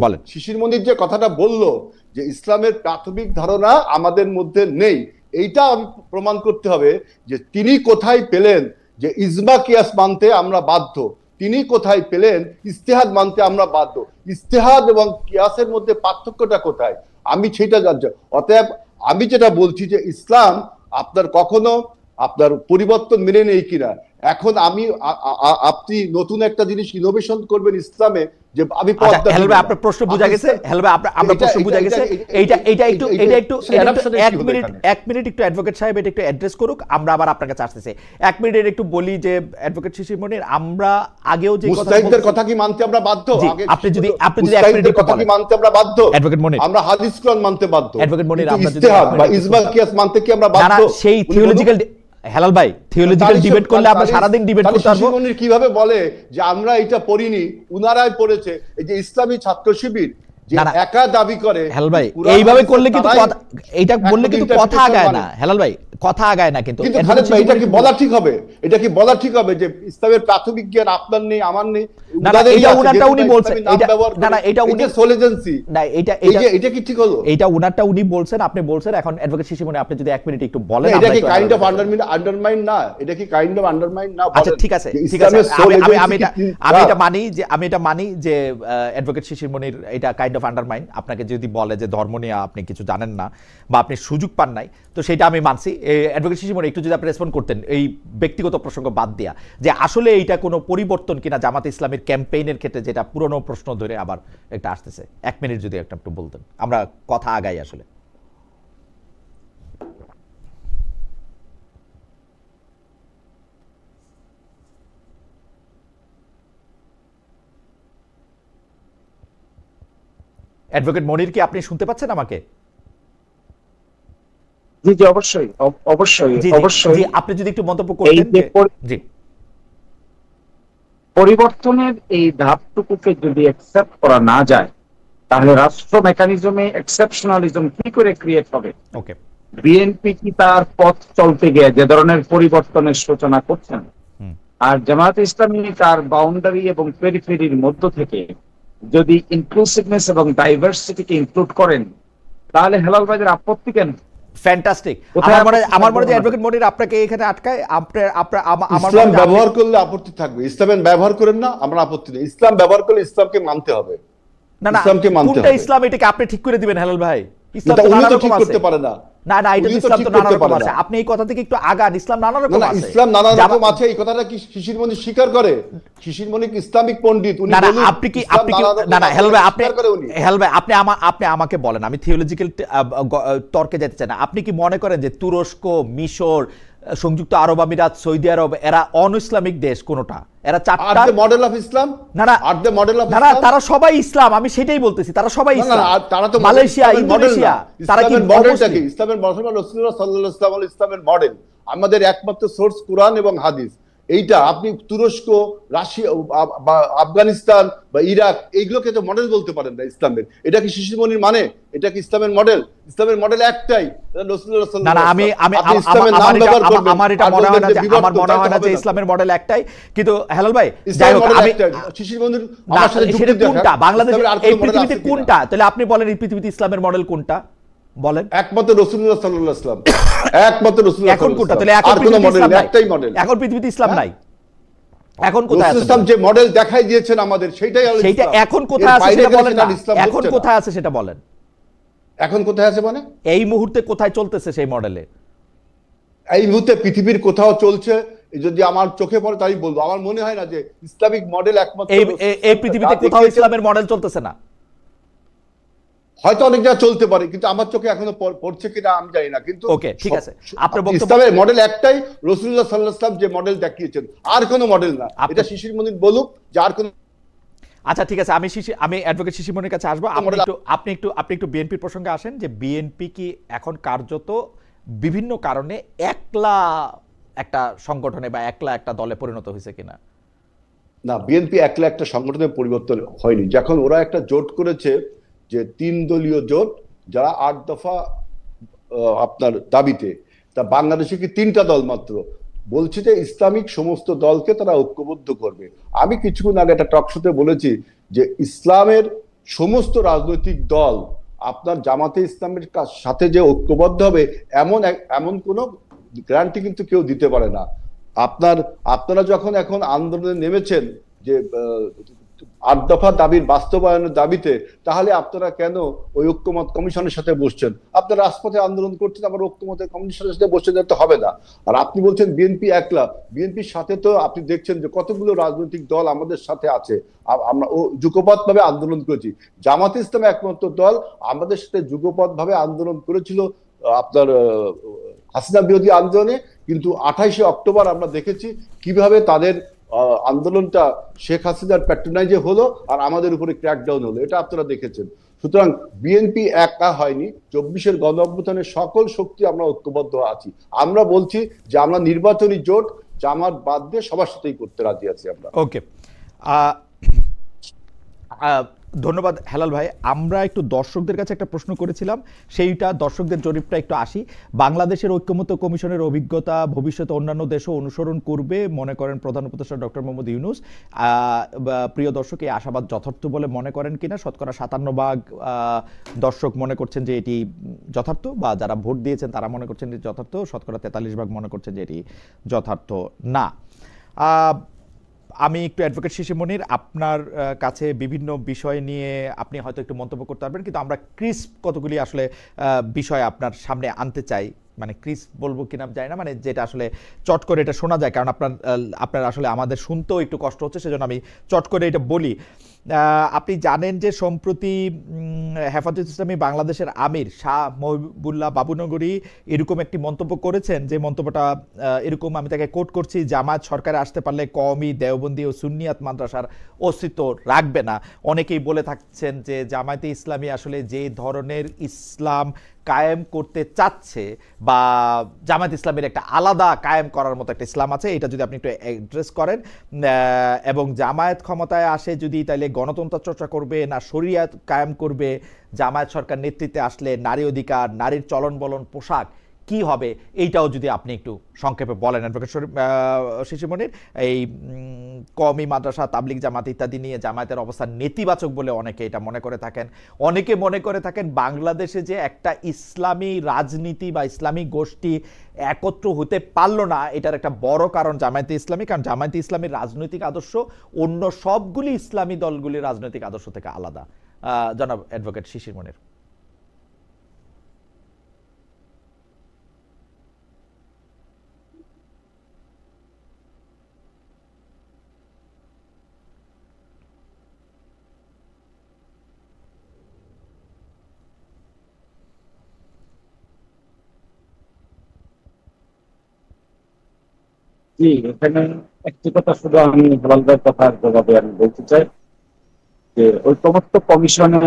বলেন। শিশির মনির যে কথাটা বললো যে ইসলামের প্রাথমিক ধারণা আমাদের মধ্যে নেই, এইটা আমি প্রমাণ করতে হবে যে তিনি কোথায় পেলেন যে ইজমা কিয়াস মানতে আমরা বাধ্য, তিনি কোথায় পেলেন ইস্তেহাদ মানতে আমরা বাধ্য, ইস্তেহাদ এবং কিয়াসের মধ্যে পার্থক্যটা কোথায়, আমি সেটা জানছি। অতএব আমি যেটা বলছি যে ইসলাম আপনার কখনো আপনার পরিবর্তন মেনে নেই কিনা। এখন আপনি নতুন একটা জিনিস ইনোভেশন করবেন ইসলামে, যে আমি আপনার প্রশ্ন বুঝা গেছে। আমরা প্রশ্ন বুঝা গেছে। এইটা একটু 1 মিনিট একটু অ্যাডভোকেট সাহেব এটা একটু অ্যাড্রেস করুক, আমরা আবার আপনার কাছে আসতেছি। 1 মিনিটের একটু বলি যে অ্যাডভোকেট শিশির মনির, আমরা আগেও যে মুস্তাহিদের কথা কি মানতে আমরা বাধ্য? আপনি যদি 1 মিনিটের কথা কি মানতে আমরা বাধ্য? অ্যাডভোকেট মনির, আমরা হাদিস কোরআন মানতে বাধ্য। অ্যাডভোকেট মনির, আমরা যদি ইস্তেহাদ বা ইজমা কিয়াস মানতে কি আমরা বাধ্য? না, সেই থিওলজিক্যাল হেলাল ভাই, থিওলজিক্যাল ডিবেট করলে আমরা সারা দিন ডিবেট করতে পারবো। শিশির মনির কিভাবে বলে যে আমরা এটা পড়িনি, উনারাই পড়েছে? এই যে ইসলামী ছাত্র শিবির যে একা দাবি করে, হেলাল ভাই এইভাবে করলে কিন্তু এইটা বললে কিন্তু কথা আগায় না। হেলাল ভাই কথা আগায় না, কিন্তু খালেদ ভাই এটা কি বলা ঠিক হবে? এটা কি বলা ঠিক হবে যে ইসলামের প্রাথমিক জ্ঞান আপনার নেই, আমার নেই? না না, এটা উনারটা উনি বলছেন। না না, এটা উনি সোলেজেন্সি না, এটা কি ঠিক হলো? এটা উনারটা উনি বলছেন, আপনি বলছেন। এখন অ্যাডভোকেট শিশির মনির, আপনি যদি 1 মিনিট একটু বলেন। এটা কি কাইন্ড অফ আন্ডারমাইন না? এটা কি কাইন্ড অফ আন্ডারমাইন না? আচ্ছা ঠিক আছে, আমি এটা মানি যে অ্যাডভোকেট শিশির মনির এটা কাইন্ড অফ আন্ডারমাইন। আপনাকে যদি বলে যে ধর্ম নিয়ে আপনি কিছু জানেন না বা আপনি সুযোগ পান নাই, তো সেটা আমি মানছি। অ্যাডভোকেট শিশির মনির একটু যদি আপনি রেসপন্ড করতেন এই ব্যক্তিগত প্রসঙ্গ বাদ দিয়া, যে আসলে এইটা কোনো পরিবর্তন কিনা জামাতে ইসলামের ক্যাম্পেইনের ক্ষেত্রে, যেটা পুরনো প্রশ্ন ধরে আবার একটা আসতেছে। 1 মিনিট যদি একটু বলতেন, আমরা কথা আগাই আসলে। অ্যাডভোকেট মনির, কি আপনি শুনতে পাচ্ছেন আমাকে? জি জি, অবশ্যই অবশ্যই অবশ্যই। আপনি যদি একটু মন্তব্য করতেন। জি, পরিবর্তনের এই ধাপটুকুকে যদি অ্যাকসেপ্ট করা না যায়, তাহলে রাষ্ট্র মেকানিজমে এক্সেপশনালিজম কি করে ক্রিয়েট হবে? ওকে, বিএনপি কি তার পথ চলতে গিয়ে যে ধরনের পরিবর্তনের সূচনা করছেন, আর জামায়াতে ইসলামী তার বাউন্ডারি এবং পেরিফেরির মধ্য থেকে যদি ইনক্লুসিভনেস এবং ডাইভার্সিটিকে ইনক্লুড করেন, তাহলে হেলাল ভাইদের আপত্তি কেন? ফ্যান্টাস্টিক। আমার মনে হয় অ্যাডভোকেট মনির আপনাকে এখানে আটকায়। ইসলাম ব্যবহার করলে আপত্তি থাকবে, ইসলামের ব্যবহার করেন না, আমরা আপত্তি নেই। ইসলাম ব্যবহার করলে ইসলামকে মানতে হবে। না না, ইসলামকে মানতে হবে। কোনটা ইসলাম এটাকে আপনি ঠিক করে দিবেন হেলাল ভাই। ইসলাম উনি তো ঠিক করতে পারে না। না না, এটা ইসলাম তো নানা রকম আছে। আপনি এই কথা থেকে একটু আগান। ইসলাম নানা রকম আছে। ইসলাম নানা রকম আছে, এই কথাটা কি শিশির মনির স্বীকার করে? শিশির মনির ইসলামিক পণ্ডিত, উনি বলেন আপনি কি না না হেলাল ভাই আপনি আমাকে বলেন, আমি থিওলজিক্যাল তর্কে যেতে চাই না। আপনি কি মনে করেন যে তুরস্ক, মিশর, সংযুক্ত আরব আমিরাত, সৌদি আরব এরা অন ইসলামিক দেশ কোনটা? এরা চারটা মডেল অফ ইসলাম। না না, তারা সবাই ইসলাম, আমি সেটাই বলতেছি। তারা সবাই ইসলাম। তারা তো মালয়েশিয়া, ইন্দোনেশিয়া, তারা কি মডেলটাকে ইসলামের মডেল? রাসূলুল্লাহ সাল্লাল্লাহু আলাইহি ওয়াসাল্লাম ইসলামের মডেল। আমাদের একমাত্র সোর্স কোরআন এবং হাদিস। এইটা আপনি তুরস্ক, রাশিয়া বা আফগানিস্তান বা ইরাক এইগুলোকে তো মডেল বলতে পারেন না ইসলামের। এটা কি শিশির মনির মানে? এটা কি ইসলামের মডেল? ইসলামের মডেল একটাই, রাসূলুল্লাহ সাল্লাল্লাহু আলাইহি ওয়াসাল্লাম। আমার এটা মনে হয় না যে ইসলামের মডেল একটাই। কিন্তু হেলাল ভাই, যাই হোক, আমি শিশির মনির আমার সাথে যুক্তি দেন কোনটা বাংলাদেশে এই পৃথিবীতে কোনটা? তাহলে আপনি বলেন এই পৃথিবীতে ইসলামের মডেল কোনটা বলেন? একমাত্র রাসূলুল্লাহ সাল্লাল্লাহু আলাইহি ওয়াসাল্লাম। একমাত্র রাসূলুল্লাহ। এখন কোনটা? তাহলে এখন কোনো মডেল একটাই মডেল। এখন পৃথিবীতে ইসলাম নাই। এখন কোথায় আছে? ইসলাম যে মডেল দেখাই দিয়েছেন আমাদের, সেটাই হলো ইসলাম। সেটা এখন কোথায় আছে সেটা বলেন না। এখন কোথায় আছে সেটা বলেন। এখন কোথায় আছে মানে? এই মুহূর্তে কোথায় চলতেছে সেই মডেলে? এই মুহূর্তে পৃথিবীর কোথাও চলছে যদি আমার চোখে পড়ে তাই বলবো। আমার মনে হয় না যে ইসলামিক মডেল একমাত্র এই পৃথিবীতে কোথাও ইসলামের মডেল চলতেছে না। হয়তো অনেক জায়গায় চলতে পারে, কিন্তু আমার চোখে এখনো পড়ছে কিনা আমি জানি না। কিন্তু ওকে, ঠিক আছে, আপনার বক্তব্য। ইসলামের মডেল একটাই, রাসূলুল্লাহ সাল্লাল্লাহু আলাইহি ওয়াসাল্লাম যে মডেল দেখিয়েছেন, আর কোনো মডেল না। এটা শিশির মনির বলুক যে আর কোনো। আচ্ছা ঠিক আছে, আমি অ্যাডভোকেট শিশির মনির কাছে আসবো। আপনি একটু বিএনপির প্রসঙ্গে আসেন, যে বিএনপি কি এখন কার্যত বিভিন্ন কারণে একলা একটা সংগঠনে বা একলা একটা দলে পরিণত হয়েছে কিনা? না, বিএনপি একলা একটা সংগঠনের পরিবর্তন হয়নি। যখন ওরা একটা জোট করেছে, যে 3 দলীয় জোট, যারা 8 দফা আপনার দাবিতে, তা বাংলাদেশে কি 3টা দল মাত্র বলছে যে ইসলামিক সমস্ত দলকে তারা ঐক্যবদ্ধ করবে। আমি কিছুক্ষণ আগে একটা টক শোতে বলেছি যে ইসলামের সমস্ত রাজনৈতিক দল আপনার জামাতে ইসলামের সাথে যে ঐক্যবদ্ধ হবে এমন কোনো গ্যারান্টি কিন্তু কেউ দিতে পারে না। আপনারা যখন এখন আন্দোলনে নেমেছেন যে 8 দফা দাবির বাস্তবায়নের দাবিতে, তাহলে আপনারা কেন ওই ঐক্যমত কমিশনের সাথে বসছেন? আপনারা রাজপথে আন্দোলন করছেন, আবার ঐক্যমত কমিশনের সাথে বসে যেতে হবে না। আর আপনি বলছেন বিএনপি একলা, বিএনপির সাথে তো আপনি দেখছেন যে কতগুলো রাজনৈতিক দল আমাদের সাথে আছে। আমরা যুগপৎভাবে আন্দোলন করেছি। জামাতে ইসলাম একমাত্র দল আমাদের সাথে যুগপৎভাবে আন্দোলন করেছিল আপনার হাসিনা বিরোধী আন্দোলনে, কিন্তু 28শে অক্টোবর আমরা দেখেছি কিভাবে তাদের আন্দোলনটা শেখ হাসিনার প্যাট্রোনাইজে হলো আর আমাদের উপরে ক্র্যাকডাউন হলো, এটা আপনারা দেখেছেন। সুতরাং বিএনপি একা হয়নি, 24-এর গণ অভ্যুত্থানের সকল শক্তি আমরা ঐক্যবদ্ধ আছি। আমরা বলছি যে আমরা নির্বাচনী জোট জামাত বাদ দিয়ে সবার সাথেই করতে রাজি আছি আমরা। ওকে, ধন্যবাদ হেলাল ভাই। আমরা একটু দর্শকদের কাছে একটা প্রশ্ন করেছিলাম, সেইটা দর্শকদের জরিপটা একটু আসি। বাংলাদেশের ঐক্যমত্য কমিশনের অভিজ্ঞতা ভবিষ্যতে অন্যান্য দেশও অনুসরণ করবে মনে করেন প্রধান উপদেষ্টা ডক্টর মোহাম্মদ ইউনূস। প্রিয় দর্শক, এই আশাবাদ যথার্থ বলে মনে করেন কিনা? শতকরা 57% দর্শক মনে করছেন যে এটি যথার্থ, বা যারা ভোট দিয়েছেন তারা মনে করছেন এটি যথার্থ। শতকরা 43% মনে করছেন যে এটি যথার্থ না। আমি একটু অ্যাডভোকেট শিশির মনির, আপনার কাছে বিভিন্ন বিষয় নিয়ে আপনি হয়তো একটু মন্তব্য করতে পারবেন, কিন্তু আমরা ক্রিস্প কতগুলি আসলে বিষয় আপনার সামনে আনতে চাই। মানে ক্রিস্প বলবো কিনা জানি না, মানে যেটা আসলে চট করে এটা শোনা যায়, কারণ আপনার আসলে আমাদের শুনতেও একটু কষ্ট হচ্ছে, সেজন্য আমি চট করে এটা বলি। আপনি জানেন যে সম্প্রতি হেফাজত ইসলামী বাংলাদেশের আমির শাহ মহিবুল্লাহ বাবুনগরী এরকম একটি মন্তব্য করেছেন, যে মন্তব্যটা এরকম, আমি তাকে কোট করছি: জামায়াত সরকারে আসতে পারলে কওমি, দেওবন্দি ও সুন্নিয়াত মাদ্রাসার অস্তিত্ব রাখবে না। অনেকেই বলে থাকছেন যে জামায়াতে ইসলামী আসলে যে ধরনের ইসলাম কায়েম করতে চাচ্ছে, বা জামায়াত ইসলামের একটা আলাদা কায়েম করার মতো একটা ইসলাম আছে, এটা যদি আপনি একটু অ্যাড্রেস করেন। এবং জামায়াত ক্ষমতায় আসে যদি, তাইলে গণতন্ত্র চর্চা করবে না শরিয়াত কায়েম করবে? জামায়াত সরকার নেতৃত্বে আসলে নারী অধিকার, নারীর চলন বলন, পোশাক কি হবে, এইটাও যদি আপনি একটু সংক্ষেপে বলেন অ্যাডভোকেট শিশির মনির। এই কওমি, মাদ্রাসা, তাবলিগ জামাত ইত্যাদি নিয়ে জামায়াতের অবস্থান নেতিবাচক বলে অনেকে এটা মনে করে থাকেন। অনেকে মনে করে থাকেন বাংলাদেশে যে একটা ইসলামী রাজনীতি বা ইসলামী গোষ্ঠী একত্র হতে পারলো না, এটার একটা বড় কারণ জামায়াতে ইসলামী। কারণ জামায়াতে ইসলামীর রাজনৈতিক আদর্শ অন্য সবগুলি ইসলামী দলগুলির রাজনৈতিক আদর্শ থেকে আলাদা। জনাব অ্যাডভোকেট শিশির মনির। জি, এখানে একটি কথা শুধু আমি হেলাল ভাইয়ের কথার জবাবে আমি বলতে চাই যে ঐকমত্য কমিশনে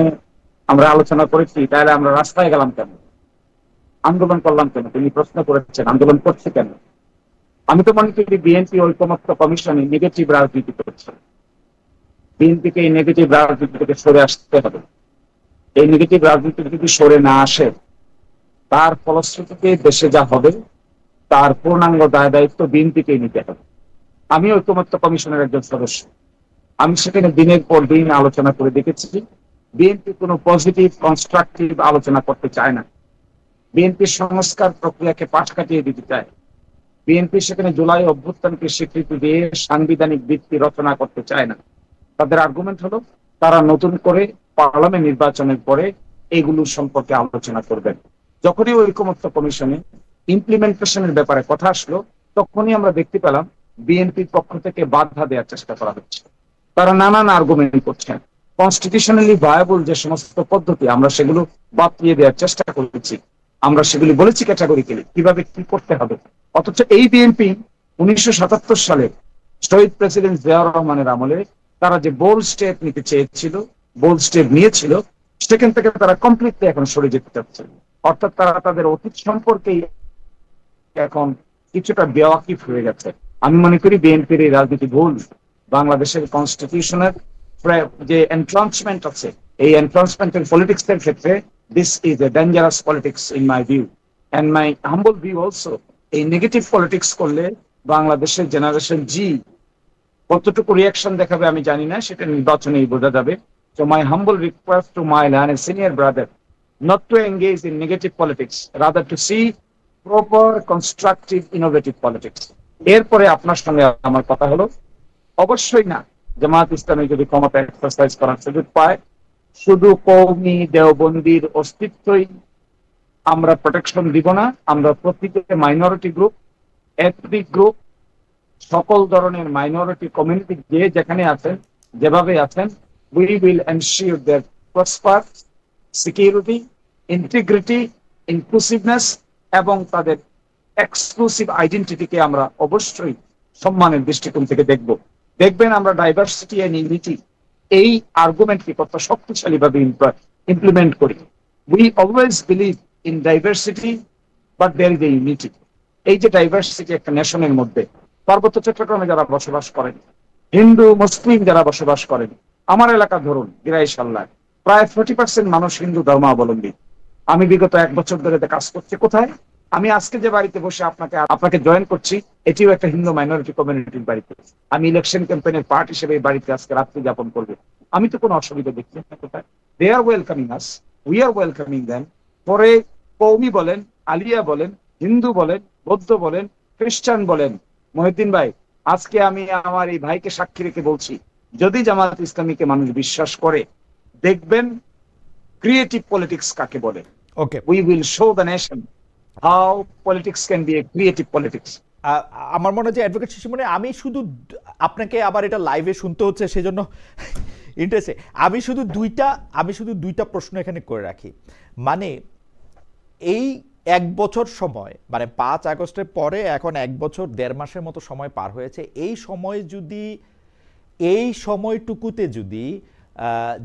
আমরা আলোচনা করেছি, তাহলে আমরা রাস্তায় গেলাম কেন, আন্দোলন করলাম কেন? তিনি প্রশ্ন করেছেন আন্দোলন করছে কেন। আমি তো মনে করি বিএনপি ঐকমত্য কমিশনে নেগেটিভ রাজনীতি করছে। বিএনপিকে এই নেগেটিভ রাজনীতি থেকে সরে আসতে হবে। এই নেগেটিভ রাজনীতি যদি সরে না আসে, তার ফলশ্রুতিতে দেশে যা হবে তার পূর্ণাঙ্গ দায় দায়িত্ব বিএনপিকেই নিতে হবে। আমি ঐকমত্য কমিশনের একজন সদস্য, আমি সেখানে দিনের পর দিন আলোচনা করে দেখেছি। বিএনপি কোনো পজিটিভ কনস্ট্রাকটিভ আলোচনা করতে চায় না। বিএনপি সংস্কার প্রক্রিয়াকে পাশ কাটিয়ে দিতে চায়। বিএনপি সেখানে জুলাই অভ্যুত্থানকে স্বীকৃতি দিয়ে সাংবিধানিক ভিত্তি রচনা করতে চায় না। তাদের আর্গুমেন্ট হলো তারা নতুন করে পার্লামেন্ট নির্বাচনের পরে এগুলো সম্পর্কে আলোচনা করবেন। যখনই ঐকমত্য কমিশনে ইমপ্লিমেন্টেশনের ব্যাপারে কথা আসলো, তখনই আমরা দেখতে পেলাম বিএনপির পক্ষ থেকে বাধা দেওয়ার চেষ্টা করা হচ্ছে। তারা নানান আর্গুমেন্ট করছেন, কনস্টিটিউশনালি ভায়াবল যে সমস্ত পদ্ধতি আমরা সেগুলো বাতিয়ে দেওয়ার চেষ্টা করেছি, আমরা সেগুলি বলেছি ক্যাটাগরিক্যালি কিভাবে কি করতে হবে। অথচ এই বিএনপি 1977 সালে শহীদ প্রেসিডেন্ট জিয়াউর রহমানের আমলে তারা যে বোল্ড স্টেপ নিতে চেয়েছিল, বোল্ড স্টেপ নিয়েছিল, সেখান থেকে তারা কমপ্লিটলি এখন সরে যেতে চাচ্ছে। অর্থাৎ তারা তাদের অতীত সম্পর্কেই এখন কিছুটা বেওয়াকিফ হয়ে গেছে। আমি মনে করি বিএনপির এই রাজনীতি ভুল। বাংলাদেশের কনস্টিটিউশনের যে এনট্রান্সমেন্ট আছে, এই এনট্রান্সমেন্টের পলিটিক্স এর ক্ষেত্রে this is a dangerous politics in my view and my humble view also. এই নেগেটিভ পলিটিক্স করলে বাংলাদেশের জেনারেশন জি কতটুকু রিয়াকশন দেখাবে আমি জানি না, সেটা নির্বাচনেই বোঝা যাবে। So my humble request to my learned senior brother not to engage in negative politics, rather to see proper, constructive, innovative politics. এরপরে আপনার সঙ্গে আমার কথা হলো, অবশ্যই না জামায়াত ইসলামী যদি ক্ষমতা এক্সারসাইজ করার সুযোগ পায়, শুধু কওমি দেওবন্দির অস্তিত্বই আমরা প্রোটেকশন দিব না। আমরা প্রত্যেকটা মাইনরিটি গ্রুপ, এথনিক গ্রুপ, সকল ধরনের মাইনরিটি কমিউনিটি যে যেখানে আছেন, যেভাবে আছেন, we will ensure their prosper, security, integrity, inclusiveness এবং তাদের এক্সক্লুসিভ আইডেন্টিটিকে আমরা অবশ্যই সম্মানের দৃষ্টিকোণ থেকে দেখব। দেখবেন আমরা ডাইভার্সিটি এন্ড ইউনিটি এই আর্গুমেন্টকে কত শক্তিশালী ভাবে ইমপ্লিমেন্ট করি। We always believe in diversity but there is a unity. এই যে ডাইভার্সিটি একটা নেশনের মধ্যে, পার্বত্য চট্টগ্রামে যারা বসবাস করেন, হিন্দু মুসলিম যারা বসবাস করেন, আমার এলাকা ধরুন গিরাইশাল্লাহ প্রায় 40% মানুষ হিন্দু ধর্মাবলম্বী। আমি বিগত 1 বছর ধরে কাজ করছি কোথায়, আমি আজকে যে বাড়িতে বসে আপনাকে জয়েন করছি, এটিও একটা হিন্দু মাইনরিটি কমিউনিটির বাড়িতে। আমি ইলেকশন ক্যাম্পেইনের পার্ট হিসেবে এই বাড়িতে আজকে রাত্রি যাপন করবো। আমি তো কোনো অসুবিধা দেখছি না কোথায়। They are welcoming us, we are welcoming them. পরে কওমি বলেন, আলিয়া বলেন, হিন্দু বলেন, বৌদ্ধ বলেন, খ্রিস্টান বলেন, মহিউদ্দিন ভাই আজকে আমি আমার এই ভাইকে সাক্ষী রেখে বলছি, যদি জামায়াত ইসলামীকে মানুষ বিশ্বাস করে, দেখবেন ক্রিয়েটিভ পলিটিক্স কাকে বলে। Okay, we will show the nation how politics can be a creative politics. আমার মনে হয় যে অ্যাডভোকেট শিশিমণি, আমি শুধু আপনাকে আবার এটা লাইভে শুনতে হচ্ছে সেজন্য ইন্টারেস্টে আমি শুধু দুইটা প্রশ্ন এখানে করে রাখি। মানে এই 1 বছর সময়, মানে 5 আগস্টের পরে এখন 1 বছর 1.5 মাসের মতো সময় পার হয়েছে। এই সময়টুকুতে যদি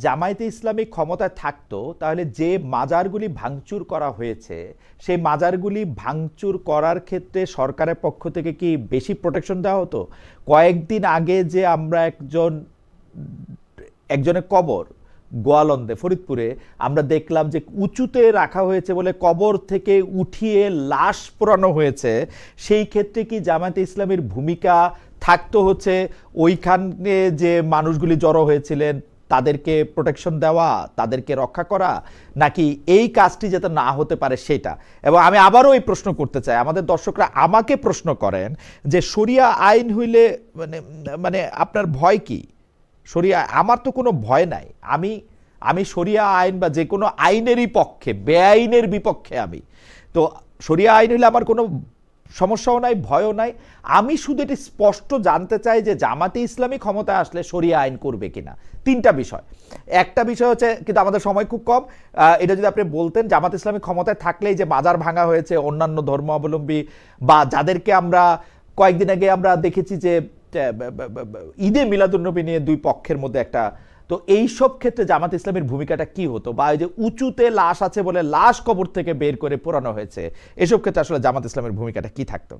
জামায়াতে ইসলামী ক্ষমতায় থাকতো, তাহলে যে মাজারগুলি ভাঙচুর করা হয়েছে, সেই মাজারগুলি ভাঙচুর করার ক্ষেত্রে সরকারের পক্ষ থেকে কি বেশি প্রোটেকশন দেওয়া হতো? কয়েকদিন আগে যে আমরা একজনের কবর গোয়ালন্দে ফরিদপুরে আমরা দেখলাম যে উঁচুতে রাখা হয়েছে বলে কবর থেকে উঠিয়ে লাশ পোড়ানো হয়েছে, সেই ক্ষেত্রে কি জামায়াতে ইসলামীর ভূমিকা থাকতো হচ্ছে ওইখানে যে মানুষগুলি জড়ো হয়েছিলেন তাদেরকে প্রোটেকশন দেওয়া, তাদেরকে রক্ষা করা, নাকি এই কাজটি যাতে না হতে পারে সেটা? এবং আমি আবারও এই প্রশ্ন করতে চাই, আমাদের দর্শকরা আমাকে প্রশ্ন করেন যে শরিয়া আইন হইলে মানে আপনার ভয় কি? শরিয়া, আমার তো কোনো ভয় নাই। আমি শরিয়া আইন বা যে কোনো আইনেরই পক্ষে, বেআইনের বিপক্ষে। আমি তো শরিয়া আইন হইলে আমার কোনো সমস্যাও নাই, ভয়ও নাই। আমি শুধু এটি স্পষ্ট জানতে চাই যে জামাতে ইসলামী ক্ষমতায় আসলে শরিয়া আইন করবে কিনা। 3টা বিষয়। একটা বিষয় হচ্ছে, কিন্তু আমাদের সময় খুব কম, এটা যদি আপনি বলতেন, জামাতে ইসলামী ক্ষমতায় থাকলেই যে বাজার ভাঙা হয়েছে অন্যান্য ধর্মাবলম্বী বা যাদেরকে আমরা কয়েকদিন আগে আমরা দেখেছি যে ঈদে মিলাদুন্নবী নিয়ে 2 পক্ষের মধ্যে একটা, তো এই সব ক্ষেত্রে জামাত ইসলামের ভূমিকাটা কি হতো? বা এই যে উঁচুতে লাশ আছে বলে লাশ কবর থেকে বের করে পোড়ানো হয়েছে, এসব ক্ষেত্রে আসলে জামাত ইসলামের ভূমিকাটা কি থাকতো?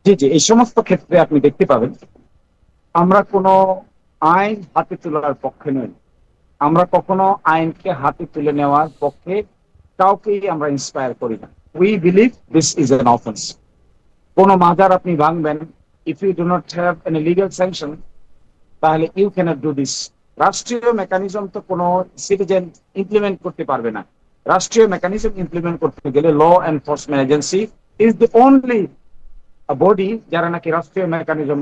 জি জি, এই সমস্ত ক্ষেত্রে আপনি দেখতে পাবেন আমরা কোনো আইন হাতে তোলার পক্ষে নই। আমরা কখনো আইনকে হাতে তুলে নেওয়ার পক্ষে কাউকেই আমরা ইন্সপায়ার করি না। We believe this is an offence. কোনো মাজার আপনি ভাঙবেন, if you do not have any legal sanction, তাহলে ইউ ক্যানট ডু দিস। রাষ্ট্রীয় মেকানিজম তো কোনো সিটিজেন ইমপ্লিমেন্ট করতে পারবে না। রাষ্ট্রীয় মেকানিজম ইমপ্লিমেন্ট করতে গেলে law enforcement agency is the only body যারা নাকি রাষ্ট্রীয় মেকানিজম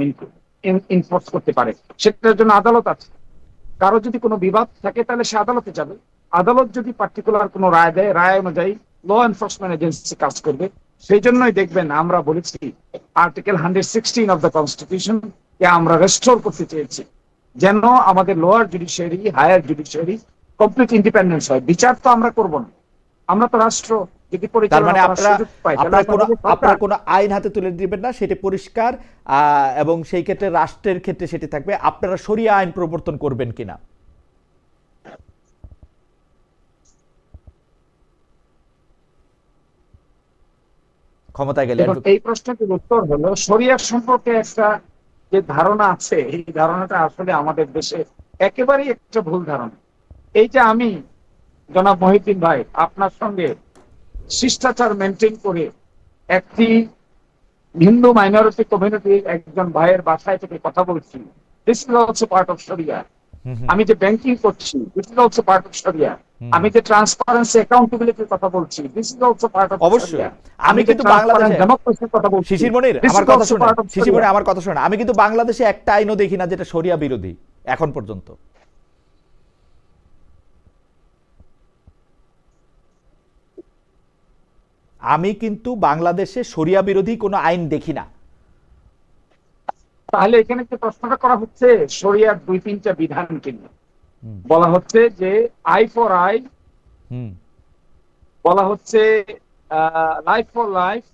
ইনফোর্স করতে পারে। সেটার জন্য আদালত আছে। কারো যদি কোনো বিবাদ থাকে তাহলে সে আদালতে যাবে। আদালত যদি পার্টিকুলার কোনো রায় দেয়, রায় অনুযায়ী ল এনফোর্সমেন্ট এজেন্সি কাজ করবে। সেই জন্যই দেখবেন আমরা বলেছি আর্টিকেল 116 অফ দ্য কনস্টিটিউশন কে আমরা রেস্টোর করতে চেয়েছি, যেন আমাদের lower judiciary higher judiciary complete independence হয়। বিচার তো আমরা করব না, আমরা তো রাষ্ট্র যদি তার পরিচালনা মানে করার সুযোগ পাই, আপনারা কোনো আইন হাতে তুলে দিবেন না, সেটি পরিষ্কার, এবং সেই ক্ষেত্রে রাষ্ট্রের ক্ষেত্রে সেটি থাকবে। আপনারা শরিয়া আইন প্রবর্তন করবেন কিনা? ক্ষমতায় গেলে এই প্রশ্নটির উত্তর হলো, শরিয়া সম্পর্কে একটা যে ধারণা আছে, এই ধারণাটা আসলে আমাদের দেশে একেবারেই একটা ভুল ধারণা। এই যে আমি জনাব মহিউদ্দিন ভাই আপনার সঙ্গে শিষ্টাচার মেনটেন করে একটি হিন্দু মাইনরিটি কমিউনিটির একজন ভাইয়ের বাসায় থেকে কথা বলছি, this is also part of শরিয়া। আমি যে ব্যাংকিং করছি, this is also part of শরিয়া। আমি যে ট্রান্সপারেন্সি অ্যাকাউন্টেবিলিটির কথা বলছি, this is also part of অবশ্যই। আমি কিন্তু বাংলাদেশে ডেমোক্রেসির কথা বলছি। শিশির মনির, আমার কথা শুনুন, শিশির মনির আমার কথা শুনুন। আমি কিন্তু বাংলাদেশে একটা আইনও দেখি না যেটা শরিয়া বিরোধী এখন পর্যন্ত। আমি কিন্তু বাংলাদেশে শরিয়া বিরোধী কোনো আইন দেখি না। তাহলে এখানে যে প্রশ্নটা করা হচ্ছে শরিয়ার 2-3টা বিধানকে নিয়ে, বলা হচ্ছে যে আই ফর আই, বলা হচ্ছে লাইফ ফর লাইফ,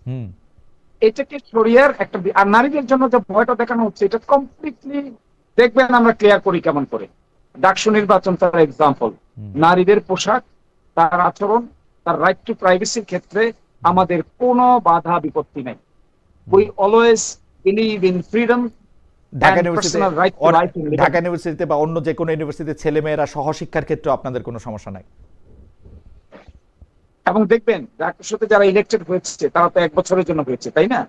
এটাকে শরিয়ার একটা। আর নারীদের জন্য যে ভয়টা দেখানো হচ্ছে, এটা কমপ্লিটলি দেখবেন আমরা ক্লিয়ার করি কেমন করে। ডাকসু নির্বাচন তার এক্সাম্পল। নারীদের পোশাক, তার আচরণ, তার রাইট টু প্রাইভেসির ক্ষেত্রে আমাদের কোনো বাধা বিপত্তি নাই। We always believe in freedom. Dhaka ইউনিভার্সিটিতে বা অন্য যে কোনো ইউনিভার্সিটিতে ছেলেমেয়েরা সহশিক্ষার ক্ষেত্রে আপনাদের কোনো সমস্যা নাই। এবং দেখবেন ডাকসুতে যারা ইলেক্টেড হয়েছে তারা তো 1 বছরের জন্য হয়েছে, তাই না?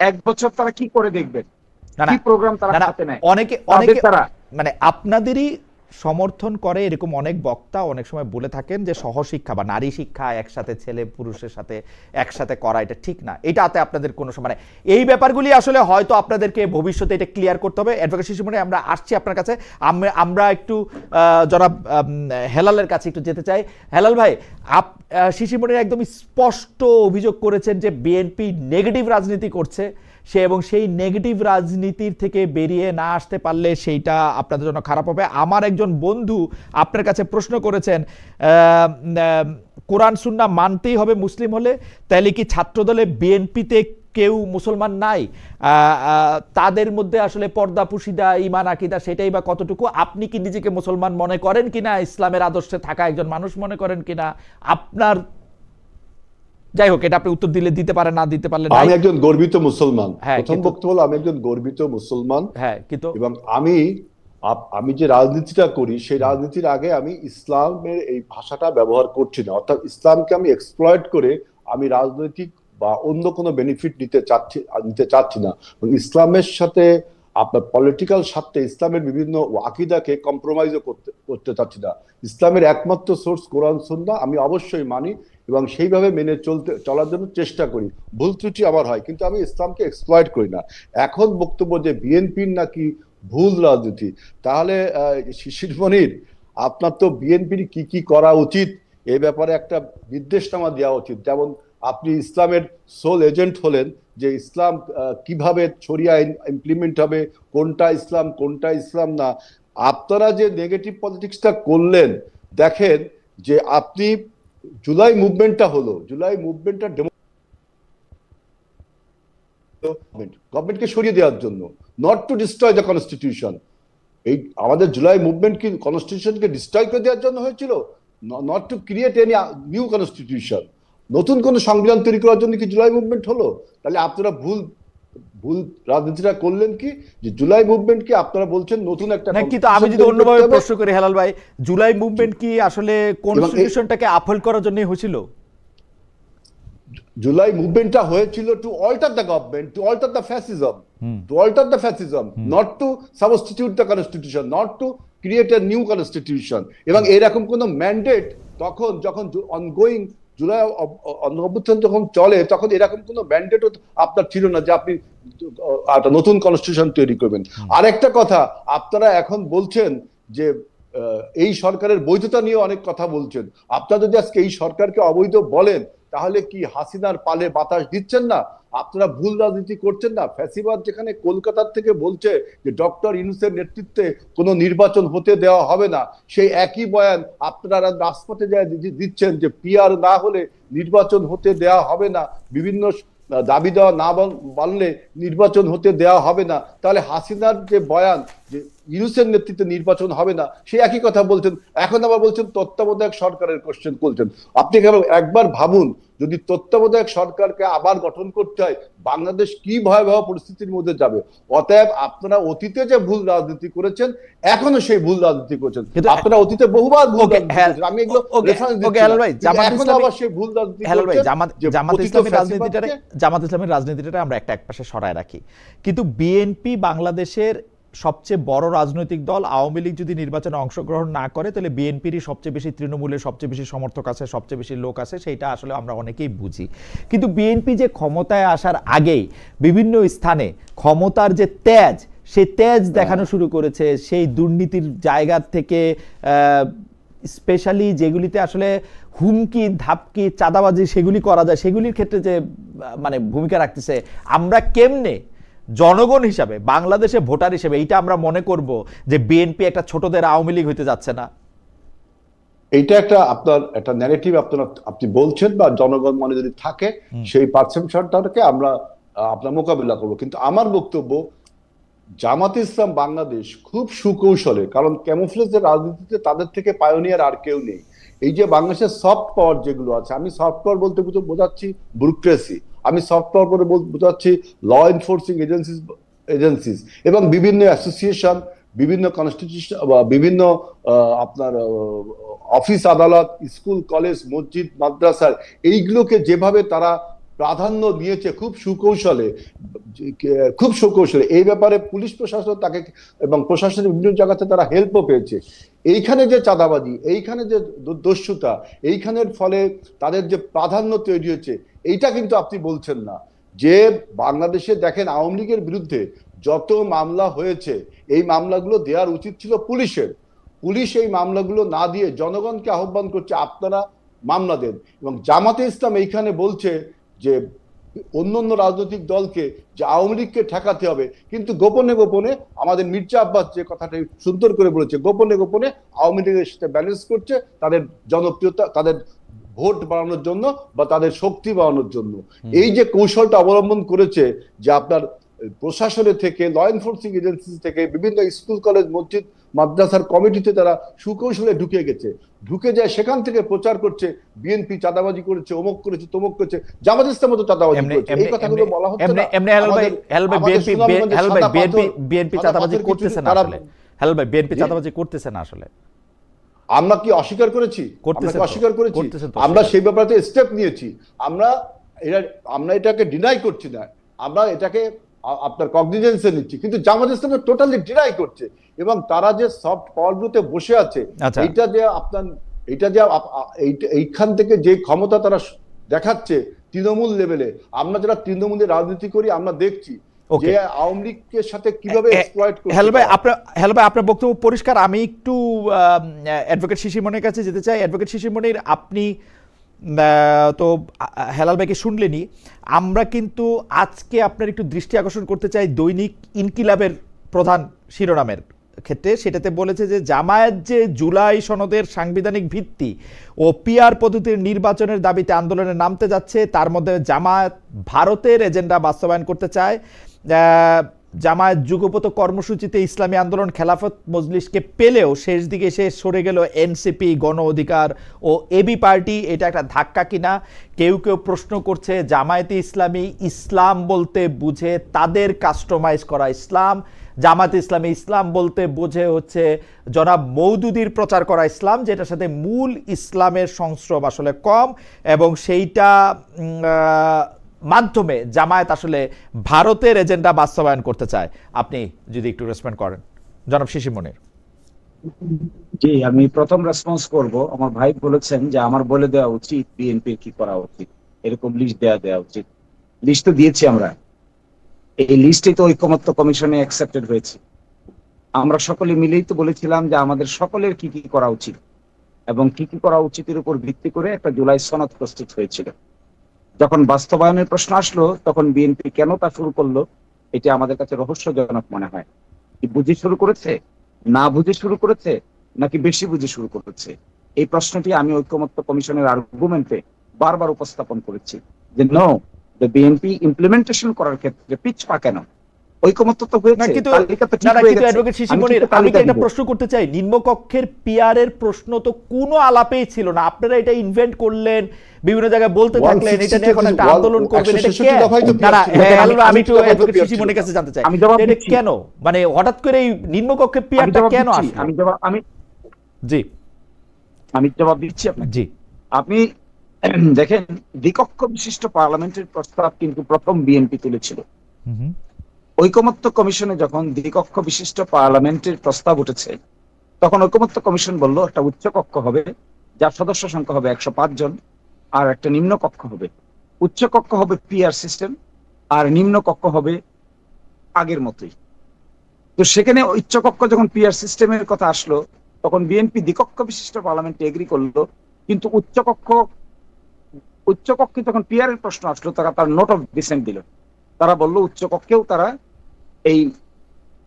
1 বছর তারা কি করে দেখবেন, কি প্রোগ্রাম তারা হাতে নেয়? অনেকে মানে আপনাদেরই সমর্থন করে এরকম অনেক বক্তা অনেক সময় বলে থাকেন যে সহশিক্ষা বা নারী শিক্ষা একসাথে ছেলে পুরুষের সাথে একসাথে করা এটা ঠিক না। এটাতে আপনাদের কোনো মানে এই ব্যাপারগুলি আসলে হয়তো আপনাদেরকে ভবিষ্যতে এটা ক্লিয়ার করতে হবে। অ্যাডভোকেট শিশির মনির, আমরা আসছি আপনার কাছে। আমরা একটু জনাব হেলালের কাছে একটু যেতে চাই। হেলাল ভাই, শিশির মনির একদম স্পষ্ট অভিযোগ করেছেন যে বিএনপি নেগেটিভ রাজনীতি করছে সে, এবং সেই নেগেটিভ রাজনীতির থেকে বেরিয়ে না আসতে পারলে সেইটা আপনাদের জন্য খারাপ হবে। আমার একজন বন্ধু আপনার কাছে প্রশ্ন করেছেন, কোরআন সুন্নাহ মানতেই হবে মুসলিম হলে, তাহলে কি ছাত্রদলে বিএনপিতে কেউ মুসলমান নাই? তাদের মধ্যে আসলে পর্দা পুশিদা ঈমান আকীদা সেটাই বা কতটুকু? আপনি কি নিজেকে মুসলমান মনে করেন কিনা, ইসলামের আদর্শে থাকা একজন মানুষ মনে করেন কিনা? আপনার, যাই হোক, এটা আপনি উত্তর দিলে দিতে পারেন, না দিতে পারলে আমি একজন গর্বিত মুসলমান। প্রথম বক্তব্য হলো আমি একজন গর্বিত মুসলমান। হ্যাঁ, কিন্তু এবং আমি যে রাজনীতিটা করি সেই রাজনীতির আগে আমি ইসলামের এই ভাষাটা ব্যবহার করছি না। অর্থাৎ ইসলামকে আমি এক্সপ্লয়েট করে আমি রাজনৈতিক বা অন্য কোনো বেনিফিট নিতে চাচ্ছি না। ইসলামের সাথে আপনার পলিটিক্যাল স্বার্থে ইসলামের বিভিন্ন আকীদাকে কম্প্রোমাইজও করতে চাচ্ছি না। ইসলামের একমাত্র সোর্স কোরআন সুন্নাহ আমি অবশ্যই মানি এবং সেইভাবে মেনে চলার জন্য চেষ্টা করি। ভুল ত্রুটি আমার হয়, কিন্তু আমি ইসলামকে এক্সপ্লয়েট করি না। এখন বক্তব্য যে বিএনপির নাকি ভুল রাজনীতি, তাহলে শিশির মনির, আপনার তো বিএনপির কি কি করা উচিত এ ব্যাপারে একটা নির্দেশনামা দেওয়া উচিত। যেমন আপনি ইসলামের সোল এজেন্ট হলেন, যে ইসলাম কিভাবে শরিয়া ইমপ্লিমেন্ট হবে, কোনটা ইসলাম না। আপনারা যে নেগেটিভ পলিটিক্সটা করলেন, দেখেন যে আপনি জুলাই মুভমেন্টটা হলো, জুলাই মুভমেন্টটা গভর্নমেন্টকে সরিয়ে দেওয়ার জন্য, not to destroy the constitution. এই আমাদের জুলাই মুভমেন্ট কি কনস্টিটিউশনকে ডিস্ট্রয় করে দেওয়ার জন্য হয়েছিল? Not to create any new constitution. নতুন কোন সংবিধান তৈরি করার জন্য কি জুলাই মুভমেন্ট হলো? তাহলে আপনারা ভুল রাজনীতিটা করলেন কি, যে জুলাই মুভমেন্ট কি আপনারা বলছেন নতুন একটা। কিন্তু আমি যদি অন্যভাবে প্রশ্ন করি হেলাল ভাই, জুলাই মুভমেন্ট কি আসলে কনস্টিটিউশনটাকে আপহোল্ড করার জন্য হয়েছিল? জুলাই মুভমেন্টটা হয়েছিল to alter the government, to alter the fascism, not to substitute the constitution, not to create a new constitution. এবং এরকম কোন ম্যান্ডেট যখন অনগোয়িং জুলাই অভ্যুত্থান যখন চলে, তখন এরকম কোন ম্যান্ডেটও আপনার ছিল না যে আপনি একটা নতুন কনস্টিটিউশন তৈরি করবেন। আরেকটা কথা, আপনারা এখন বলছেন যে এই সরকারের বৈধতা নিয়ে অনেক কথা বলছেন। আপনারা যদি আজকে এই সরকারকে অবৈধ বলেন, তাহলে কি হাসিনার পালে বাতাস দিচ্ছেন না? আপনারা ভুল রাজনীতি করছেন না? ফ্যাসিবাদ যেখানে কলকাতার থেকে বলছে যে ডক্টর ইউনূসের নেতৃত্বে কোনো নির্বাচন হতে দেওয়া হবে না, সেই একই বয়ান আপনারা রাজপথে যায় দিচ্ছেন যে পিআর না হলে নির্বাচন হতে দেওয়া হবে না, বিভিন্ন দাবি দেওয়া না মানলে নির্বাচন হতে দেওয়া হবে না। তাহলে হাসিনার যে বয়ান যে ইউনূসের নেতৃত্বে নির্বাচন হবে না, সেই একই কথা বলছেন। এখন আবার বলছেন তত্ত্বাবধায়ক সরকারের কোশ্চেন করছেন। আপনি একবার ভাবুন, যদি তত্ত্বাবধায়ক সরকারকে আবার গঠন করতে হয়, বাংলাদেশ কি ভয়াবহ পরিস্থিতির মধ্যে যাবে। অতএব আপনারা অতীতে যে ভুল রাজনীতি করেছেন, এখনো সেই ভুল রাজনীতি করছেন। আপনারা অতীতে বহুবার ভুল রাজনীতি করেছেন, আমি এগুলো রেফারেন্স দিচ্ছি, এখন আবার সেই ভুল রাজনীতি করছেন। জামাত ইসলামের রাজনীতিটা আমরা এক পাশে সরায় রাখি, কিন্তু বিএনপি বাংলাদেশের সবচেয়ে বড় রাজনৈতিক দল। আওয়ামী লীগ যদি নির্বাচনে অংশগ্রহণ না করে তাহলে বিএনপিরই সবচেয়ে বেশি, তৃণমূলের সবচেয়ে বেশি সমর্থক আছে, সবচেয়ে বেশি লোক আছে, সেইটা আসলে আমরা অনেকেই বুঝি। কিন্তু বিএনপি যে ক্ষমতায় আসার আগেই বিভিন্ন স্থানে ক্ষমতার যে তেজ, সেই তেজ দেখানো শুরু করেছে। সেই দুর্নীতির জায়গা থেকে স্পেশালি যেগুলিতে আসলে হুমকি ধাপকি চাঁদাবাজি সেগুলি করা যায়, সেগুলির ক্ষেত্রে যে মানে ভূমিকা রাখতেছে, আমরা কেমনে জনগণ হিসাবে, বাংলাদেশে ভোটার হিসেবে এইটা আমরা মনে করব যে বিএনপি একটা ছোটদের আওয়ামী লীগ হইতে যাচ্ছে না? এইটা আপনার একটা ন্যারেটিভ আপনি বলছেন, বা জনগণ মনে যদি থাকে সেই পারসেপশনটাকে আমরা আপনার মোকাবিলা করব। কিন্তু আমার বক্তব্য, জামাতে ইসলাম বাংলাদেশ খুব সুকৌশলে, কারণ ক্যামোফ্লেজের রাজনীতিতে তাদের থেকে পায়োনিয়ার আর কেউ নেই। এই যে বাংলাদেশের সফট পাওয়ার যেগুলো আছে, আমি সফট পাওয়ার বলতে বোঝাচ্ছি ব্যুরোক্রেসি, আমি সফট পাওয়ার বলে বোঝাচ্ছি ল এনফোর্সিং এজেন্সিস এবং বিভিন্ন অ্যাসোসিয়েশন, বিভিন্ন কনস্টিটিউশন, বিভিন্ন আপনার অফিস আদালত, স্কুল কলেজ মসজিদ মাদ্রাসার, এইগুলোকে যেভাবে তারা প্রাধান্য দিয়েছে খুব সুকৌশলে, এই ব্যাপারে পুলিশ প্রশাসন তাকে এবং প্রশাসনের বিভিন্ন জায়গাতে তারা হেল্পও পেয়েছে। এইখানে যে চাঁদাবাজি, এইখানে যে দস্যুতা, এইখানের ফলে তাদের যে প্রাধান্য তৈরি হয়েছে, এইটা কিন্তু আপনি বলছেন না। যে বাংলাদেশে দেখেন আওয়ামী লীগের বিরুদ্ধে যত মামলা হয়েছে, এই মামলাগুলো দেওয়ার উচিত ছিল পুলিশের। পুলিশ এই মামলাগুলো না দিয়ে জনগণকে আহ্বান করছে আপনারা মামলা দেন। এবং জামাতে ইসলাম এইখানে বলছে যে অন্য রাজনৈতিক দলকে যে আওয়ামী লীগকে ঠেকাতে হবে, কিন্তু গোপনে গোপনে আমাদের মির্জা আব্বাস যে কথাটা সুন্দর করে বলেছে, গোপনে গোপনে আওয়ামী লীগের সাথে ব্যালেন্স করছে তাদের জনপ্রিয়তা, তাদের ভোট বাড়ানোর জন্য বা তাদের শক্তি বাড়ানোর জন্য। এই যে কৌশলটা অবলম্বন করেছে, যে আপনার প্রশাসনের থেকে, ল এনফোর্সিং এজেন্সি থেকে, বিভিন্ন স্কুল কলেজ মসজিদ মাদ্রাসার কমিটিতে তারা সুকৌশলে ঢুকে গেছে, ঢুকে যায় সেখান থেকে প্রচার করছে বিএনপি চাঁদাবাজি করেছে, অমুক করেছে, তমুক করেছে, জামাত ইসলাম তো চাঁদাবাজি করেছে। এই কথাগুলো বলা হচ্ছে না। বিএনপি চাঁদাবাজি করতেছে না আসলে? হেলাল ভাই, বিএনপি চাঁদাবাজি করতেছে না আসলে? আমরা কি অস্বীকার করেছি? অস্বীকার করেছি, আমরা সেই ব্যাপারে স্টেপ নিয়েছি। আমরা এটাকে ডিনাই করছি না, আমরা এটাকে আপনার কগনিজেন্সে নিচ্ছি। কিন্তু জামাত ইসলাম টোটালি ডিনাই করছে, এবং তারা যে সফট পাওয়ারগুলোতে বসে আছে, এইটা যে আপনার এইখান থেকে যে ক্ষমতা তারা দেখাচ্ছে তৃণমূল লেভেলে, আমরা যারা তৃণমূলে রাজনীতি করি আমরা দেখছি যে আওয়ামী লীগের সাথে কিভাবে এক্সপ্লয়েট করছে। হেলাল ভাই, আপনার বক্তব্য পরিষ্কার। আমি একটু অ্যাডভোকেট শিশিরমণির কাছে যেতে চাই। অ্যাডভোকেট শিশিরমণির, আপনি তো হেলাল ভাইকে শুনলেনি, আমরা কিন্তু আজকে আপনার একটু দৃষ্টি আকর্ষণ করতে চাই দৈনিক ইনকিলাবের প্রধান শিরোনামের ক্ষেত্রে। সেটাতে বলেছে যে জামায়াত যে জুলাই সনদের সাংবিধানিক ভিত্তি ও পিআর পদ্ধতির নির্বাচনের দাবিতে আন্দোলনে নামতে যাচ্ছে, তার মধ্যে জামায়াত ভারতের এজেন্ডা বাস্তবায়ন করতে চায়। জামায়াত যুগপত কর্মসূচিতে ইসলামী আন্দোলন খেলাফত মজলিসকে পেলেও শেষ দিকে সে সরে গেল এনসিপি, গণ অধিকার ও এবি পার্টি। এটা একটা ধাক্কা কিনা? কেউ কেউ প্রশ্ন করছে জামায়াতে ইসলামী ইসলাম বলতে বুঝে তাদের কাস্টমাইজ করা ইসলাম, জামায়াতে ইসলামী ইসলাম বলতে বোঝে হচ্ছে জনাব মওদুদির প্রচার করা ইসলাম, যেটার সাথে মূল ইসলামের সংস্রব আসলে কম, এবং সেইটা মাধ্যমে জামায়াত আসলে ভারতের এজেন্ডা বাস্তবায়ন করতে চায়। আপনি যদি একটু রেসপন্ড করেন জনাব শিশিরমণির। জি, আমি প্রথম রেসপন্স করব। আমার ভাই বলেছেন যে আমার বলে দেওয়া উচিত বিএনপির কি করা উচিত, এরকম লিস্ট দেওয়া উচিত। লিস্ট তো দিয়েছি আমরা, এই লিস্টে তো ঐকমত্য কমিশনে অ্যাকসেপ্টেড হয়েছে। আমরা সকলে মিলেই তো বলেছিলাম যে আমাদের সকলের কি কি করা উচিত, এবং কি কি করা উচিতের উপর ভিত্তি করে একটা জুলাই সনদ প্রস্তুত হয়েছিল। যখন বাস্তবায়নের প্রশ্ন আসলো তখন বিএনপি কেন তা শুরু করলো, এটা আমাদের কাছে রহস্যজনক মনে হয়। কি বুঝে শুরু করেছে, না বুঝে শুরু করেছে, নাকি বেশি বুঝে শুরু করেছে? এই প্রশ্নটি আমি ঐকমত্য কমিশনের আর্গুমেন্টে বারবার উপস্থাপন করেছি যে নো, বিএনপি ইমপ্লিমেন্টেশন করার ক্ষেত্রে পিছপা কেন? ঐকমত্য তো হয়েছে, তালিকা তো ঠিক হয়ে গেছে। অ্যাডভোকেট শিশির মনির, আমি একটা প্রশ্ন করতে চাই। নিম্নকক্ষের পিআর এর প্রশ্ন তো কোনো আলাপেই ছিল না, আপনারা এটা ইনভেন্ট করলেন, বিভিন্ন জায়গায় বলতে থাকলেন, এটা নিয়ে এখন একটা আন্দোলন করবেন, এটা কেন? আমি একটু অ্যাডভোকেট শিশির মনির কাছে জানতে চাই এটা কেন, মানে হঠাৎ করে এই নিম্নকক্ষের পিআরটা কেন আসলো? আমি জবাব দিচ্ছি আপনাকে। জি, আপনি দেখেন, দ্বিকক্ষ বিশিষ্ট পার্লামেন্টের প্রস্তাব কিন্তু প্রথম বিএনপি তুলেছিল। ঐকমত্য কমিশনে যখন দ্বিকক্ষ বিশিষ্ট পার্লামেন্টের প্রস্তাব উঠেছে, তখন ঐকমত্য কমিশন বলল একটা উচ্চ কক্ষ হবে যার সদস্য সংখ্যা হবে 105 জন, আর একটা নিম্ন কক্ষ হবে। উচ্চ কক্ষ হবে পিআর সিস্টেম, আর নিম্ন কক্ষ হবে আগের মতোই। তো সেখানে উচ্চ কক্ষ যখন পিআর সিস্টেমের কথা আসলো, তখন বিএনপি দ্বিকক্ষ বিশিষ্ট পার্লামেন্টে এগ্রি করলো, কিন্তু উচ্চ কক্ষে যখন পিআর এর প্রশ্ন আসলো, তারা তার নোট অফ ডিসেন্ট দিল। তারা বলল উচ্চ কক্ষেও তারা এই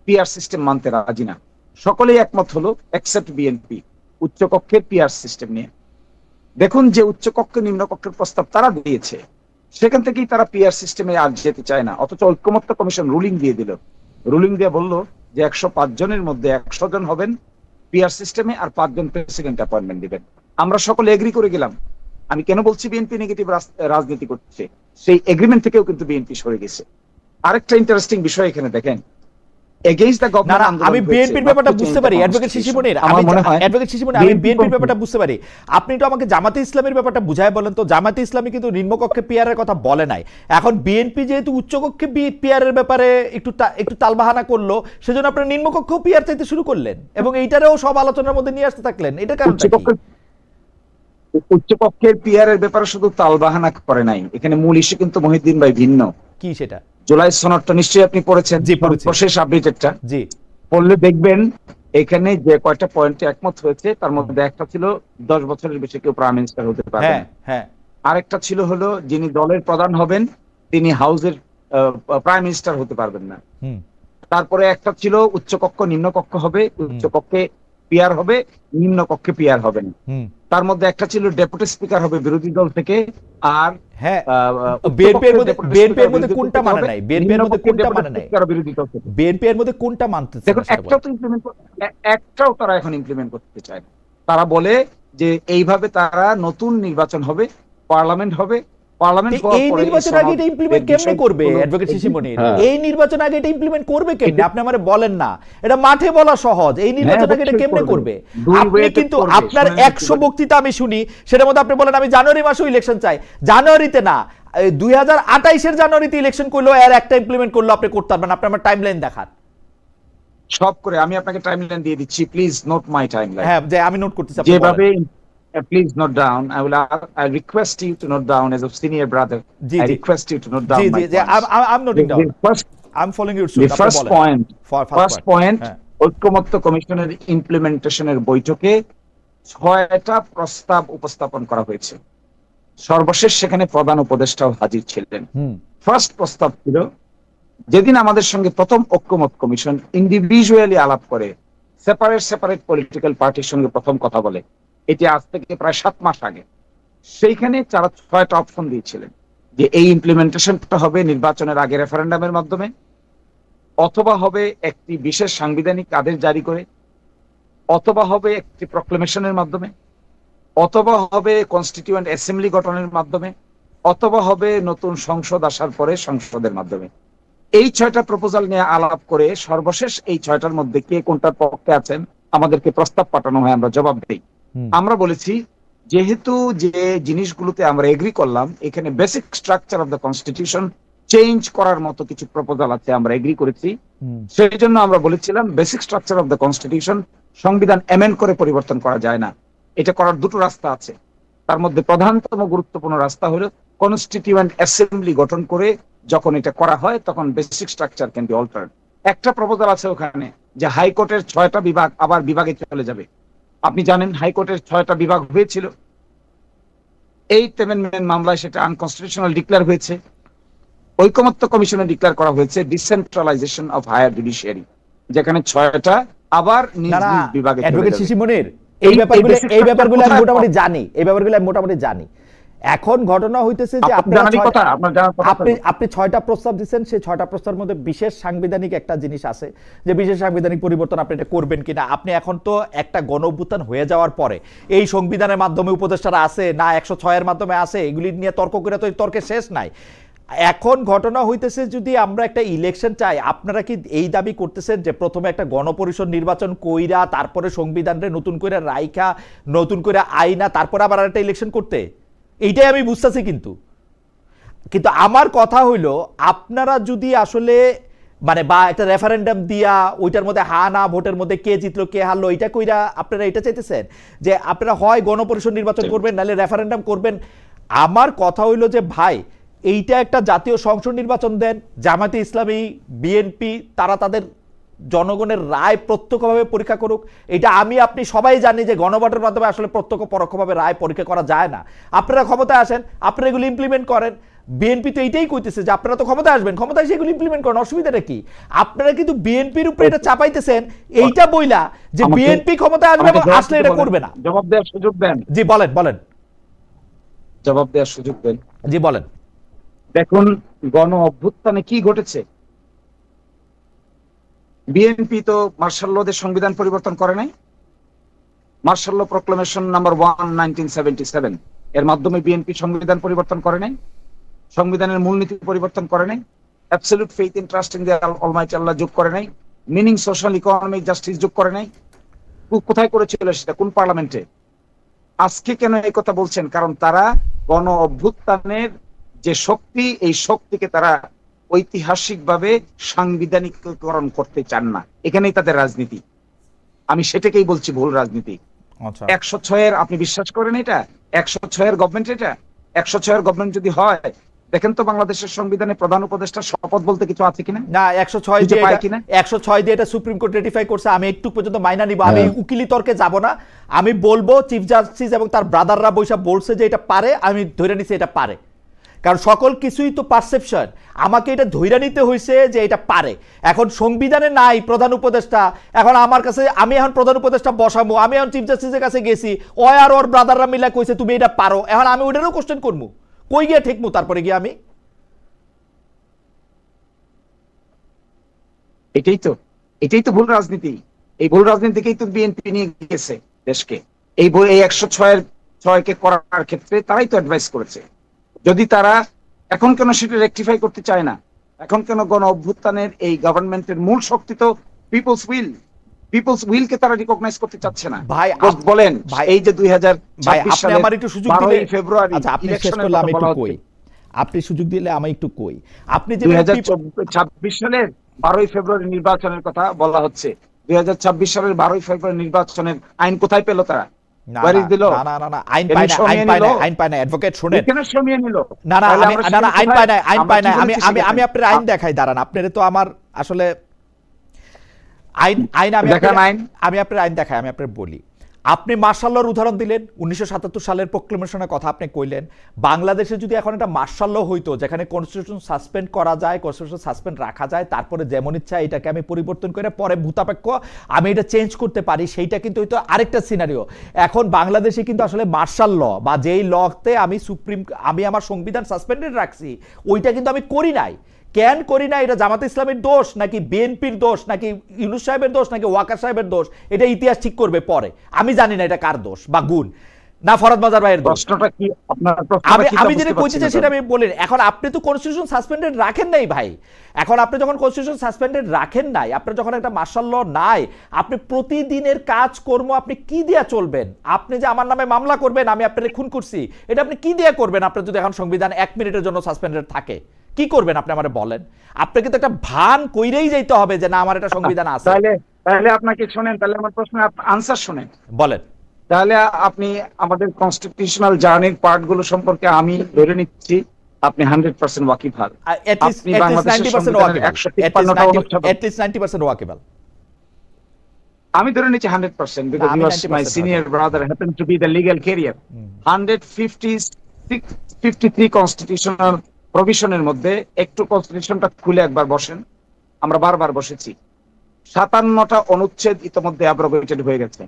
পিআর সিস্টেম মানতে রাজি না। সকলেই একমত হলো এক্সেপ্ট বিএনপি উচ্চ কক্ষের পিআর সিস্টেম নিয়ে। দেখুন যে উচ্চ কক্ষ নিম্ন কক্ষের প্রস্তাব তারা দিয়েছে, সেখান থেকেই তারা পিআর সিস্টেমে আর যেতে চায় না। অথচ ঐকমত্য কমিশন রুলিং দিয়ে দিল, রুলিং দিয়ে বলল যে 105 জনের মধ্যে 100 জন হবেন পিআর সিস্টেমে, আর 5 জন প্রেসিডেন্ট অ্যাপয়েন্টমেন্ট দিবেন। আমরা সকলে এগ্রি করে গেলাম। আমি কেন বলছি বিএনপি নেগেটিভ রাজনীতি করছে, সেই এগ্রিমেন্ট থেকেও কিন্তু বিএনপি সরে গেছে। আরেকটা ইন্টারেস্টিং বিষয় এখানে দেখেন, এগেইনস্ট দ্য গভর্নমেন্ট। আমি বিএনপির ব্যাপারটা বুঝতে পারি অ্যাডভোকেট শিশির মনির, অ্যাডভোকেট শিশির মনির, আমি বিএনপির ব্যাপারটা বুঝতে পারি। আপনি তো আমাকে জামাতে ইসলামের ব্যাপারটা বুঝায় বলেন তো। জামাতে ইসলামী কিন্তু নিম্নকক্ষে পিআর এর কথা বলে নাই। এখন বিএনপি যেহেতু উচ্চকক্ষে পিআর এর ব্যাপারে একটু তালবাহানা করলো, সেজন্য আপনারা নিম্নকক্ষেও পিআর চাইতে শুরু করলেন এবং এইটারেও সব আলোচনার মধ্যে নিয়ে আসতে থাকলেন। এটা কারণটা কি? উচ্চকক্ষের পিআর এর ব্যাপারে শুধু তালবাহানা করে নাই, এখানে মূল ইস্যু কিন্তু মহিউদ্দিন ভাই ভিন্ন। কি সেটা? জুলাই সনদটা নিশ্চয়ই আপনি পড়েছেন, সর্বশেষ আপডেটেডটা। জি, পড়লে দেখবেন এখানে যে কয়টা পয়েন্টে একমত হয়েছে, তার মধ্যে একটা ছিল 10 বছরের বেশি কেউ প্রাইম মিনিস্টার হতে পারবে না। হ্যাঁ, আরেকটা ছিল হলো যিনি দলের প্রধান হবেন তিনি হাউসের প্রাইম মিনিস্টার হতে পারবেন না। তারপরে একটা ছিল উচ্চকক্ষ নিম্নকক্ষ হবে, উচ্চকক্ষে পিআর হবে, নিম্ন কক্ষে পিআর হবে না। তার মধ্যে একটা ছিল ডেপুটি স্পিকার হবে বিরোধী দল থেকে, আর বিএনপির মধ্যে কোনটা মানে নাই? বিএনপির মধ্যে কোনটা মানে নাই? বিরোধী দল থেকে বিএনপির মধ্যে কোনটা মানতেছে? দেখুন, একটাও তারা এখন ইমপ্লিমেন্ট করতে চায় না। তারা বলে যে এইভাবে তারা নতুন নির্বাচন হবে, পার্লামেন্ট হবে, এই নির্বাচন আগে এটা ইমপ্লিমেন্ট কেমনে করবে অ্যাডভোকেট শিশির মনির? এই নির্বাচন আগে এটা ইমপ্লিমেন্ট করবে কেমনে? আপনি আমারে বলেন না, এটা মাঠে বলা সহজ। এই নির্বাচন আগে এটা কেমনে করবে? আপনি কিন্তু আপনার 100 বক্তৃতা আমি শুনি, সেটার মধ্যে আপনি বলেন আমি জানুয়ারি মাসে ইলেকশন চাই। জানুয়ারিতে না, 2028 জানুয়ারিতে ইলেকশন করলো, এর একটা ইমপ্লিমেন্ট করলো আপনি করতে পারবেন। আপনি আমার টাইমলাইন দেখান সব করে। আমি আপনাকে টাইমলাইন দিয়ে দিচ্ছি, প্লিজ নোট মাই টাইমলাইন। হ্যাঁ, যে আমি নোট করতেছি। যেভাবে please note down. I request you to note down as a senior brother. I request you to note down my points. I'm noting down. I'm following your suit. The first point, ঐক্যমত্য কমিশনের ইমপ্লিমেন্টেশনের বৈঠকে 6টা প্রস্তাব উপস্থাপন করা হয়েছে। সর্বশেষ সেখানে প্রধান উপদেষ্টাও হাজির ছিলেন। ফার্স্ট প্রস্তাব ছিল, যেদিন আমাদের সঙ্গে প্রথম ঐক্যমত্য কমিশন ইন্ডিভিজুয়ালি আলাপ করে, সেপারেট পলিটিক্যাল পার্টির সঙ্গে প্রথম কথা বলে, এটি আজ থেকে প্রায় 7 মাস আগে, সেইখানে তারা 6টা অপশন দিয়েছিলেন যে এই ইমপ্লিমেন্টেশনটা হবে নির্বাচনের আগে রেফারেন্ডামের মাধ্যমে, অথবা হবে একটি বিশেষ সাংবিধানিক আদেশ জারি করে, অথবা হবে একটি প্রক্লেমেশনের মাধ্যমে, অথবা হবে কনস্টিটিউয়েন্ট অ্যাসেম্বলি গঠনের মাধ্যমে, অথবা হবে নতুন সংসদ আসার পরে সংসদের মাধ্যমে। এই 6টা প্রপোজাল নিয়ে আলাপ করে সর্বশেষ এই 6টার মধ্যে কে কোনটার পক্ষে আছেন আমাদেরকে প্রস্তাব পাঠানো হয়, আমরা জবাব দিই। আমরা বলেছি যেহেতু যে জিনিসগুলোতে আমরা এগ্রি করলাম, এখানে basic structure of the constitution change করার মতো কিছু প্রপোজাল আছে, আমরা এগ্রি করেছি। সেই জন্য আমরা বলেছিলাম basic structure of the constitution সংবিধান অ্যামেন্ড করে পরিবর্তন করা যায় না, এটা করার 2টো রাস্তা আছে। তার মধ্যে প্রধানতম গুরুত্বপূর্ণ রাস্তা হলো কনস্টিটিউয়েন্ট অ্যাসেম্বলি গঠন করে যখন এটা করা হয় তখন basic structure can be altered. একটা প্রপোজাল আছে ওখানে যে হাইকোর্টের 6টা বিভাগ আবার বিভাগে চলে যাবে। আপনি জানেন হাইকোর্টের 6টা বিভাগ হয়েছিল, এইট অ্যামেন্ডমেন্ট মামলায় সেটা আনকনস্টিটিউশনাল ডিক্লেয়ার হয়েছে। ঐকমত্য কমিশনে ডিক্লেয়ার করা হয়েছে ডিসেন্ট্রালাইজেশন অফ হায়ার জুডিশিয়ারি, যেখানে 6টা আবার নিজ নিজ বিভাগে চলে অ্যাডভোকেট যাবে। শিশির মনির, এই ব্যাপারগুলো আমি মোটামুটি জানি। এখন ঘটনা হইতেছে যে আপনি 6টা প্রস্তাব দিচ্ছেন, সেই 6টা প্রস্তাবের মধ্যে বিশেষ সাংবিধানিক একটা জিনিস আছে, যে বিশেষ সাংবিধানিক পরিবর্তন আপনি এটা করবেন কিনা। আপনি এখন তো একটা গণঅভ্যুত্থান হয়ে যাওয়ার পরে এই সংবিধানের মাধ্যমে উপদেষ্টারা আছে না 106 মাধ্যমে আছে, এগুলি নিয়ে তর্ক করে তো তর্কের শেষ নাই। এখন ঘটনা হইতেছে যদি আমরা একটা ইলেকশন চাই, আপনারা কি এই দাবি করতেছেন যে প্রথমে একটা গণপরিষদ নির্বাচন কইরা তারপরে সংবিধানরে নতুন করে রাইখা নতুন করে আইনা তারপরে আবার একটা ইলেকশন করতে? এইটাই আমি বুঝতেছি। কিন্তু আমার কথা হইল, আপনারা যদি আসলে মানে বা একটা রেফারেন্ডাম দিয়া ওইটার মধ্যে হা না ভোটের মধ্যে কে জিতলো কে হারলো এটা কইরা আপনারা এটা চাইতেছেন যে আপনারা হয় গণপরিষদ নির্বাচন করবেন নাহলে রেফারেন্ডাম করবেন। আমার কথা হইল যে ভাই, এইটা একটা জাতীয় সংসদ নির্বাচন দেন, জামায়াতে ইসলামী, বিএনপি তারা তাদের জনগণের রায় প্রত্যক্ষভাবে পরীক্ষা করুক। এটা আমি আপনি সবাই জানি যে গণভোটের মাধ্যমে আসলে প্রত্যক্ষ পরোক্ষভাবে রায় পরীক্ষা করা যায় না। আপনারা ক্ষমতায় আসেন, আপনারা এগুলো ইমপ্লিমেন্ট করেন। বিএনপি তো এইটাই কইতেছে যে আপনারা তো ক্ষমতায় আসবেন, ক্ষমতায় সেগুলো ইমপ্লিমেন্ট করেন, অসুবিধাটা কি? আপনারা কিন্তু বিএনপির উপরে এটা চাপাইতেছেন এইটা বইলা যে বিএনপি ক্ষমতায় আসবে এবং আসলে এটা করবে না। জবাব দেওয়ার সুযোগ দেন। জি বলেন। জবাব দেওয়ার সুযোগ দেন। জি বলেন। দেখুন গণ অভ্যুত্থানে কি ঘটেছে। বিএনপি তো মার্শাল লদের সংবিধান পরিবর্তন করে নাই। মার্শাল ল প্রক্লামেশন নাম্বার 1 1977 এর মাধ্যমে বিএনপি সংবিধান পরিবর্তন করে নাই, সংবিধানের মূলনীতি পরিবর্তন করে নাই, absolute faith in trust in the almighty Allah যোগ করে নাই, মিনিং সোশ্যাল ইকোনমিক জাস্টিস যোগ করে নাই। কোথায় করেছিল সেটা? কোন পার্লামেন্টে? আজকে কেন এই কথা বলছেন? কারণ তারা গণ অভ্যুত্থানের যে শক্তি, এই শক্তিকে তারা ঐতিহাসিকভাবে সাংবিধানিকরণ করতে চান না। এখানেই তাদের রাজনীতি। আমি সেটাকেই বলছি ভুল রাজনীতি। 106 আপনি বিশ্বাস করেন এটা? 106 গভর্নমেন্ট, এটা 106 গভর্নমেন্ট যদি হয়, দেখেন তো বাংলাদেশের সংবিধানে প্রধান উপদেষ্টার শপথ বলতে কিছু আছে কিনা? না, 106 দিয়ে এটা সুপ্রিম কোর্ট রেটিফাই করছে। আমি একটু পর্যন্ত মাইনা নিব, আমি উকিলি তর্কে যাব না। আমি বলবো চিফ জাস্টিস এবং তার ব্রাদাররা বৈশা বলছে যে এটা পারে, আমি ধরে নিছি এটা পারে। কারণ সকল কিছুই তো পারসেপশন। আমাকে এটা ধৈর্য নিতে হয়েছে যে এটা পারে। এখন সংবিধানে নাই প্রধান উপদেষ্টা, এখন আমার কাছে আমি এখন প্রধান উপদেষ্টা বসাবো, আমি এখন চিফ জাস্টিসের কাছে গেছি, আর ওর ব্রাদাররা মিলা কইছে তুমি এটা পারো, এখন আমি ওইটারও কোশ্চেন করবো, কই গিয়ে ঠেকবো তারপরে গিয়ে আমি? এটাই তো ভুল রাজনীতি। এই ভুল রাজনীতিকেই তো বিএনপি নিয়ে গেছে দেশকে। এই 106 করার ক্ষেত্রে তারাই তো অ্যাডভাইস করেছে। যদি তারা এখন কেন সেটা রেকটিফাই করতে চায় না? এখন কেন গণ অভ্যুত্থানের এই গভর্নমেন্টের মূল শক্তি তো পিপলস উইল কে তারা রিকগনাইজ করতে চাচ্ছে না। ভাই বলেন এই যে 2026 সালে আমার একটু সুযোগ দিলে ফেব্রুয়ারি, আচ্ছা আপনি শেষ করলে আমি একটু কই, আপনি সুযোগ দিলে আমি একটু কই। আপনি যে 2026 সালের 12 ফেব্রুয়ারি নির্বাচনের কথা বলা হচ্ছে, 2026 সালের 12 ফেব্রুয়ারি নির্বাচনের আইন কোথায় পেল তারা? আইন পায় না অ্যাডভোকেট শুনেন। আমি আপনার আইন দেখাই, দাঁড়ান। আপনার তো আমার আসলে আমি আপনার আইন দেখাই, আমি আপনার বলি। আপনি মার্শাল লর উদাহরণ দিলেন, 1977 সালের প্রক্লেমেশনের কথা আপনি কইলেন। বাংলাদেশে যদি এখন একটা মার্শাল ল হইতো যেখানে কনস্টিটিউশন সাসপেন্ড করা যায়, কনস্টিটিউশন সাসপেন্ড রাখা যায়, তারপরে যেমন ইচ্ছা এটাকে আমি পরিবর্তন করে পরে ভূতাপেক্ষ আমি এটা চেঞ্জ করতে পারি, সেইটা কিন্তু হয়তো আরেকটা সিনারিও। এখন বাংলাদেশে কিন্তু আসলে মার্শাল ল বা যেই লতে আমি আমার সংবিধান সাসপেন্ডেড রাখছি, ওইটা কিন্তু আমি করি নাই। কেন করি না? এটা জামাতে ইসলামের দোষ নাকি বিএনপির দোষ নাকি ইউনূস সাহেবের দোষ নাকি ওয়াকার সাহেবের দোষ? এটা ইতিহাস ঠিক করবে পরে। আমি জানি না এটা কার দোষ বা গুণ, না ফরহাদ মাজার ভাইয়ের দোষ। আমি যেটা কইতে চাই সেটা আমি বলি। এখন আপনি তো কনস্টিটিউশন সাসপেন্ডেড রাখেন নাই ভাই। এখন আপনি যখন কনস্টিটিউশন সাসপেন্ডেড রাখেন নাই, আপনার যখন একটা মার্শাল ল নাই, আপনি প্রতিদিনের কাজকর্ম আপনি কি দিয়া চলবেন? আপনি যে আমার নামে মামলা করবেন আমি আপনার খুন করছি, এটা আপনি কি দিয়া করবেন? আপনার যদি এখন সংবিধান 1 মিনিটের জন্য সাসপেন্ডেড থাকে, কি করবেন আপনি আমারে বলেন? আপনাকে তো একটা ভান কইরেই যাইতে হবে যে না আমার এটা সংবিধান আছে। তাহলে আপনাকে শুনেন, তাহলে আমার প্রশ্নের আনসার শুনেন। বলেন। তাহলে আপনি আমাদের কনস্টিটিউশনাল জার্নির পার্টগুলো সম্পর্কে আমি ধরে নিচ্ছি আপনি 100% ওয়াকিবহাল। আপনি বাংলাদেশের 90% ওয়াকিবহাল। at least 90% ওয়াকিবহাল। আমি ধরে নিচ্ছি 100% because you are my senior brother, happen to be the legal career. 150 53 constitutional প্রভিশনের মধ্যে একটু কনস্টিটিউশনটা খুলে একবার বসেন, আমরা বারবার বসেছি, 57টা অনুচ্ছেদ ইতোমধ্যে অ্যাব্রোগেটেড হয়ে গেছে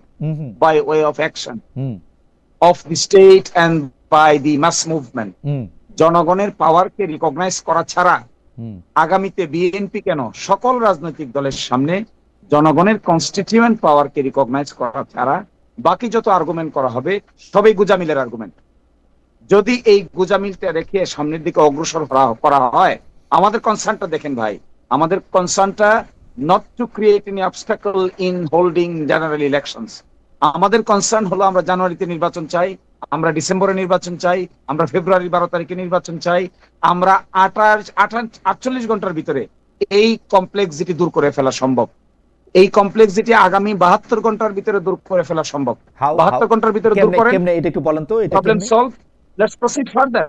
by way of action of the state and by the mass movement. জনগণের পাওয়ারকে রিকগনাইজ করা ছাড়া আগামীতে বিএনপি কেন, সকল রাজনৈতিক দলের সামনে জনগণের কনস্টিটিউয়েন্ট পাওয়ারকে রিকগনাইজ করা ছাড়া বাকি যত আর্গুমেন্ট করা হবে সবই গুজামিলের আর্গুমেন্ট। যদি এই গুজামিলটা রেখে সামনের দিকে অগ্রসর করা হয়, আমাদের কনসার্নটা দেখেন ভাই, আমাদের কনসার্নটা not to create any obstacle in holding general elections. আমাদের কনসার্ন হলো আমরা জানুয়ারিতে নির্বাচন চাই, আমরা ডিসেম্বরে নির্বাচন চাই, আমরা ফেব্রুয়ারি 12 তারিখে নির্বাচন চাই, আমরা 48 ঘন্টার ভিতরে এই কমপ্লেক্সিটি দূর করে ফেলা সম্ভব। এই কমপ্লেক্সিটি আগামী 72 ঘন্টার ভিতরে দূর করে ফেলা সম্ভব। 72 ঘন্টার ভিতরে দূর করেন, কেমনে এটা একটু বলেন তো, এটা problem solve, let's proceed further.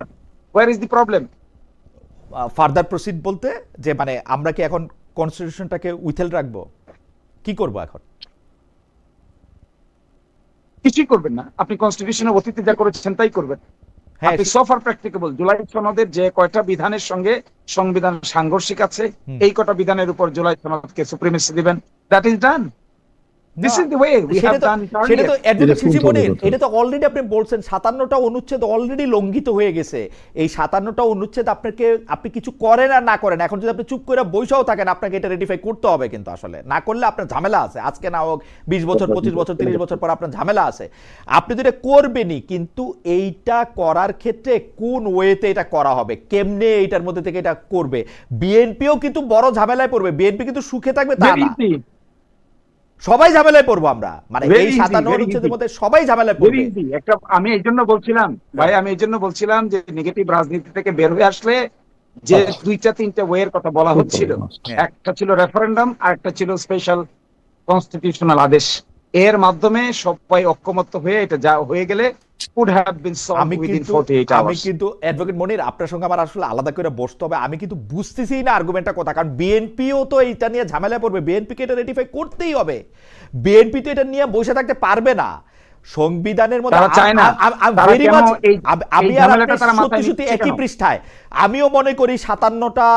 Where is the problem? Further proceed বলতে যে মানে আমরা কি এখন কনস্টিটিউশনটাকে উইথেল রাখবো, কি করব এখন? কিছুই করবেন না, আপনি কনস্টিটিউশনের অতীতে যা করেছেন তাই করবেন। আপনি সফার প্র্যাকটিকেবল জুলাই সনদের যে কয়টা বিধানের সঙ্গে সংবিধান সাংঘর্ষিক আছে, এই কয়টা বিধানের উপর জুলাই সনদকে সুপ্রিমেসি দিবেন, that is done. This is the way we have done it earlier. সেটা তো অ্যাডভোকেট শিশির মনির, এটা তো অলরেডি আপনি বলছেন 57টা অনুচ্ছেদ অলরেডি লঙ্ঘিত হয়ে গেছে। এই 57টা অনুচ্ছেদ আপনি কিছু করেন আর না করেন, এখন যদি আপনি চুপ করে বইসাও থাকেন, আপনাকে এটা রেটিফাই করতে হবে। কিন্তু আসলে না করলে আপনার ঝামেলা আছে, আজকে না হোক 20 বছর 25 বছর 30 বছর পর আপনার ঝামেলা আছে। আপনি তো এটা করবেনই, কিন্তু এইটা করার ক্ষেত্রে কোন ওয়েতে এটা করা হবে, কেমনে এইটার মধ্যে থেকে এটা করবে। বিএনপিও কিন্তু বড় ঝামেলায় পড়বে, বিএনপি কিন্তু সুখে থাকবে তা না, সবাই ঝামেলায় পড়বো আমরা। মানে এই 57 অনুচ্ছেদের মধ্যে সবাই ঝামেলায় পড়বে। একটা আমি এই জন্য বলছিলাম ভাই, আমি এই জন্য বলছিলাম যে নেগেটিভ রাজনীতি থেকে বের হয়ে আসলে যে 2-3টা ওয়ের কথা বলা হচ্ছিল, একটা ছিল রেফারেন্ডাম আর একটা ছিল স্পেশাল কনস্টিটিউশনাল আদেশ। এর মাধ্যমে সবাই ঐক্যমত্য হয়ে এটা যা হয়ে গেলে could have been solved within 48 hours। আমি কিন্তু অ্যাডভোকেট মনির আপনার সঙ্গে আমার আসলে আলাদা করে বসতে হবে। আমি কিন্তু বুঝতেছি না আর্গুমেন্টটা কথা, কারণ বিএনপিও তো এইটা নিয়ে ঝামেলায় পড়বে, বিএনপিকে এটা রেটিফাই করতেই হবে। বিএনপি তো এটা নিয়ে বসে থাকতে পারবে না। সংবিধানের মধ্যে একই পৃষ্ঠায় আমিও মনে করি 57টা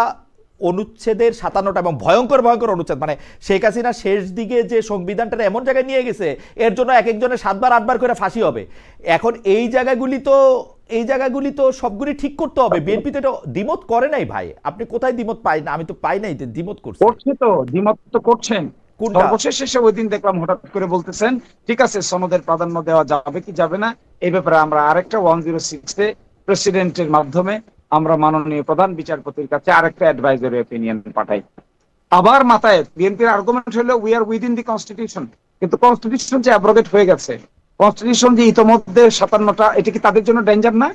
অনুচ্ছেদের 57টা এবং ভয়ঙ্কর ভয়ঙ্কর অনুচ্ছেদ, মানে শেখ হাসিনা শেষ দিকে যে সংবিধানটা এমন জায়গায় নিয়ে গেছে এর জন্য এক একজনের 7বার 8বার করে ফাঁসি হবে। এখন এই জায়গাগুলি তো সবগুলি ঠিক করতে হবে। বিএনপি তো এটা দ্বিমত করে নাই ভাই, আপনি কোথায় দ্বিমত পাই না? আমি তো পাই নাই দ্বিমত করছে তো, দ্বিমত তো করছেন। সর্বশেষ শেষে ওই দিন দেখলাম হঠাৎ করে বলতেছেন ঠিক আছে সনদের প্রাধান্য দেওয়া যাবে কি যাবে না, এই ব্যাপারে আমরা আরেকটা 106 প্রেসিডেন্টের মাধ্যমে আমরা মাননীয় প্রধান বিচারপতির কাছে আরেকটা অ্যাডভাইজারি অপিনিয়ন পাঠাই। আবার মাথায় বিএনপির আর্গুমেন্ট হলো we are within the constitution, কিন্তু কনস্টিটিউশন যে অ্যাব্রোগেট হয়ে গেছে, কনস্টিটিউশন যে ইতোমধ্যে 57টা, এটা কি তাদের জন্য ডেঞ্জার না?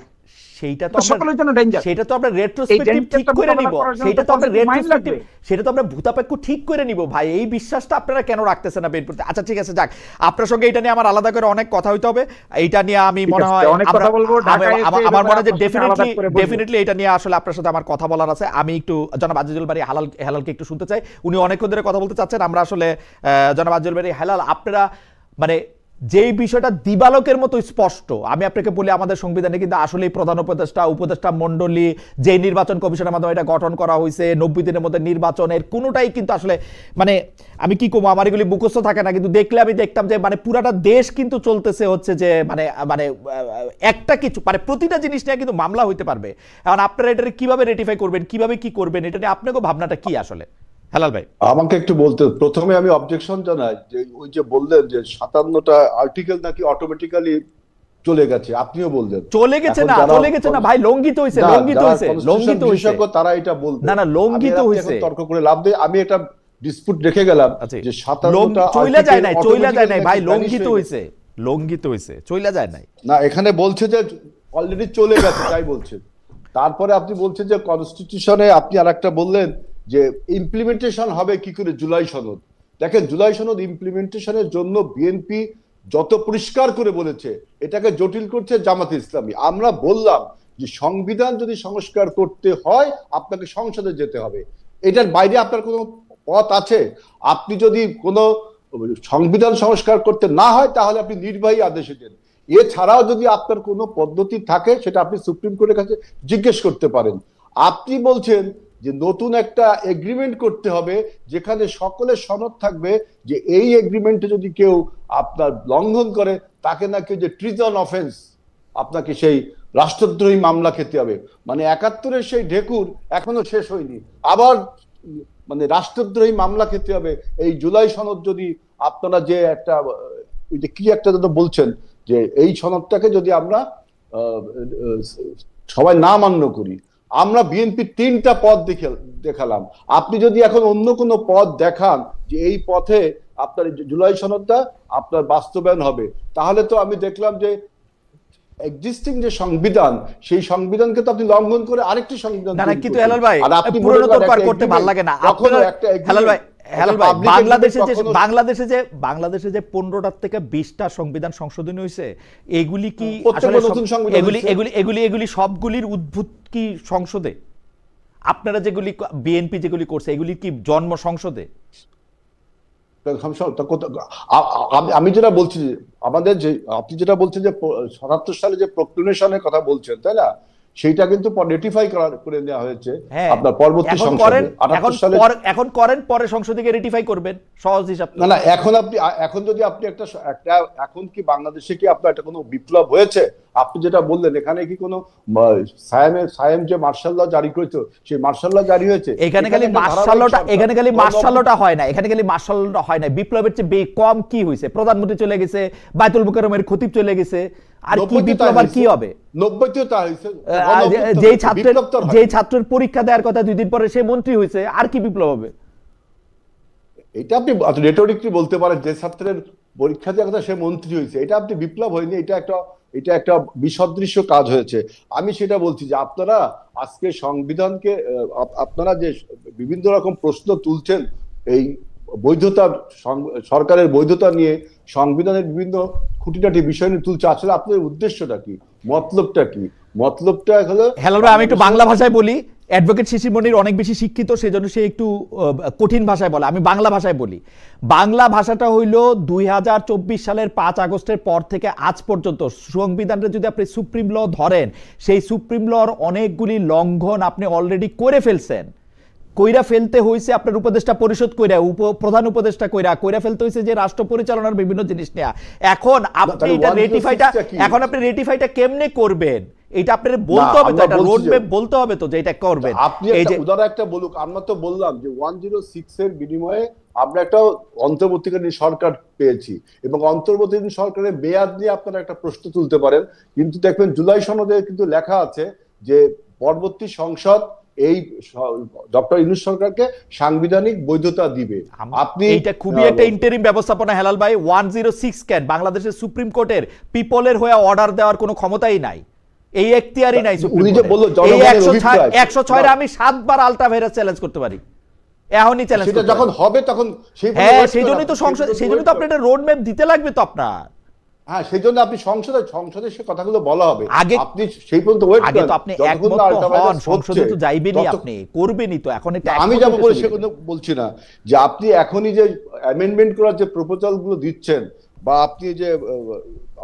সেটা তো সকলের জন্য ডেঞ্জার। সেটা তো আমরা রেট্রোস্পেক্টিভ ঠিক করে নিব, সেটা তো আমরা রেট্রোস্পেক্টিভ, সেটা তো আমরা ভূতাপেক্ষ ঠিক করে নিব ভাই। এই বিশ্বাসটা আপনারা কেন রাখতেছেন না বিএনপিতে? আচ্ছা ঠিক আছে, যাক, আপনার সঙ্গে এটা নিয়ে আমার আলাদা করে অনেক কথা হইতে হবে। এইটা নিয়ে আমি মনে হয় আমার মনে হয় যে ডেফিনেটলি এটা নিয়ে আসলে আপনার সাথে আমার কথা বলার আছে। আমি একটু জনাব আজিজুল বারী হেলালকে একটু শুনতে চাই, উনি অনেকক্ষণ ধরে কথা বলতে চাচ্ছেন। আমরা আসলে জনাব আজিজুল বারী হেলাল, আপনারা মানে যেই বিষয়টা দিবালোকের মতো স্পষ্ট, আমি আপনাকে বলি আমাদের সংবিধানে কিন্তু আসলে প্রধান উপদেষ্টা মণ্ডলী যে নির্বাচন কমিশনের মাধ্যমে এটা গঠন করা হয়েছে, 90 দিনের মধ্যে নির্বাচনের কোনোটাই কিন্তু আসলে মানে আমি কি কমো, আমার এগুলি মুখস্থ থাকে না, কিন্তু দেখলে আমি দেখতাম যে মানে পুরাটা দেশ কিন্তু চলতেছে হচ্ছে যে মানে মানে একটা কিছু মানে প্রতিটা জিনিস নিয়ে কিন্তু মামলা হইতে পারবে। এখন আপনারা এটা কিভাবে রেটিফাই করবেন, কিভাবে কি করবেন, এটা নিয়ে আপনাকে ভাবনাটা কি আসলে? হেলাল ভাই আমাকে একটু বলতে, প্রথমে আমি অবজেকশন জানাই যে ওই যে বললেন যে 57টা আর্টিকেল নাকি অটোমেটিক্যালি চলে গেছে, আপনিও বললেন চলে গেছে না ভাই, লঙ্ঘিত হইছে তারা এটা বলবে না লঙ্ঘিত হইছে, তর্ক করে লাভ নেই। আমি একটা ডিসপুট রেখে গেলাম যে 57টা চলে যায় নাই ভাই, লঙ্ঘিত হইছে চলে যায় নাই না, এখানে বলছে যে অলরেডি চলে গেছে তাই বলছে। তারপরে আপনি বলছেন যে কনস্টিটিউশনে আপনি আরেকটা বললেন যে ইমপ্লিমেন্টেশন হবে কি করে জুলাই সনদ। দেখেন জুলাই সনদ ইমপ্লিমেন্টেশনের জন্য বিএনপি যত পরিষ্কার করে বলেছে, এটাকে জটিল করছে জামাতে ইসলামী। আমরা বললাম যে সংবিধান যদি সংস্কার করতে হয় আপনাকে সংসদে যেতে হবে, এটার বাইরে আপনার কোনো পথ আছে? আপনি যদি কোনো সংবিধান সংস্কার করতে না হয় তাহলে আপনি নির্বাহী আদেশে দেন। এছাড়াও যদি আপনার কোনো পদ্ধতি থাকে সেটা আপনি সুপ্রিম কোর্টের কাছে জিজ্ঞেস করতে পারেন। আপনি বলছেন যে নতুন একটা এগ্রিমেন্ট করতে হবে যেখানে সকলের সনদ থাকবে যে এই এগ্রিমেন্টে যদি কেউ আপনার লঙ্ঘন করে তাকে নাকি যে ট্রিজন অফেন্স আপনাকে সেই রাষ্ট্রদ্রোহী মামলা খেতে হবে। মানে 71-এর সেই ঢেকুর এখনো শেষ হয়নি, আবার মানে রাষ্ট্রদ্রোহী মামলা খেতে হবে এই জুলাই সনদ যদি আপনারা যে একটা ওই যে কি একটা বলছেন যে এই সনদটাকে যদি আমরা সবাই না মান্য করি। আমরা বিএনপি 3টা পথ দেখালাম, আপনি যদি এখন অন্য কোনো পথ দেখান যে এই পথে আপনার জুলাই সনদটা আপনার বাস্তবায়ন হবে, তাহলে তো আমি দেখলাম যে এক্সিস্টিং যে সংবিধান সেই সংবিধানকে তো আপনি লঙ্ঘন করে আরেকটি সংবিধান না কিন্তু হেলাল ভাই পুরনো তোলপাড় করতে ভালো লাগে না হেলাল ভাই। বাংলাদেশে যে 15টার থেকে 20টা সংবিধান সংশোধনী হয়েছে, এগুলি কি এগুলি সবগুলির উদ্ভূত কি সংসদে? আপনারা যেগুলি বিএনপি যেগুলি করছে এগুলি কি জন্ম সংসদে? আমি যেটা বলছি আমাদের যে আপনি যেটা বলছেন যে 77 সালে যে প্রক্লেমেশনের কথা বলছেন তাই না, সেইটা কিন্তু রেটিফাই করে নেওয়া হয়েছে আপনার পরবর্তী সংসদে 78 সালে। এখন করেন, পরে সংসদে গিয়ে রেটিফাই করবেন, সহজ হিসাব না এখন যদি আপনি একটা এখন কি বাংলাদেশে কি আপনার একটা কোনো বিপ্লব হয়েছে? আপনি যেটা বললেন এখানে কি কোনো সায়েম যে মার্শাল ল জারি করেছে সেই মার্শাল ল জারি হয়েছে? এখানে খালি মার্শাল লটা হয় না, এখানে খালি মার্শাল লটা হয় না, বিপ্লবের চেয়ে কম কি হয়েছে? প্রধানমন্ত্রী চলে গেছে, বায়তুল মুকাররমের খতিব চলে গেছে, আর কি বিপ্লব আর কি হবে? 90-তেও তা হয়েছে, যেই ছাত্রের পরীক্ষা দেওয়ার কথা 2 দিন পরে সে মন্ত্রী হয়েছে, আর কি বিপ্লব হবে? এটা আপনি রেটরিকলি বলতে পারেন যে ছাত্রের পরীক্ষা দেওয়ার কথা সে মন্ত্রী হয়েছে, এটা আপনি বিপ্লব হয়নি, এটা একটা বিসদৃশ্য কাজ হয়েছে। আমি সেটা বলছি যে আপনারা আজকে সংবিধানকে আপনারা যে বিভিন্ন রকম প্রশ্ন তুলছেন এই বৈধতা, সরকারের বৈধতা নিয়ে সংবিধানের বিভিন্ন খুঁটিনাটি বিষয় নিয়ে তুলছে, আসলে আপনাদের উদ্দেশ্যটা কি, মতলবটা কি? মতলবটা হলো হেলাল ভাই আমি একটু বাংলা ভাষায় বলি, অ্যাডভোকেট শিশির মনির অনেক বেশি শিক্ষিত সেজন্য সে একটু কঠিন ভাষায় বলে, আমি বাংলা ভাষায় বলি। বাংলা ভাষাটা হইল 2024 সালের 5 আগস্টের পর থেকে আজ পর্যন্ত সংবিধানটা যদি আপনি সুপ্রিম ল ধরেন, সেই সুপ্রিম লর অনেকগুলি লঙ্ঘন আপনি অলরেডি করে ফেলছেন। কইরা ফেলতে হয়েছে আপনার উপদেষ্টা পরিষদ কইরা, প্রধান উপদেষ্টা কইরা ফেলতে হয়েছে যে রাষ্ট্র পরিচালনার বিভিন্ন জিনিস নেয়া। এখন আপনি এটা রেটিফাইটা কেমনে করবেন এটা আপনাদের বলতে হবে, তো এটা রোড ম্যাপ বলতে হবে তো যে এটা করবেন। আপনি উদাহরণ একটা বলুক, আমরা তো বললাম যে 106 এর বিনিময়ে আমরা একটা অন্তর্বর্তীকালীন সরকার পেয়েছি এবং অন্তর্বর্তীকালীন সরকারের মেয়াদ নিয়ে আপনারা একটা প্রশ্ন তুলতে পারেন, কিন্তু দেখবেন জুলাই সনদে কিন্তু লেখা আছে যে পরবর্তী সংসদ এই ডক্টর ইউনূস সরকারকে সাংবিধানিক বৈধতা দিবে। আপনি এটা খুবই একটা ইন্টারিম ব্যবস্থাপনা হেলাল ভাই। 106 কেন বাংলাদেশের সুপ্রিম কোর্টের পিপলের হয়ে অর্ডার দেওয়ার কোনো ক্ষমতাই নাই, এই এখতিয়ারই নাই সুপ্রিম কোর্টের। 106 আমি 7 বার আলট্রা ভাইরাস চ্যালেঞ্জ করতে পারি, এখনই চ্যালেঞ্জ করতে যখন হবে তখন সেই জন্যই তো সংসদ, সেই জন্যই তো আপনার একটা রোড ম্যাপ দিতে লাগবে তো আপনার। হ্যাঁ সেই জন্য আপনি সংসদে সে কথাগুলো বলা হবে, আপনি সেই পর্যন্ত ওয়েট করেন, তো আপনি একমত হন, সংসদে তো যাইবেনই, আপনি করবেনই তো। এখন এটা আমি যাব বলে সে কথা বলছি না, যে আপনি এখনই যে অ্যামেন্ডমেন্ট করার যে প্রপোজাল গুলো দিচ্ছেন বা আপনি যে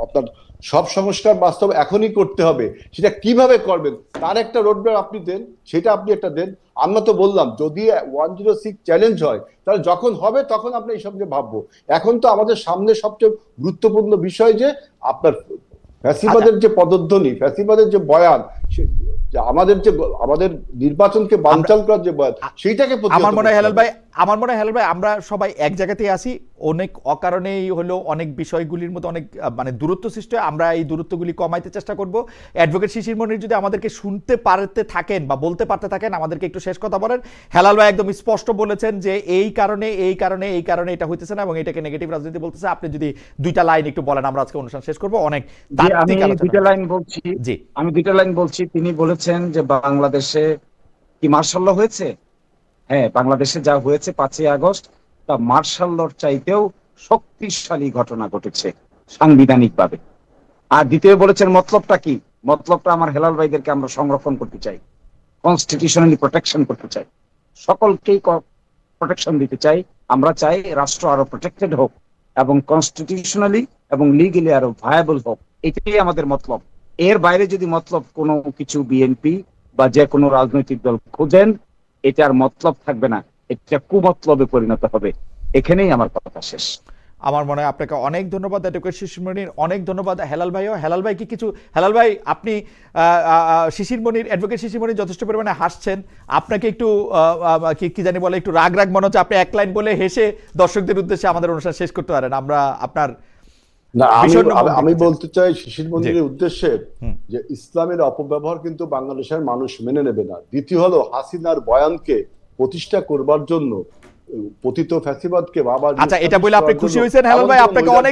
আপনার সব সংস্কার বাস্তব এখনই করতে হবে, সেটা কিভাবে করবেন তার একটা রোডম্যাপ আপনি দেন, সেটা আপনি একটা দেন। আমরা তো বললাম যদি 106 চ্যালেঞ্জ হয় তাহলে যখন হবে তখন আমরা এইসব নিয়ে ভাববো। এখন তো আমাদের সামনে সবচেয়ে গুরুত্বপূর্ণ বিষয় যে আপনার ফ্যাসিবাদের যে পদধ্বনি, ফ্যাসিবাদের যে বয়ান, আমাদের নির্বাচনকে বানচাল করার যে বয়ান, সেইটাকে আমার মনে হয় হেলাল ভাই আমরা সবাই এক জায়গাতেই আসি, অনেক অকারণেই হলো অনেক বিষয়গুলির মধ্যে অনেক মানে দূরত্ব সৃষ্টি হয়, আমরা এই দূরত্বগুলি কমাইতে চেষ্টা করব। অ্যাডভোকেট শিশির মনির যদি আমাদেরকে শুনতে পারতে থাকেন বা বলতে পারতে থাকেন, আমাদেরকে একটু শেষ কথা বলেন। হেলাল ভাই একদম স্পষ্ট বলেছেন যে এই কারণে এটা হইতেছে না এবং এটাকে নেগেটিভ রাজনীতি বলতেছে। আপনি যদি 2টা লাইন একটু বলেন, আমরা আজকে অনুষ্ঠান শেষ করব। অনেক আমি 2টা লাইন বলছি। তিনি বলেছেন যে বাংলাদেশে কি মার্শাল ল হয়েছে? হ্যাঁ, বাংলাদেশে যা হয়েছে 5ই আগস্ট তা মার্শাল লর চাইতেও শক্তিশালী ঘটনা ঘটেছে সাংবিধানিকভাবে। আর দ্বিতীয় বলেছেন মতলবটা কি? মতলবটা আমার হেলাল ভাইদেরকে আমরা সংরক্ষণ করতে চাই, কনস্টিটিউশনালি প্রোটেকশন করতে চাই, সকলকেই প্রোটেকশন দিতে চাই। আমরা চাই রাষ্ট্র আরো প্রোটেক্টেড হোক এবং কনস্টিটিউশনালি এবং লিগালি আরো ভায়াবল হোক। এটাই আমাদের মতলব। এর বাইরে যদি মতলব কোনো কিছু বিএনপি বা যে কোনো রাজনৈতিক দল খোঁজেন, এটার মতলব থাকবে না, এটা কুমতলবে পরিণত হবে। এখানেই আমার কথা শেষ। আমার মনে হয় আপনাকে অনেক ধন্যবাদ অ্যাডভোকেট শিশির মনির, অনেক ধন্যবাদ হেলাল ভাইও। হেলাল ভাই কি কিছু, হেলাল ভাই আপনি শিশির মনির, অ্যাডভোকেট শিশির মনির যথেষ্ট পরিমাণে হাসছেন, আপনাকে একটু কি জানি বলে একটু রাগ রাগ মনে হচ্ছে, আপনি এক লাইন বলে হেসে দর্শকদের উদ্দেশ্যে আমাদের অনুষ্ঠান শেষ করতে পারেন, আমরা আপনার না আমি বলতে চাই শিশির মন্দিরের উদ্দেশ্যে যে ইসলামের অপব্যবহার কিন্তু বাংলাদেশের মানুষ মেনে নেবে না। দ্বিতীয় হলো হাসিনার বয়ানকে প্রতিষ্ঠা করবার জন্য পতিত ফ্যাসিবাদকে বাবা, আচ্ছা এটা বলে আপনি খুশি হয়েছেন হেলাল ভাই? আপনাকে অনেক